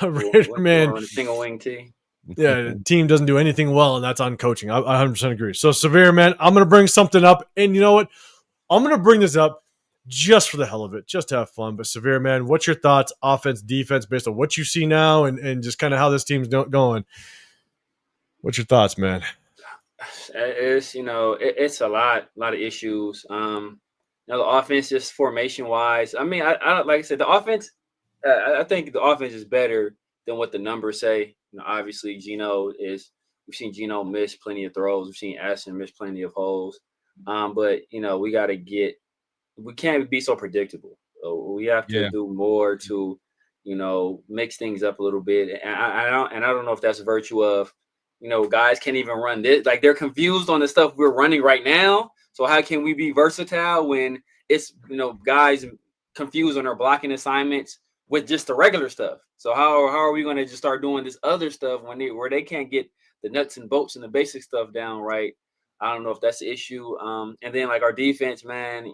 Raider man, single wing tee. Yeah, the team doesn't do anything well, and that's on coaching. I 100% agree. So, Severe, man, I'm going to bring something up. And you know what? I'm going to bring this up. just for the hell of it, just to have fun. But Severe, man, what's your thoughts, offense, defense, based on what you see now and just kind of how this team's going? What's your thoughts, man? It's it's a lot of issues. The offense, just formation wise. I mean, I like I said, the offense. I think the offense is better than what the numbers say. Obviously, Geno is. We've seen Geno miss plenty of throws. We've seen Ashton miss plenty of holes. But we got to get. We can't be so predictable. We have to do more to, mix things up a little bit. And I don't know if that's a virtue of, guys can't even run this. Like, they're confused on the stuff we're running right now. So how can we be versatile when it's, guys confused on their blocking assignments with just the regular stuff? So how are we going to just start doing this other stuff where they can't get the nuts and bolts and the basic stuff down right? I don't know if that's the issue. And then like our defense, man,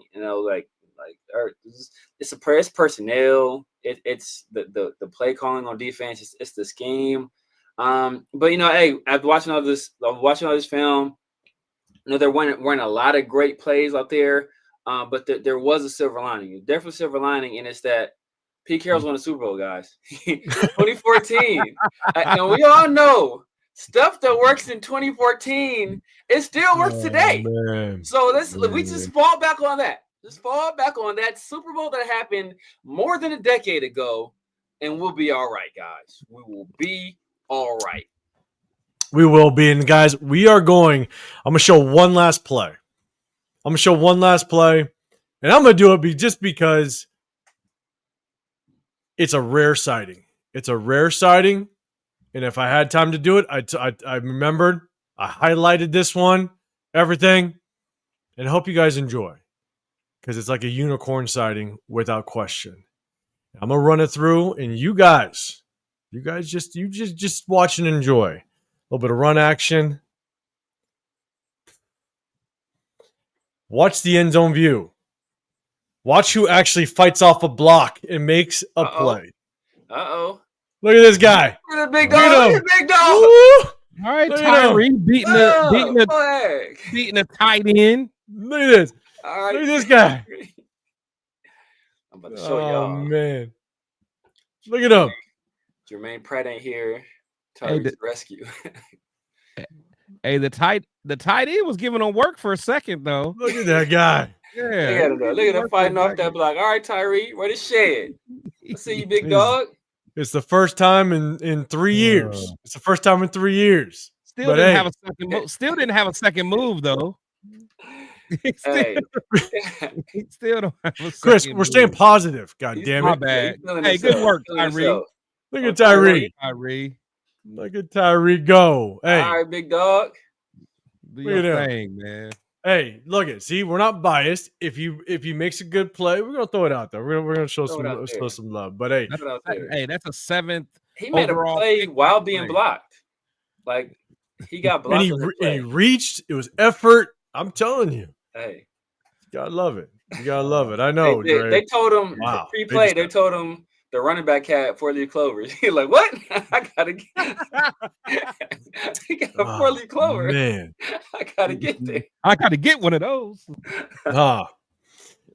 it's personnel. It's the play calling on defense. It's the scheme. But hey, after watching all this film, there weren't a lot of great plays out there. But there was a silver lining. Definitely silver lining, and it's that Pete Carroll's won a Super Bowl, guys. 2014. And we all know stuff that works in 2014, it still works today. Man. So we just fall back on that. Just fall back on that Super Bowl that happened more than a decade ago, and we'll be all right, guys. We will be all right. We will be. And guys, I'm going to show one last play. And I'm going to do it just because it's a rare sighting. And if I had time to do it, I remembered, I highlighted this one, everything, and I hope you guys enjoy, because it's like a unicorn sighting without question. I'm gonna run it through, and you guys just watch and enjoy. A little bit of run action. Watch the end zone view. Watch who actually fights off a block and makes a play. Look at this guy. Look at the big dog. Look at the big dog. Woo! All right, Tyree beating the tight end. Look at this. All right. Look at this guy. I'm about to show y'all. Oh, man. Look at him. Jermaine Pratt ain't here. Tyree's rescue. Hey, the tight end was giving him work for a second, though. Look at that guy. Yeah. Look at him fighting off that block. All right, Tyree, where the shed? Let's see you, big dog. It's the first time in 3 years. It's the first time in 3 years. Still didn't have a second move. Still didn't have a second move, though. Still don't have a Chris, second we're staying move. Positive. God damn it. My bad. Hey, good work, Tyree. Look at Tyree. Look at Tyree go. Hey. All right, big dog. Do your thing, man. Hey, look at. See, we're not biased. If he makes a good play, we're gonna throw it out there. We're gonna show some love. But hey, that's a 7th. He made a play while being blocked. Like, he got blocked. And he reached. It was effort. I'm telling you. Hey, you gotta love it. You gotta love it. I know. They told him pre-play. They told him the running back had 4-leaf clovers. He's like, what? I gotta get. He got a 4-leaf clover. Man, I gotta get there. I gotta get one of those.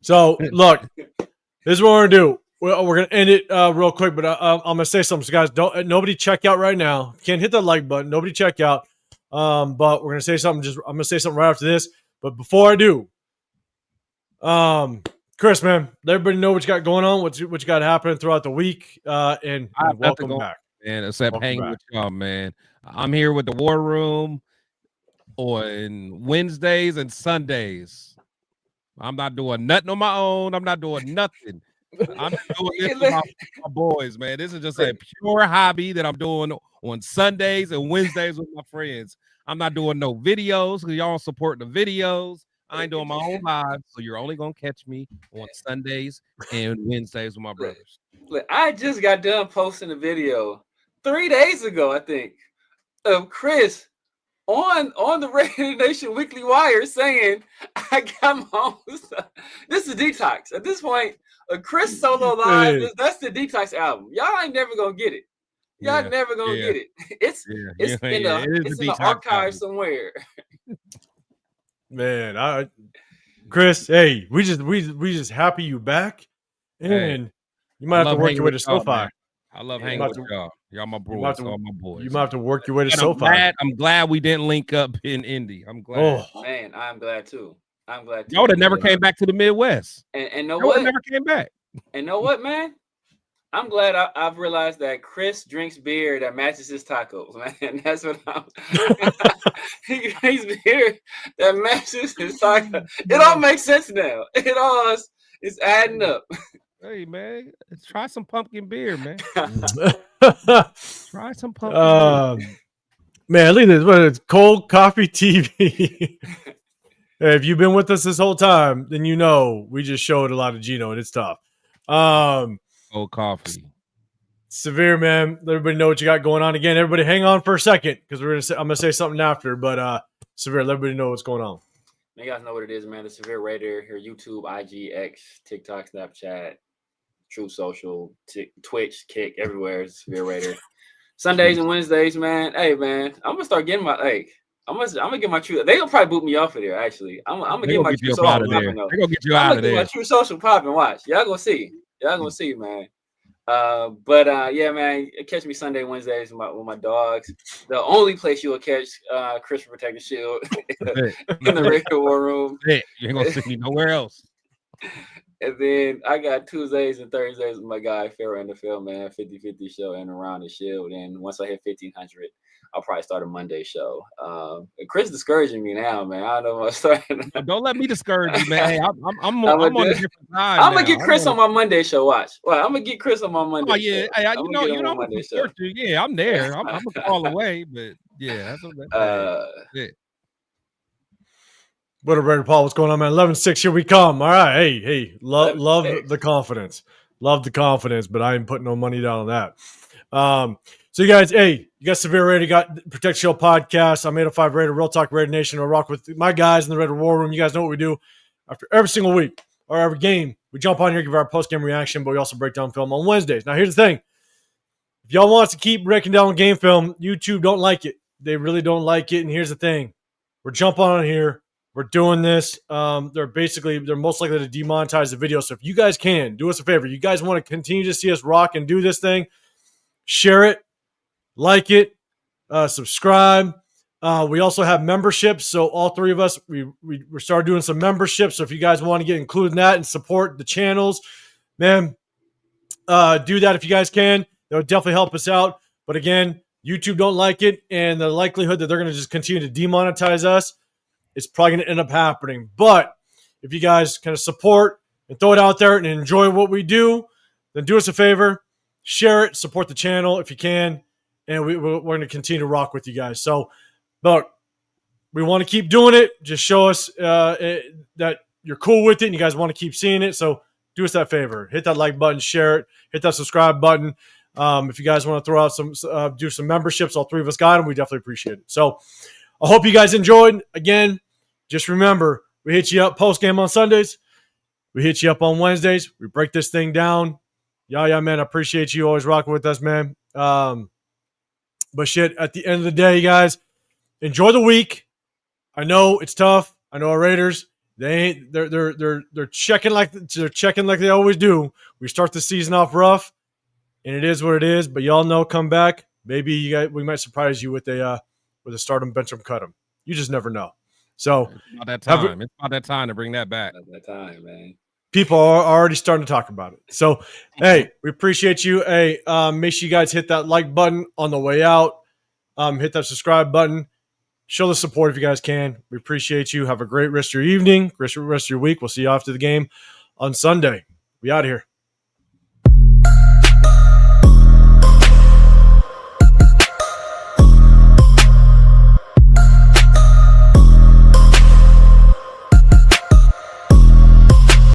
So look, this is what we're gonna do. We're gonna end it real quick, but I'm gonna say something. So guys, nobody check out right now. Can't hit the like button. Nobody check out. But we're gonna say something. I'm gonna say something right after this. But before I do, Chris, man, let everybody know what you got going on, what you got happening throughout the week, and welcome back. Man, except hanging with y'all, man. I'm here with the War Room on Wednesdays and Sundays. I'm not doing nothing on my own. I'm not doing nothing. I'm doing this with my boys, man. This is just a pure hobby that I'm doing on Sundays and Wednesdays with my friends. I'm not doing no videos because y'all support the videos. I ain't doing my own live, so you're only gonna catch me on Sundays and Wednesdays with my brothers. Look, I just got done posting a video 3 days ago, I think, of Chris on the Raider Nation Weekly Wire saying, "I got my own stuff." This is Detox. At this point, a Chris solo live. That's the Detox album. Y'all ain't never gonna get it. Y'all never gonna get it. It's in the archive somewhere. Man, Chris, hey, we just happy you back, and you might have to work your way to SoFi. Man. I love hanging with y'all. Y'all my boys, all my boys. You might have to work your way to SoFi. I'm glad we didn't link up in Indy. I'm glad. Oh man, I'm glad too. Y'all would have never came back to the Midwest. And know what? Never came back. And know what, man? I'm glad I've realized that Chris drinks beer that matches his tacos, man. That's what I'm. He drinks beer that matches his tacos. It all makes sense now. It all is adding up. Hey, man, try some pumpkin beer, man. Try some pumpkin beer. Man, look at this. What is Cold Coffee TV? If you've been with us this whole time, then you know we just showed a lot of Geno, and it's tough. Cold coffee. Severe, man. Let everybody know what you got going on. Again, everybody hang on for a second because I'm gonna say something after, but Severe, let everybody know what's going on. You guys know what it is, man. The Severe Raider here, YouTube, IG, X, TikTok, Snapchat, True Social, Twitch, Kick, everywhere. It's Severe Raider. Sundays and Wednesdays, man. Hey, man, I'm gonna start getting my I'm gonna get my true. They gonna probably boot me off of there. Actually, I'm gonna get my true social popping. They're gonna get you out of there. My true social popping. Watch, y'all gonna see. Man. Yeah, man. Catch me Sunday, Wednesdays with my dogs. The only place you will catch Chris from Protect the Shield in the Raider War Room. You ain't gonna see me nowhere else. And then I got Tuesdays and Thursdays with my guy Pharaoh in the Field, man. 50-50 show and around the Shield. And once I hit 1,500, I'll probably start a Monday show. Chris discouraging me now, man. I don't know what I'm starting. Don't let me discourage you, man. Hey, I'm on a different side. I'm gonna get Chris on my Monday show. Watch. Well, I'm gonna get Chris on my Monday. Oh yeah, show. Hey, you know, Monday show. Yeah, I'm there. I'm a call away, but yeah, that's it. What a Raider Paul, what's going on, man? 11-6, here we come. All right, hey, love the confidence. Love the confidence, but I ain't putting no money down on that. So you guys, you got Severe Raider, you got Protect Shield Podcast. I'm 805 Raider, Real Talk Raider Nation. I'll rock with my guys in the Raider War Room. You guys know what we do. After every single week or every game, we jump on here, give our post-game reaction, but we also break down film on Wednesdays. Now, here's the thing. If y'all want us to keep breaking down game film, YouTube don't like it. They really don't like it, and here's the thing. We're jumping on here. We're doing this. They're most likely to demonetize the video. So if you guys can, do us a favor. You guys want to continue to see us rock and do this thing, share it, like it, subscribe. We also have memberships. So all three of us, we started doing some memberships. So if you guys want to get included in that and support the channels, man, do that if you guys can. That would definitely help us out. But again, YouTube don't like it. And the likelihood that they're going to just continue to demonetize us, it's probably going to end up happening. But if you guys kind of support and throw it out there and enjoy what we do, then do us a favor, share it, support the channel if you can, and we're going to continue to rock with you guys. So, look, we want to keep doing it. Just show us that you're cool with it and you guys want to keep seeing it. So do us that favor. Hit that like button, share it, hit that subscribe button. If you guys want to throw out do some memberships, all three of us got them. We definitely appreciate it. So I hope you guys enjoyed. Again, just remember, we hit you up post-game on Sundays. We hit you up on Wednesdays. We break this thing down. Yeah, man, I appreciate you always rocking with us, man. But shit, at the end of the day, guys, enjoy the week. I know it's tough. I know our Raiders, they're checking like they always do. We start the season off rough, and it is what it is. But y'all know, come back. Maybe we might surprise you with a stardom, bench 'em, cut 'em. You just never know. So it's about that time. It's about that time to bring that back. About that time, man. People are already starting to talk about it. So, hey, we appreciate you. Hey, make sure you guys hit that like button on the way out. Hit that subscribe button. Show the support if you guys can. We appreciate you. Have a great rest of your evening, rest of your week. We'll see you after the game on Sunday. We out of here.